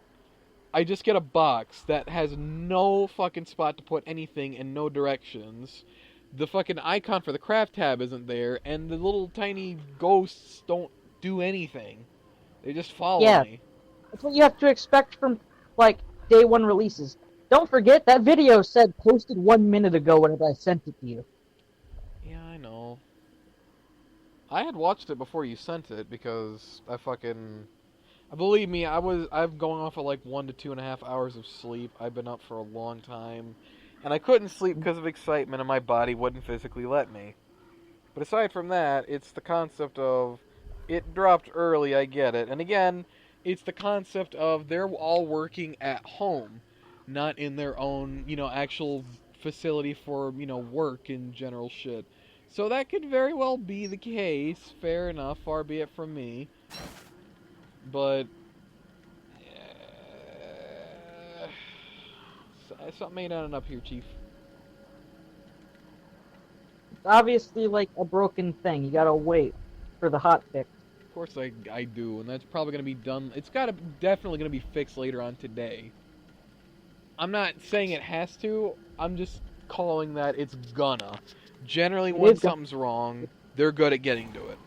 I just get a box that has no fucking spot to put anything and no directions. The fucking icon for the craft tab isn't there, and the little tiny ghosts don't do anything. They just follow me. That's what you have to expect from, like, day one releases. Don't forget, that video said posted 1 minute ago whenever I sent it to you. Yeah, I know. I had watched it before you sent it because believe me, I'm going off of like 1 to 2.5 hours of sleep. I've been up for a long time, and I couldn't sleep because of excitement, and my body wouldn't physically let me. But aside from that, it's the concept of it dropped early. I get it, and again, it's the concept of they're all working at home, not in their own, actual facility for, work and general shit. So that could very well be the case. Fair enough, far be it from me. But something ain't adding up here, Chief. It's obviously like a broken thing. You gotta wait for the hot fix. Of course I do, and that's probably gonna be done. It's definitely gonna be fixed later on today. I'm not saying it has to. I'm just calling that it's gonna. Generally, when something's wrong, they're good at getting to it.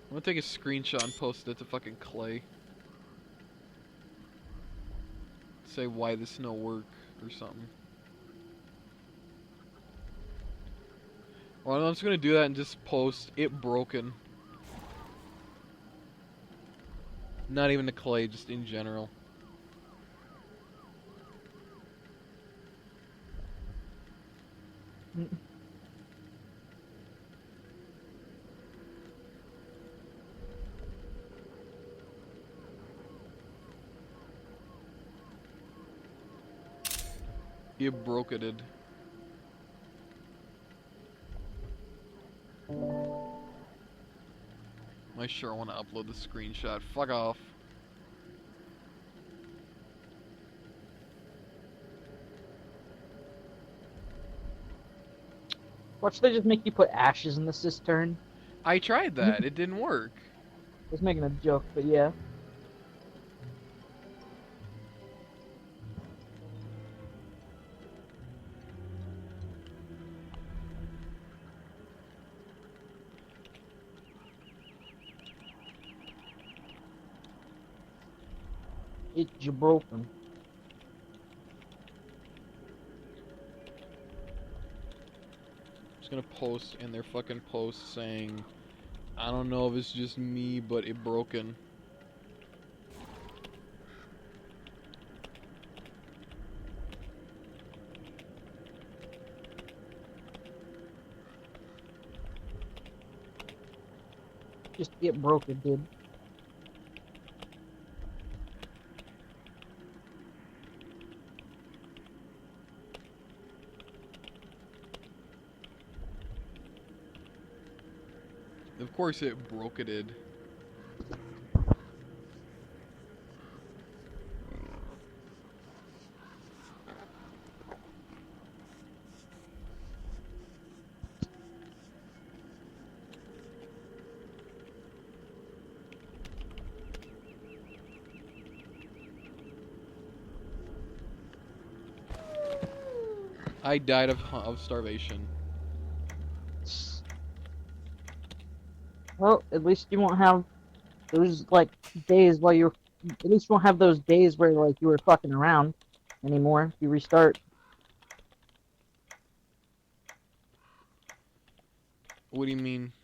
I'm gonna take a screenshot and post it to fucking Clay. Say why this no work or something. Well, I'm just gonna do that and just post it broken. Not even to Clay, just in general. You broke it. I sure want to upload the screenshot. Fuck off. Watch they just make you put ashes in the cistern. I tried that. It didn't work. I was making a joke, but yeah. It's broken. Gonna post in their fucking post saying, I don't know if it's just me, but it broken. Just get broken, dude. Of course it broke it. I died of starvation. Well, at least you won't have those, like, days while you're... At least you won't have those days where, like, you were fucking around anymore. If you restart. What do you mean?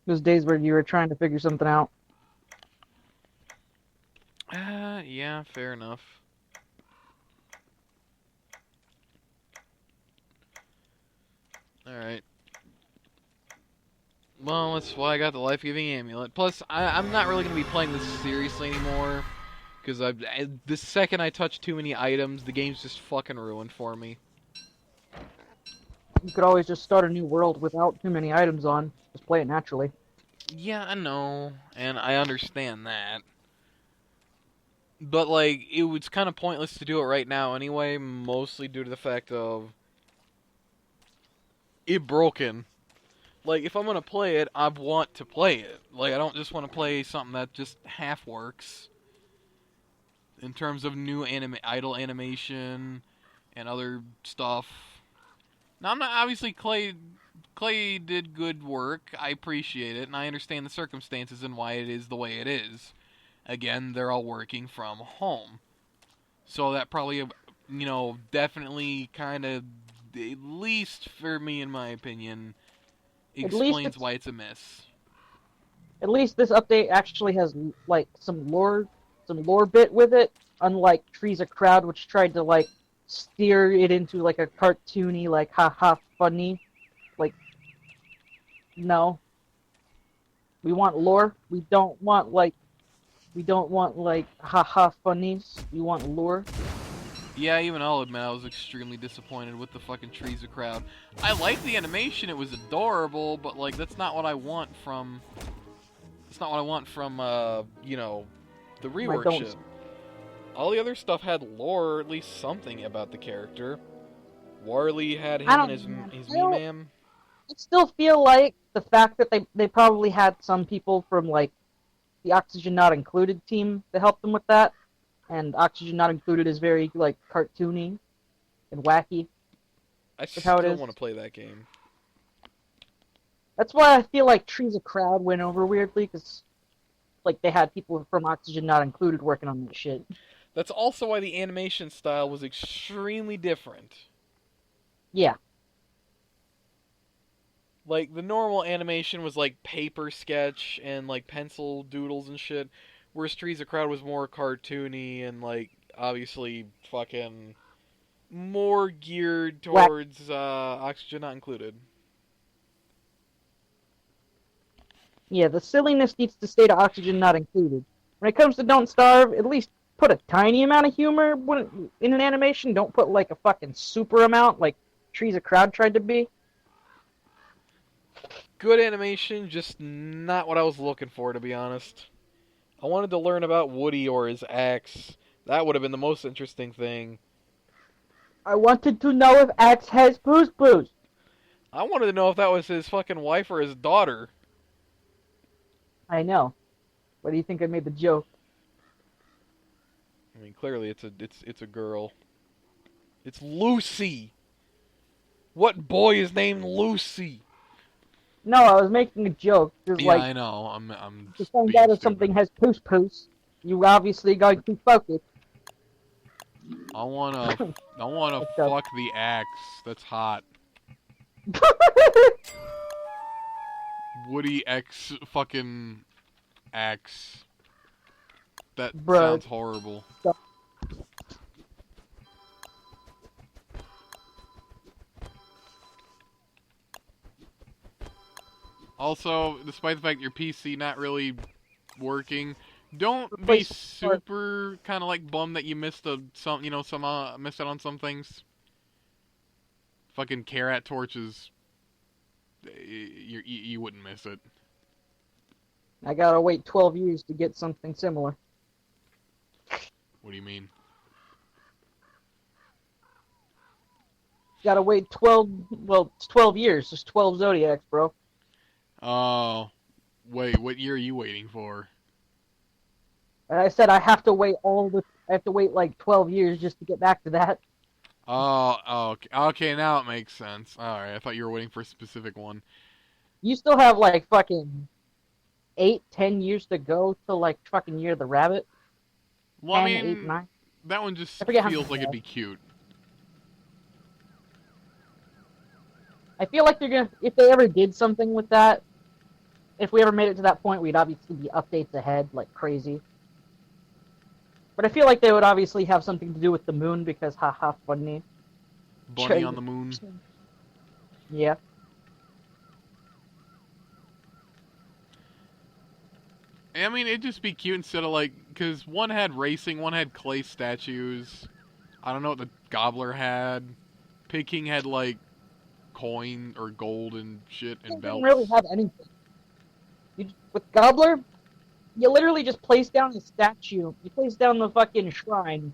Those days where you were trying to figure something out. Yeah, fair enough. Alright. Well, that's why I got the life-giving amulet. Plus, I'm not really going to be playing this seriously anymore. Because the second I touch too many items, the game's just fucking ruined for me. You could always just start a new world without too many items on. Just play it naturally. Yeah, I know, and I understand that. But, like, it was kind of pointless to do it right now anyway, mostly due to the fact of it broken. Like, if I'm gonna play it, I want to play it. Like, I don't just want to play something that just half works. In terms of new idle animation and other stuff. Now, I'm not obviously Clay did good work. I appreciate it, and I understand the circumstances and why it is the way it is. Again, they're all working from home, so that probably, definitely kind of, at least for me, in my opinion, explains why it's a miss. At least this update actually has like some lore bit with it, unlike Trees of Crowd, which tried to like steer it into like a cartoony, like haha funny. Like, no, we want lore. We don't want like haha funnies. We want lore. Yeah, even I'll admit I was extremely disappointed with the fucking Trees of Crowd. I liked the animation; it was adorable, but like that's not what I want from. It's not what I want from the rework shit. All the other stuff had lore, or at least something about the character. Warley had him and his Meemam. I still feel like the fact that they probably had some people from like the Oxygen Not Included team to help them with that, and Oxygen Not Included is very like cartoony and wacky. I still want to play that game. That's why I feel like Trees of Crowd went over weirdly, because like they had people from Oxygen Not Included working on that shit. That's also why the animation style was extremely different. Yeah. Like, the normal animation was like paper sketch and like pencil doodles and shit, whereas Trees of Crowd was more cartoony and like, obviously, fucking more geared towards Oxygen Not Included. Yeah, the silliness needs to stay to Oxygen Not Included. When it comes to Don't Starve, at least put a tiny amount of humor in an animation. Don't put like a fucking super amount like Trees of Crowd tried to be. Good animation, just not what I was looking for, to be honest. I wanted to learn about Woody or his axe. That would have been the most interesting thing. I wanted to know if Axe has poos. I wanted to know if that was his fucking wife or his daughter. I know. What do you think I made the joke? I mean, clearly it's a girl. It's Lucy. What boy is named Lucy? No, I was making a joke. Yeah, I know. I'm to find out if something has poos, you obviously going to focus. I wanna fuck the axe. That's hot. Woody X fucking axe. That sounds horrible. Also, despite the fact your PC not really working, don't be super kind of like bummed that you missed missed out on some things. Fucking Karat torches, you wouldn't miss it. I gotta wait 12 years to get something similar. What do you mean? Gotta wait 12, well, it's 12 years. There's 12 Zodiacs, bro. Oh, wait, what year are you waiting for? And I said I have to wait like 12 years just to get back to that. Oh, okay, now it makes sense. Alright, I thought you were waiting for a specific one. You still have like fucking 8-10 years to go till like fucking Year of the Rabbit. Well, 10, I mean, 8, 9. that one just feels like it'd be cute. I feel like if they ever did something with that, if we ever made it to that point, we'd obviously be updates ahead like crazy. But I feel like they would obviously have something to do with the moon because haha funny. Bunny on the moon. Yeah. I mean, it'd just be cute instead of like, because one had racing, one had clay statues. I don't know what the Gobbler had. Pig King had like coin or gold and shit and You belts. didn't really have anything. With Gobbler, you literally just place down the statue. You place down the fucking shrine.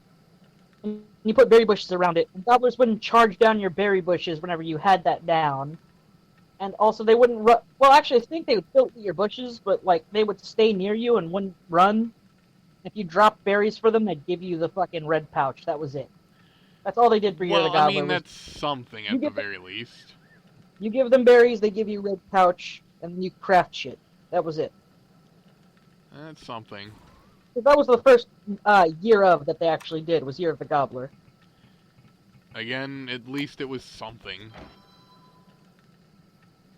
And you put berry bushes around it. And Gobblers wouldn't charge down your berry bushes whenever you had that down. And also, they wouldn't run. Well, actually, I think they would still eat your bushes, but, like, they would stay near you and wouldn't run. If you dropped berries for them, they'd give you the fucking red pouch. That was it. That's all they did for you, the Well, Gobbler. I mean, that's something at the very least. You give them berries, they give you red pouch, and you craft shit. That was it. That's something. That was the first year of that they actually did, was Year of the Gobbler. Again, at least it was something.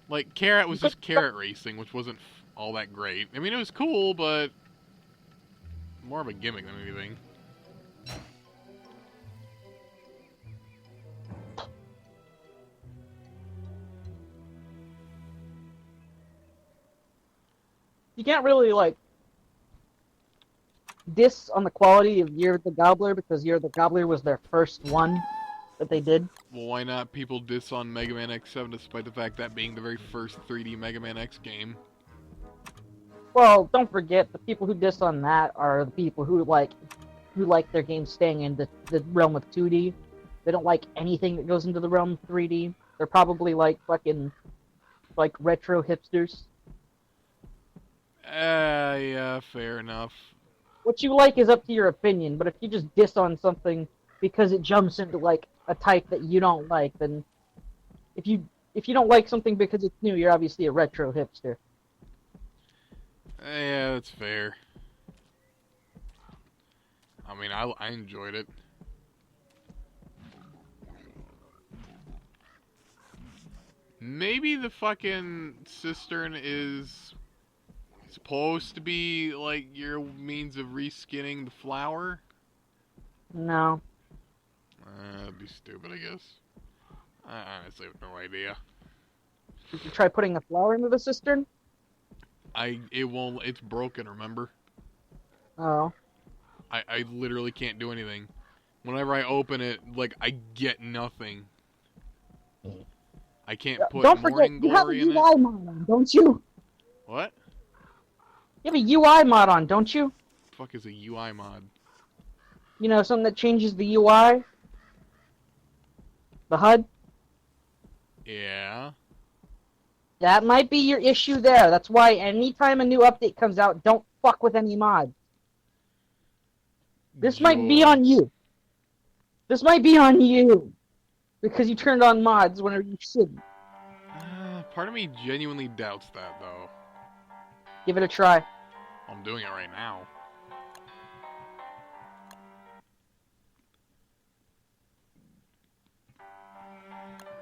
Like, Carrot was just carrot racing, which wasn't all that great. I mean, it was cool, but more of a gimmick than anything. You can't really, like, diss on the quality of Year of the Gobbler, because Year of the Gobbler was their first one that they did. Well, why not people diss on Mega Man X7 despite the fact that being the very first 3D Mega Man X game? Well, don't forget, the people who diss on that are the people who like their games staying in the realm of 2D. They don't like anything that goes into the realm of 3D. They're probably like fucking, like, retro hipsters. Yeah, fair enough. What you like is up to your opinion, but if you just diss on something because it jumps into, like, a type that you don't like, then if you don't like something because it's new, you're obviously a retro hipster. Yeah, that's fair. I mean, I enjoyed it. Maybe the fucking cistern is supposed to be, like, your means of reskinning the flower? No. That'd be stupid, I guess. I honestly have no idea. Did you try putting a flower into the cistern? It won't, it's broken, remember? Oh. I literally can't do anything. Whenever I open it, like, I get nothing. I can't put Don't forget, Morning you have a Glory in it. UI mod on, don't you? What? You have a UI mod on, don't you? What the fuck is a UI mod? You know, something that changes the UI? The HUD? Yeah. That might be your issue there. That's why anytime a new update comes out, don't fuck with any mods. This might be on you. This might be on you. Because you turned on mods whenever you shouldn't. Part of me genuinely doubts that, though. Give it a try. I'm doing it right now.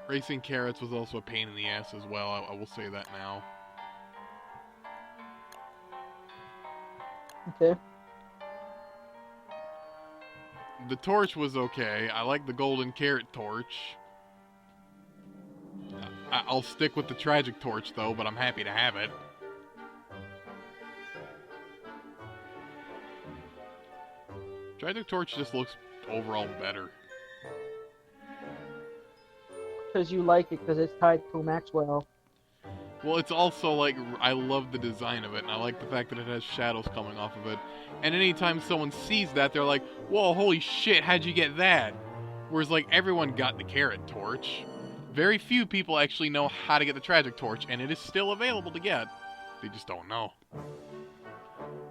Racing carrots was also a pain in the ass as well, I will say that now. Okay. The torch was okay. I like the golden carrot torch. I'll stick with the tragic torch, though, but I'm happy to have it. Tragic torch just looks overall better. Because you like it, because it's tied to Maxwell. Well, it's also, like, I love the design of it, and I like the fact that it has shadows coming off of it. And anytime someone sees that, they're like, whoa, holy shit, how'd you get that? Whereas, like, everyone got the carrot torch. Very few people actually know how to get the tragic torch, and it is still available to get. They just don't know.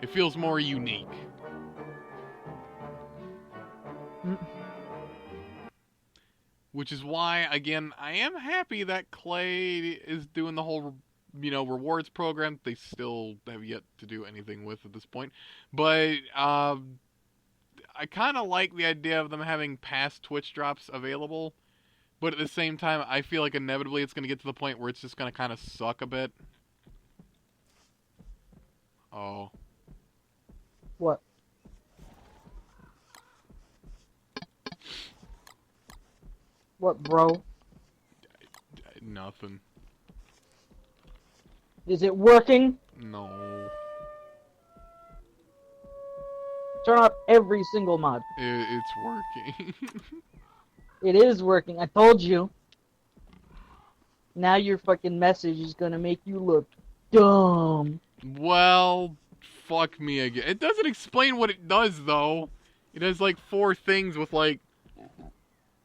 It feels more unique. Which is why, again, I am happy that Clay is doing the whole, rewards program. They still have yet to do anything with at this point. But I kind of like the idea of them having past Twitch drops available. But at the same time, I feel like inevitably it's going to get to the point where it's just going to kind of suck a bit. Oh. What? What, bro? Nothing. Is it working? No. Turn off every single mod. It's working. It is working. I told you. Now your fucking message is gonna make you look dumb. Well, fuck me again. It doesn't explain what it does, though. It has, like, 4 things with, like,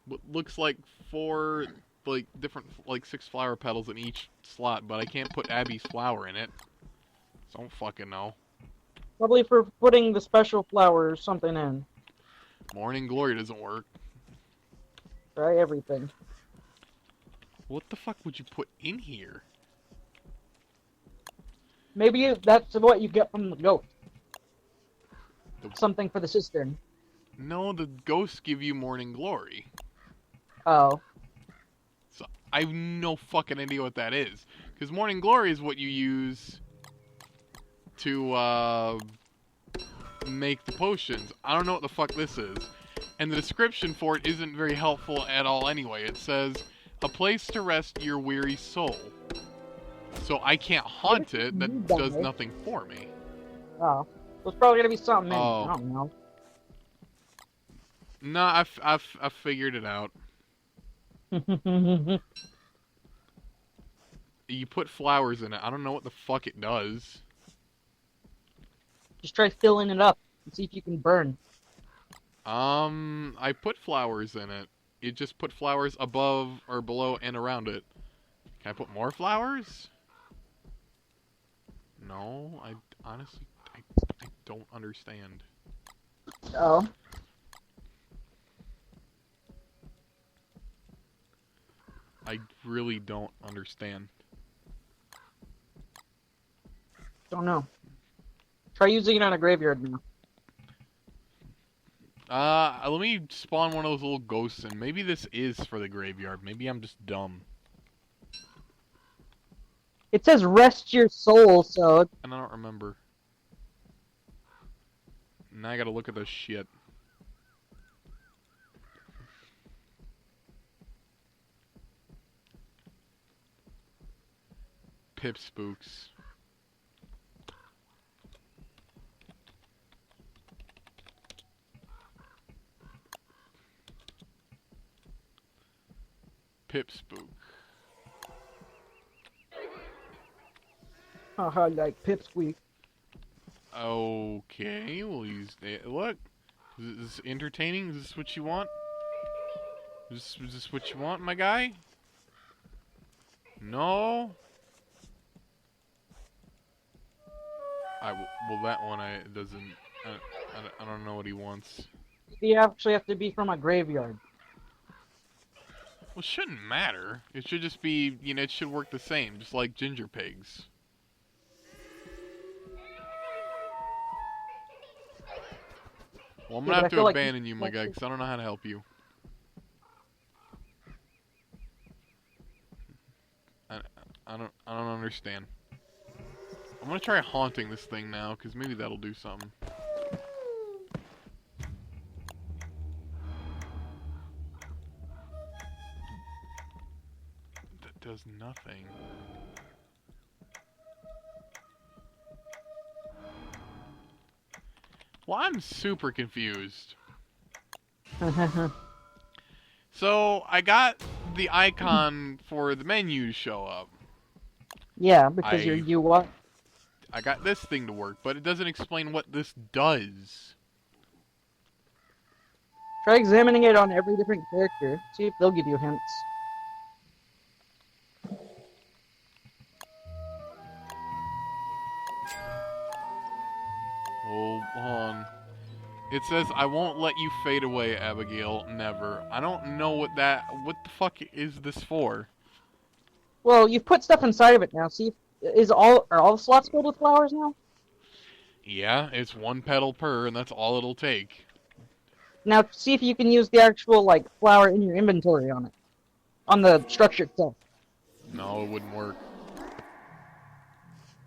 what looks like 4, like, different, like, 6 flower petals in each slot, but I can't put Abby's flower in it. So I don't fucking know. Probably for putting the special flower or something in. Morning Glory doesn't work. Try everything. What the fuck would you put in here? Maybe that's what you get from the goat. The... Something for the cistern. No, the ghosts give you Morning Glory. Oh. So I have no fucking idea what that is. Because Morning Glory is what you use to make the potions. I don't know what the fuck this is. And the description for it isn't very helpful at all anyway. It says, a place to rest your weary soul. So I can't haunt it. That does nothing for me. Oh. There's probably gonna be something in it. Oh. I don't know. No, I've figured it out. You put flowers in it. I don't know what the fuck it does. Just try filling it up and see if you can burn. I put flowers in it. You just put flowers above or below and around it. Can I put more flowers? No, I honestly, I don't understand. Oh. I really don't understand. Don't know. Try using it on a graveyard now. Let me spawn one of those little ghosts in. Maybe this is for the graveyard. Maybe I'm just dumb. It says rest your soul, so... And I don't remember. Now I gotta look at this shit. Pip spooks. Pip spook. Haha, like pipsqueak. Okay, we'll use that. Look, is this entertaining? Is this what you want? Is this what you want, my guy? No. Well, that one doesn't. I don't know what he wants. You actually have to be from a graveyard. Well, it shouldn't matter. It should just be, you know, it should work the same, just like ginger pigs. Well, I'm gonna have to abandon you, my guy, because I don't know how to help you. I don't understand. I'm gonna try haunting this thing now, because maybe that'll do something. That does nothing. Well, I'm super confused. So, I got the icon for the menu to show up. Yeah, because you what? I got this thing to work, but it doesn't explain what this does. Try examining it on every different character. See if they'll give you hints. Hold on. It says, I won't let you fade away, Abigail. Never. I don't know what the fuck is this for? Well, you've put stuff inside of it now. See, are all the slots filled with flowers now? Yeah, it's 1 petal per, and that's all it'll take. Now, see if you can use the actual, like, flower in your inventory on it. On the structure itself. No, it wouldn't work.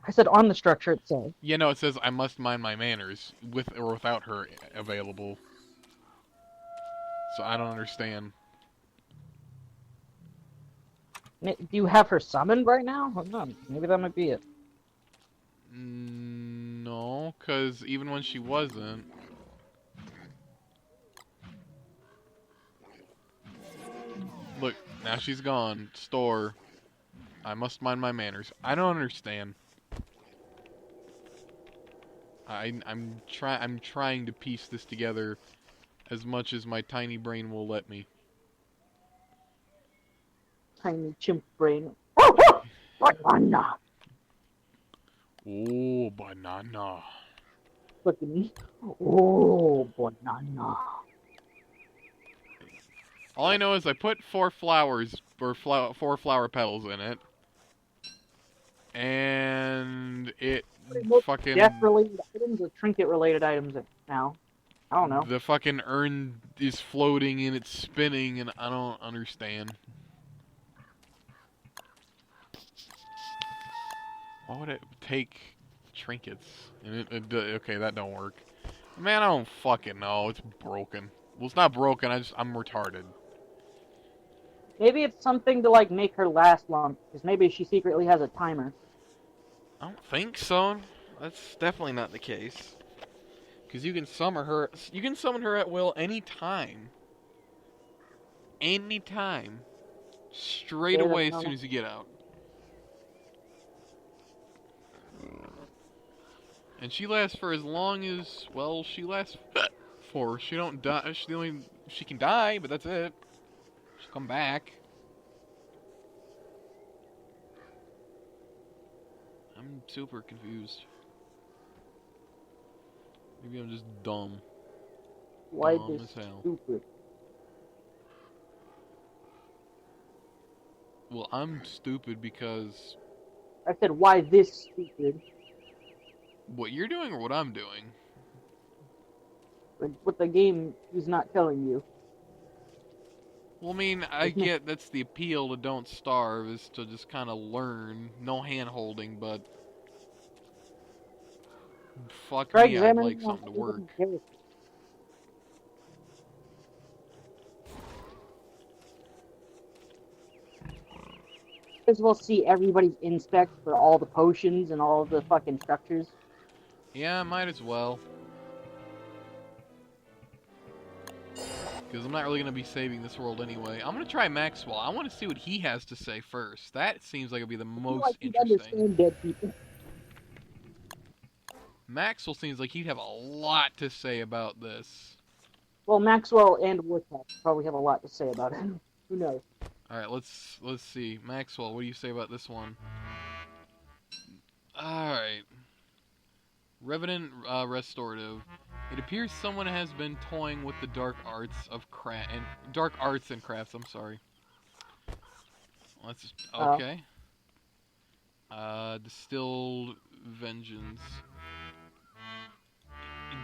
I said on the structure itself. Yeah, no, it says I must mind my manners, with or without her available. So I don't understand. Do you have her summoned right now? Hold on. Maybe that might be it. No, because even when she wasn't... Look, now she's gone. Store. I must mind my manners. I don't understand. I'm trying to piece this together as much as my tiny brain will let me. Tiny chimp brain. Banana. Oh, banana. Fucking. Oh, banana. All I know is I put 4 flowers, or 4 flower petals in it. And it fucking... Death-related items or trinket-related items now. I don't know. The fucking urn is floating and it's spinning and I don't understand. Why would it take trinkets? And okay, that don't work. Man, I don't fucking know. It's broken. Well, it's not broken. I'm retarded. Maybe it's something to like make her last long, because maybe she secretly has a timer. I don't think so. That's definitely not the case. Because you can summon her. You can summon her at will anytime. Anytime. Straight away as soon as you get out. And she lasts for as long as, well, she lasts for. She don't die. She can die, but that's it. She'll come back. I'm super confused. Maybe I'm just dumb. Why Dumb this as hell. stupid? Well, I'm stupid because... I said, why this stupid? What you're doing or what I'm doing? Like, what the game is not telling you. Well, I mean, I get that's the appeal to Don't Starve, is to just kind of learn. No hand-holding, but... Fuck me, I'd like something to work. As well see everybody's inspect for all the potions and all the fucking structures. Yeah, might as well. Because I'm not really going to be saving this world anyway. I'm going to try Maxwell. I want to see what he has to say first. That seems like it would be the most interesting. Understand dead people. Maxwell seems like he'd have a lot to say about this. Well, Maxwell and Woodcock probably have a lot to say about it. Who knows? Alright, let's see. Maxwell, what do you say about this one? Alright. Revenant Restorative. It appears someone has been toying with the dark arts and crafts, I'm sorry. Let's okay. Distilled Vengeance.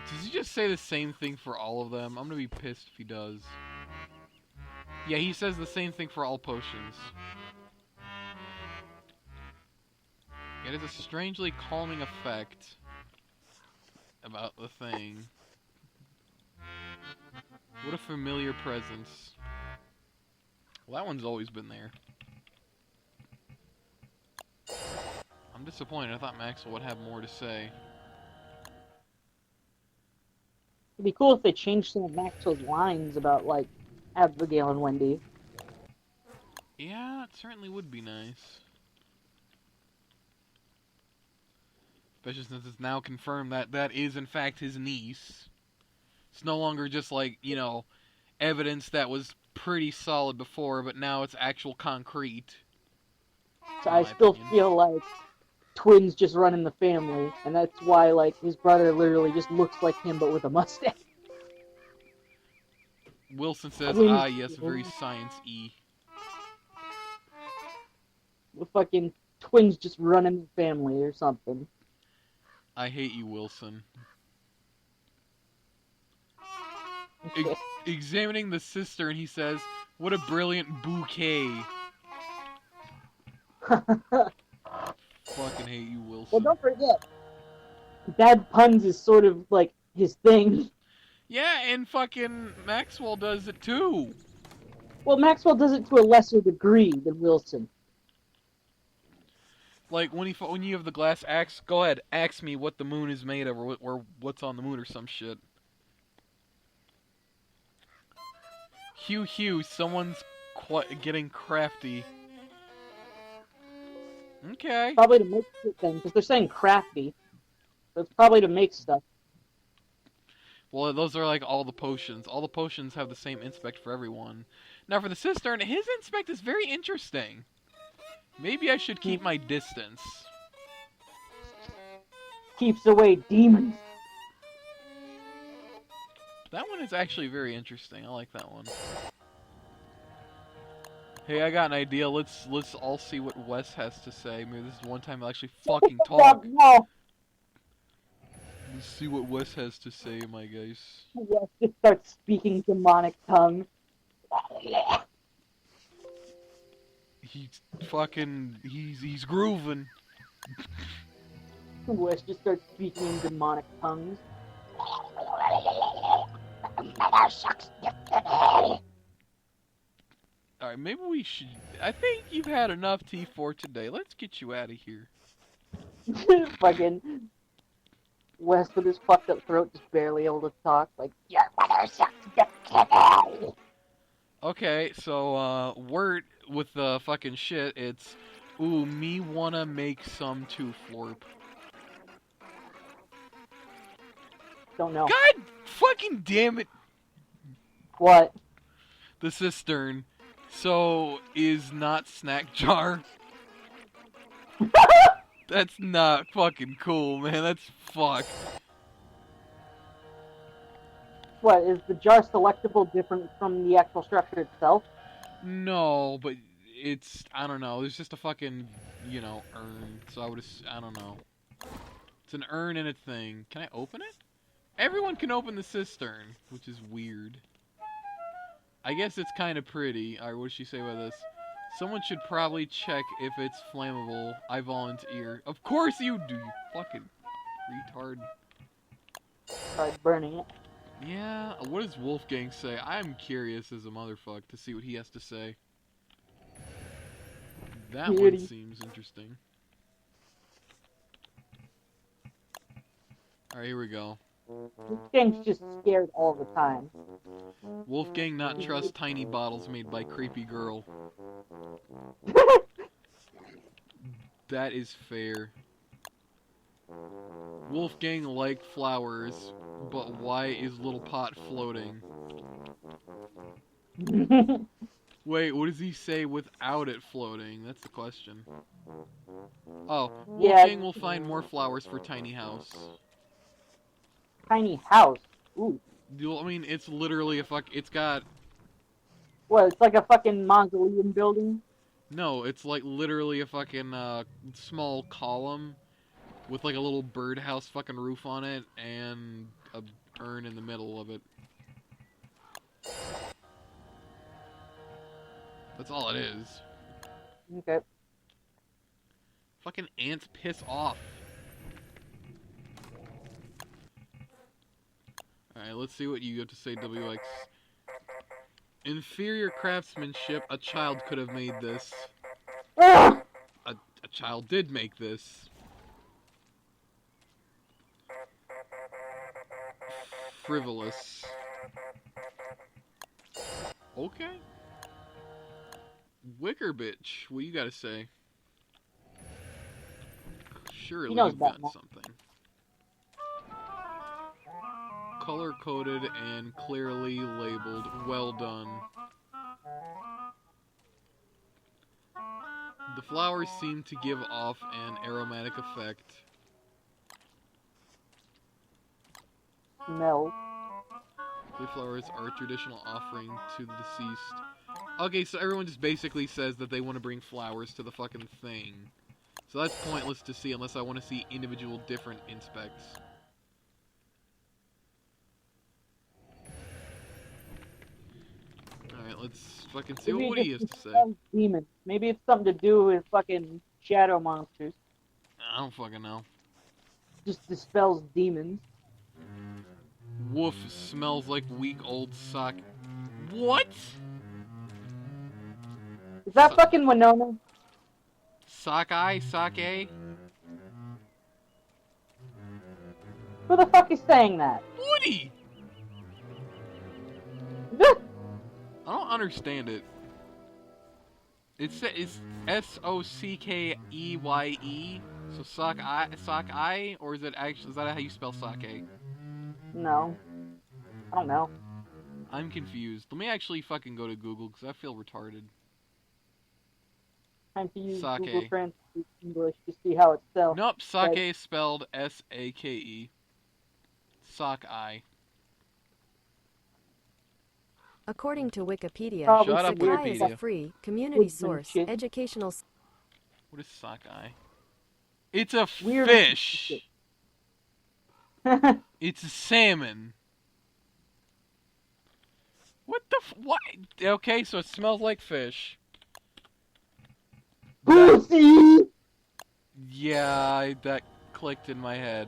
Does he just say the same thing for all of them? I'm gonna be pissed if he does. Yeah, he says the same thing for all potions. It has a strangely calming effect about the thing. What a familiar presence. Well, that one's always been there. I'm disappointed. I thought Maxwell would have more to say. It'd be cool if they changed some of Maxwell's lines about, like, Abigail and Wendy. Yeah, it certainly would be nice. Especially since it's now confirmed that that is, in fact, his niece. It's no longer just, like, you know, evidence that was pretty solid before, but now it's actual concrete. So I still feel like twins just run in the family, and that's why, like, his brother literally just looks like him, but with a mustache. Wilson says, ah, yes, very science-y. The fucking twins just run in the family or something. I hate you, Wilson. Examining the sister, and he says, what a brilliant bouquet. Fucking hate you, Wilson. Well, don't forget, bad puns is sort of, like, his thing. Yeah, and fucking Maxwell does it too. Well, Maxwell does it to a lesser degree than Wilson. Like, when you have the glass axe, go ahead, ask me what the moon is made of, or what's on the moon, or some shit. Hugh, someone's getting crafty. Okay. Probably to make shit then, because they're saying crafty. So it's probably to make stuff. Well, those are like all the potions. All the potions have the same inspect for everyone. Now for the cistern, his inspect is very interesting. Maybe I should keep my distance. Keeps away demons. That one is actually very interesting. I like that one. Hey, I got an idea. Let's all see what Wes has to say. Maybe this is one time I'll actually fucking talk. No. Let's see what Wes has to say, my guys. Wes just starts speaking demonic tongue. He's fucking. He's grooving. Wes just starts speaking in demonic tongues. Alright, maybe we should... I think you've had enough tea for today. Let's get you out of here. Fucking Wes with his fucked up throat, just barely able to talk. Like, your mother sucks dick today. Okay, so, word with the fucking shit, it's... Ooh, me wanna make some too, Florp. Don't know. God fucking damn it! What? The cistern. So, is not snack jar. That's not fucking cool, man. That's fucked. What, is the jar selectable different from the actual structure itself? No, but it's... I don't know. It's just a fucking, you know, urn. So I would... I don't know. It's an urn and a thing. Can I open it? Everyone can open the cistern, which is weird. I guess it's kind of pretty. Alright, what does she say about this? Someone should probably check if it's flammable. I volunteer. Of course you do, you fucking retard. Try burning it. Yeah, what does Wolfgang say? I'm curious as a motherfucker to see what he has to say. That one seems interesting. Alright, here we go. Wolfgang's just scared all the time. Wolfgang not trust tiny bottles made by creepy girl. That is fair. Wolfgang like flowers, but why is little pot floating? Wait, what does he say without it floating? That's the question. Oh, Wolfgang will find more flowers for tiny house. Tiny house? Ooh. I mean, it's literally a it's got... What, it's like a fucking mausoleum building? No, it's like literally a fucking small column with like a little birdhouse fucking roof on it and a urn in the middle of it. That's all it is. Okay. Fucking ants piss off. Alright, let's see what you have to say, WX. Inferior craftsmanship, a child could have made this. A child did make this. Frivolous. Okay. Wicker bitch, what you gotta say? Surely you've gotten something. Color-coded and clearly labeled. Well done. The flowers seem to give off an aromatic effect. Smell. The flowers are a traditional offering to the deceased. Okay, so everyone just basically says that they want to bring flowers to the fucking thing. So that's pointless to see unless I want to see individual different inspects. Alright, let's fucking see what Woody has to say. Demons. Maybe it's something to do with fucking shadow monsters. I don't fucking know. Just dispels demons. Woof smells like weak old sock. What? Is that fucking Winona? Sockeye? Sake? Who the fuck is saying that? Woody! I don't understand it. It's Sockeye. So sock eye, or is it actually, is that how you spell sake? No. I don't know. I'm confused. Let me actually fucking go to Google because I feel retarded. Time to use Sake. Google Translate English to see how it's spelled. Nope, sake is spelled S-A-K-E. Sockeye. According to Wikipedia, Shut up, Sakai is a Wikipedia. free, community source, shit. educational... What is sockeye? It's a Weird fish! shit. It's a salmon. What the what? Okay, so it smells like fish. Woodsy! Yeah, that clicked in my head.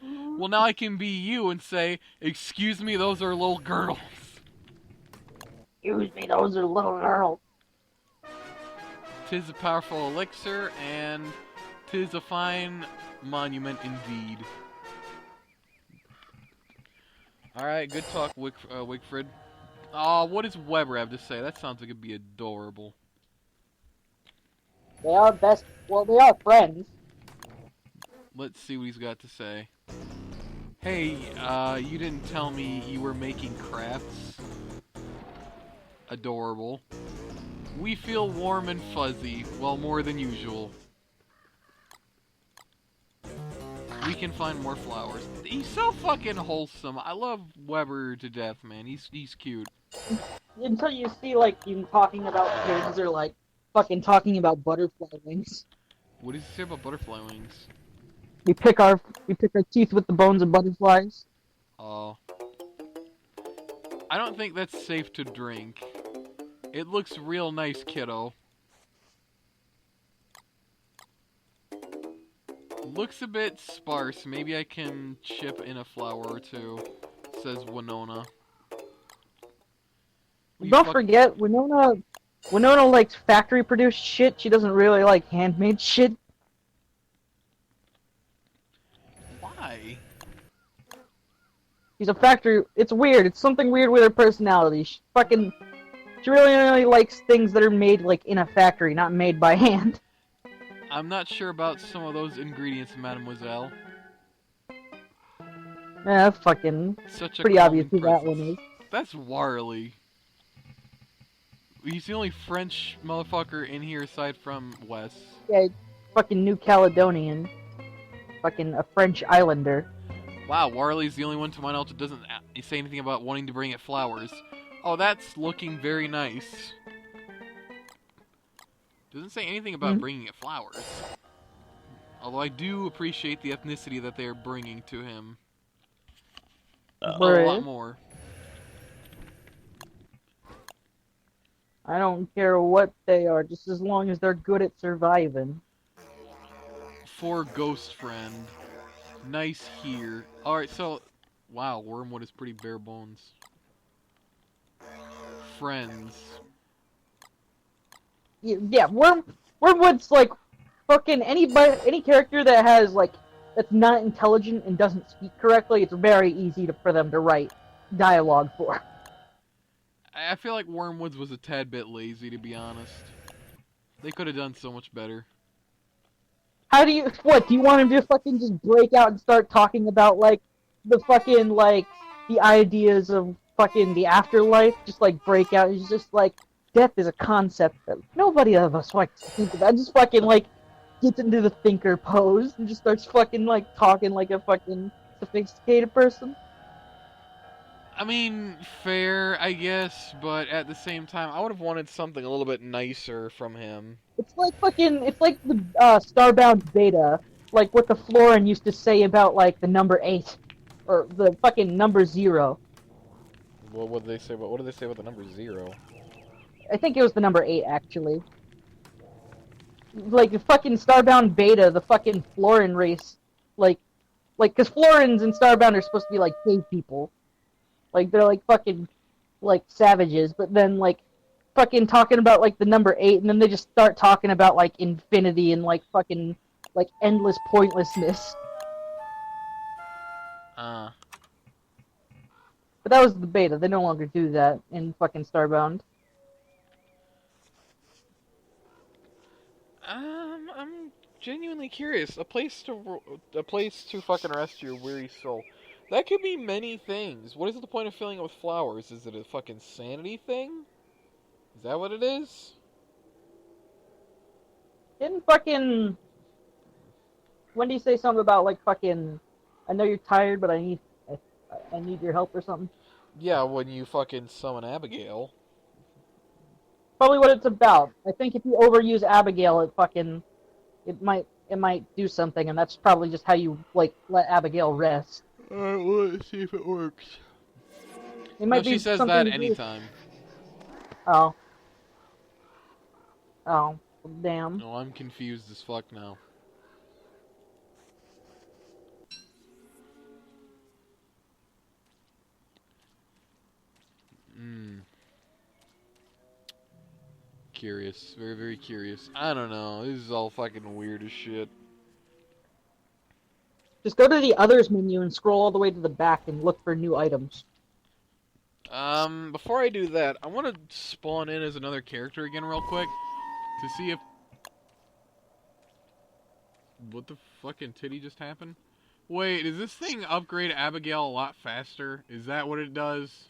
Well, now I can be you and say, excuse me, those are little girls. Excuse me, those are little girls. 'Tis a powerful elixir, and 'tis a fine monument indeed. Alright, good talk, Wigfrid. Oh, what does Weber have to say? That sounds like it'd be adorable. They are best. Well, they are friends. Let's see what he's got to say. Hey, you didn't tell me you were making crafts. Adorable. We feel warm and fuzzy, well, more than usual. We can find more flowers. He's so fucking wholesome. I love Weber to death, man. He's cute. Until you see, like, him talking about pigs or, like, fucking talking about butterfly wings. What does he say about butterfly wings? We pick our teeth with the bones of butterflies. Oh. I don't think that's safe to drink. It looks real nice, kiddo. Looks a bit sparse. Maybe I can chip in a flower or two, says Winona. Don't forget, Winona likes factory-produced shit. She doesn't really like handmade shit. Why? She's a factory. It's weird. It's something weird with her personality. She really only likes things that are made, like, in a factory, not made by hand. I'm not sure about some of those ingredients, mademoiselle. Yeah, fucking. Such a Pretty obvious who calming that one presence. is. That's Warley. He's the only French motherfucker in here aside from Wes. Yeah, fucking New Caledonian. Fucking a French islander. Wow, Warley's the only one to my knowledge that doesn't say anything about wanting to bring it flowers. Oh, that's looking very nice. Doesn't say anything about bringing it flowers. Although I do appreciate the ethnicity that they're bringing to him. A lot more. I don't care what they are, just as long as they're good at surviving. For Ghost Friend. Nice here. Alright, so... Wow, Wormwood is pretty bare bones. Friends. Yeah, Wormwood's like fucking any character that has like that's not intelligent and doesn't speak correctly. It's very easy for them to write dialogue for. I feel like Wormwoods was a tad bit lazy, to be honest. They could have done so much better. How do you do you want him to fucking just break out and start talking about like the fucking like the ideas of fucking the afterlife? Just like break out. He's just like, death is a concept that nobody of us likes to think about. Just fucking like gets into the thinker pose and just starts fucking like talking like a fucking sophisticated person. I mean, fair, I guess, but at the same time, I would have wanted something a little bit nicer from him. It's like the Starbound beta, like what the Florin used to say about like the number 8, or the fucking number 0. What did they say about the number 0? I think it was the number 8 actually. Like the fucking Starbound beta, the fucking Florin race, like, cause Florins in Starbound are supposed to be like cave people. Like, they're, like, fucking, like, savages, but then, like, fucking talking about, like, the number 8, and then they just start talking about, like, infinity and, like, fucking, like, endless pointlessness. But that was the beta. They no longer do that in fucking Starbound. I'm genuinely curious. A place to fucking rest your weary soul. That could be many things. What is the point of filling it with flowers? Is it a fucking sanity thing? Is that what it is? Didn't fucking Wendy say something about like fucking? I know you're tired, but I need your help or something. Yeah, when you fucking summon Abigail. Probably what it's about. I think if you overuse Abigail, it might do something, and that's probably just how you like let Abigail rest. Alright, well, let's see if it works. It might No, be she says something that to do with- anytime. Oh. Oh, damn. No, I'm confused as fuck now. Curious. Very, very curious. I don't know. This is all fucking weird as shit. Just go to the others menu and scroll all the way to the back and look for new items. Before I do that, I want to spawn in as another character again real quick to see if... What the fucking titty just happened? Wait, does this thing upgrade Abigail a lot faster? Is that what it does?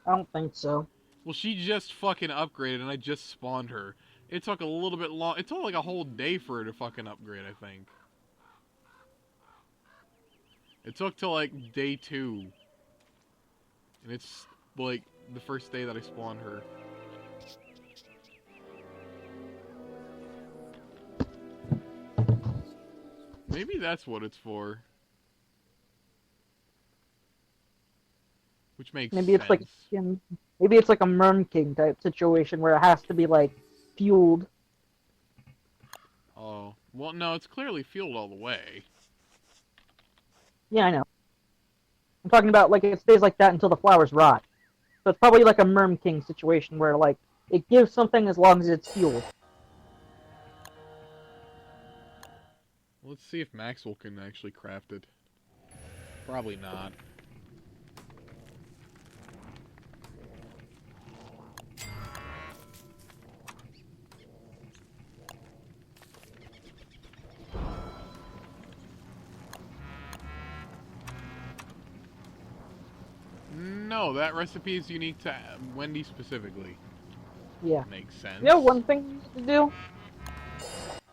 I don't think so. Well, she just fucking upgraded and I just spawned her. It took a little bit long. It took like a whole day for her to fucking upgrade, I think. It took till like day 2. And it's like the first day that I spawned her. Maybe that's what it's for. Which makes Maybe it's sense. maybe it's like a Merm King type situation where it has to be like fueled. Oh. Well, no, it's clearly fueled all the way. Yeah, I know. I'm talking about like it stays like that until the flowers rot. So it's probably like a Merm King situation where like it gives something as long as it's fueled. Let's see if Maxwell can actually craft it. Probably not. No, that recipe is unique to Wendy specifically. Yeah. Makes sense. You know one thing you need to do?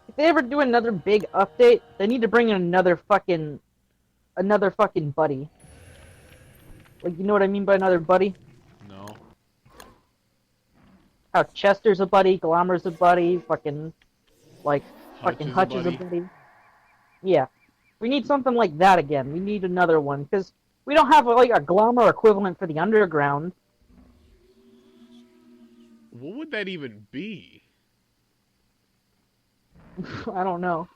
If they ever do another big update, they need to bring in another fucking buddy. Like, you know what I mean by another buddy? No. How Chester's a buddy, Glommer's a buddy, fucking Hutch Hutch is a buddy. Yeah. We need something like that again. We need another one, because we don't have like a Glommer equivalent for the underground. What would that even be? I don't know.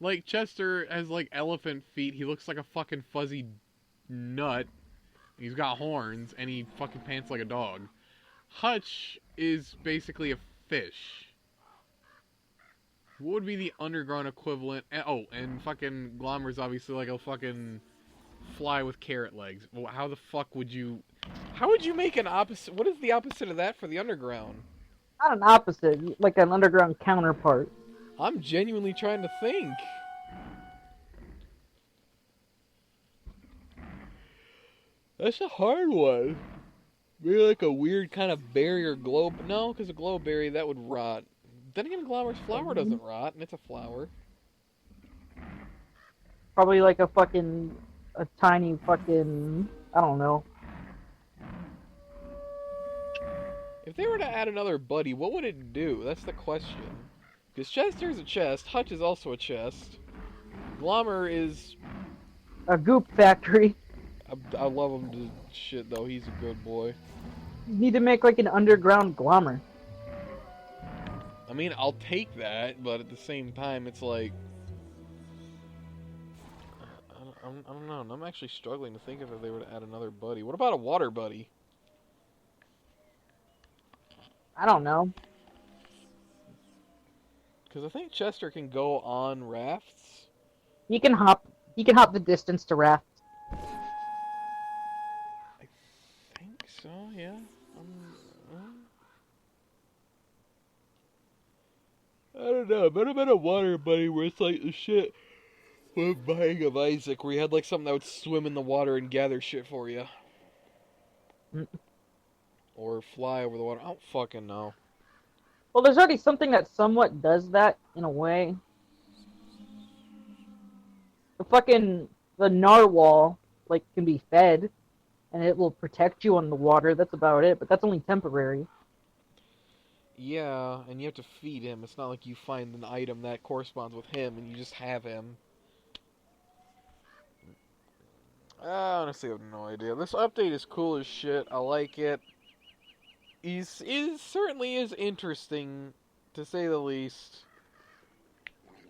Like, Chester has, like, elephant feet. He looks like a fucking fuzzy nut. He's got horns, and he fucking pants like a dog. Hutch is basically a fish. What would be the underground equivalent? Oh, and fucking Glommer's obviously like a fucking fly with carrot legs. Well, how the fuck would you... How would you make an opposite... What is the opposite of that for the underground? Not an opposite, like an underground counterpart. I'm genuinely trying to think. That's a hard one. Maybe like a weird kind of berry or glow... No, because a glowberry, that would rot. Then again, Glommer's flower doesn't rot, and it's a flower. Probably like a tiny fucking, I don't know. If they were to add another buddy, what would it do? That's the question. Because Chester's a chest, Hutch is also a chest. Glommer is... A goop factory. I love him to shit, though. He's a good boy. You need to make like an underground Glommer. I mean, I'll take that, but at the same time, it's like... I don't know. I'm actually struggling to think of if they were to add another buddy. What about a water buddy? I don't know. Because I think Chester can go on rafts. He can hop the distance to rafts. I So yeah, I don't know. I've been a water buddy where it's like the shit with Buying of Isaac, where you had like something that would swim in the water and gather shit for you, Mm. or fly over the water. I don't fucking know. Well, there's already something that somewhat does that in a way. The narwhal like can be fed, and it will protect you on the water. That's about it, but that's only temporary. Yeah, and you have to feed him. It's not like you find an item that corresponds with him and you just have him. I honestly have no idea. This update is cool as shit. I like it. It certainly is interesting, to say the least.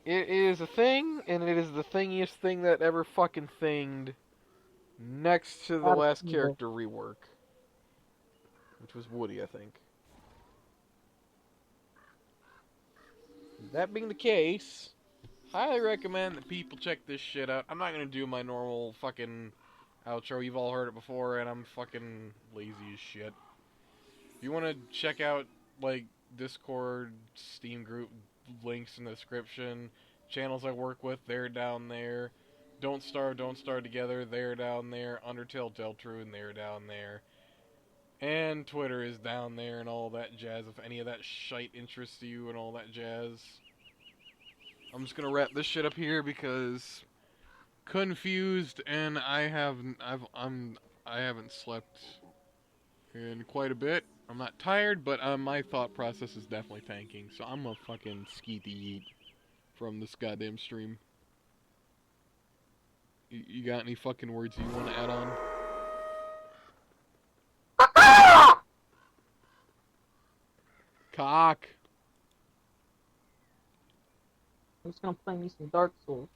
It is a thing, and it is the thingiest thing that ever fucking thinged, next to the last character rework, which was Woody, I think. That being the case, highly recommend that people check this shit out. I'm not gonna do my normal fucking outro. You've all heard it before, and I'm fucking lazy as shit. If you want to check out, like, Discord, Steam group, links in the description, channels I work with, they're down there. Don't Starve Together, they're down there. Undertale Deltrune, they're down there. And Twitter is down there and all that jazz, if any of that shite interests you and all that jazz. I'm just gonna wrap this shit up here because confused, and I haven't slept in quite a bit. I'm not tired, but my thought process is definitely tanking, so I'm gonna fucking skeet the yeet from this goddamn stream. You got any fucking words you want to add on? Cock. I'm just gonna play me some Dark Souls.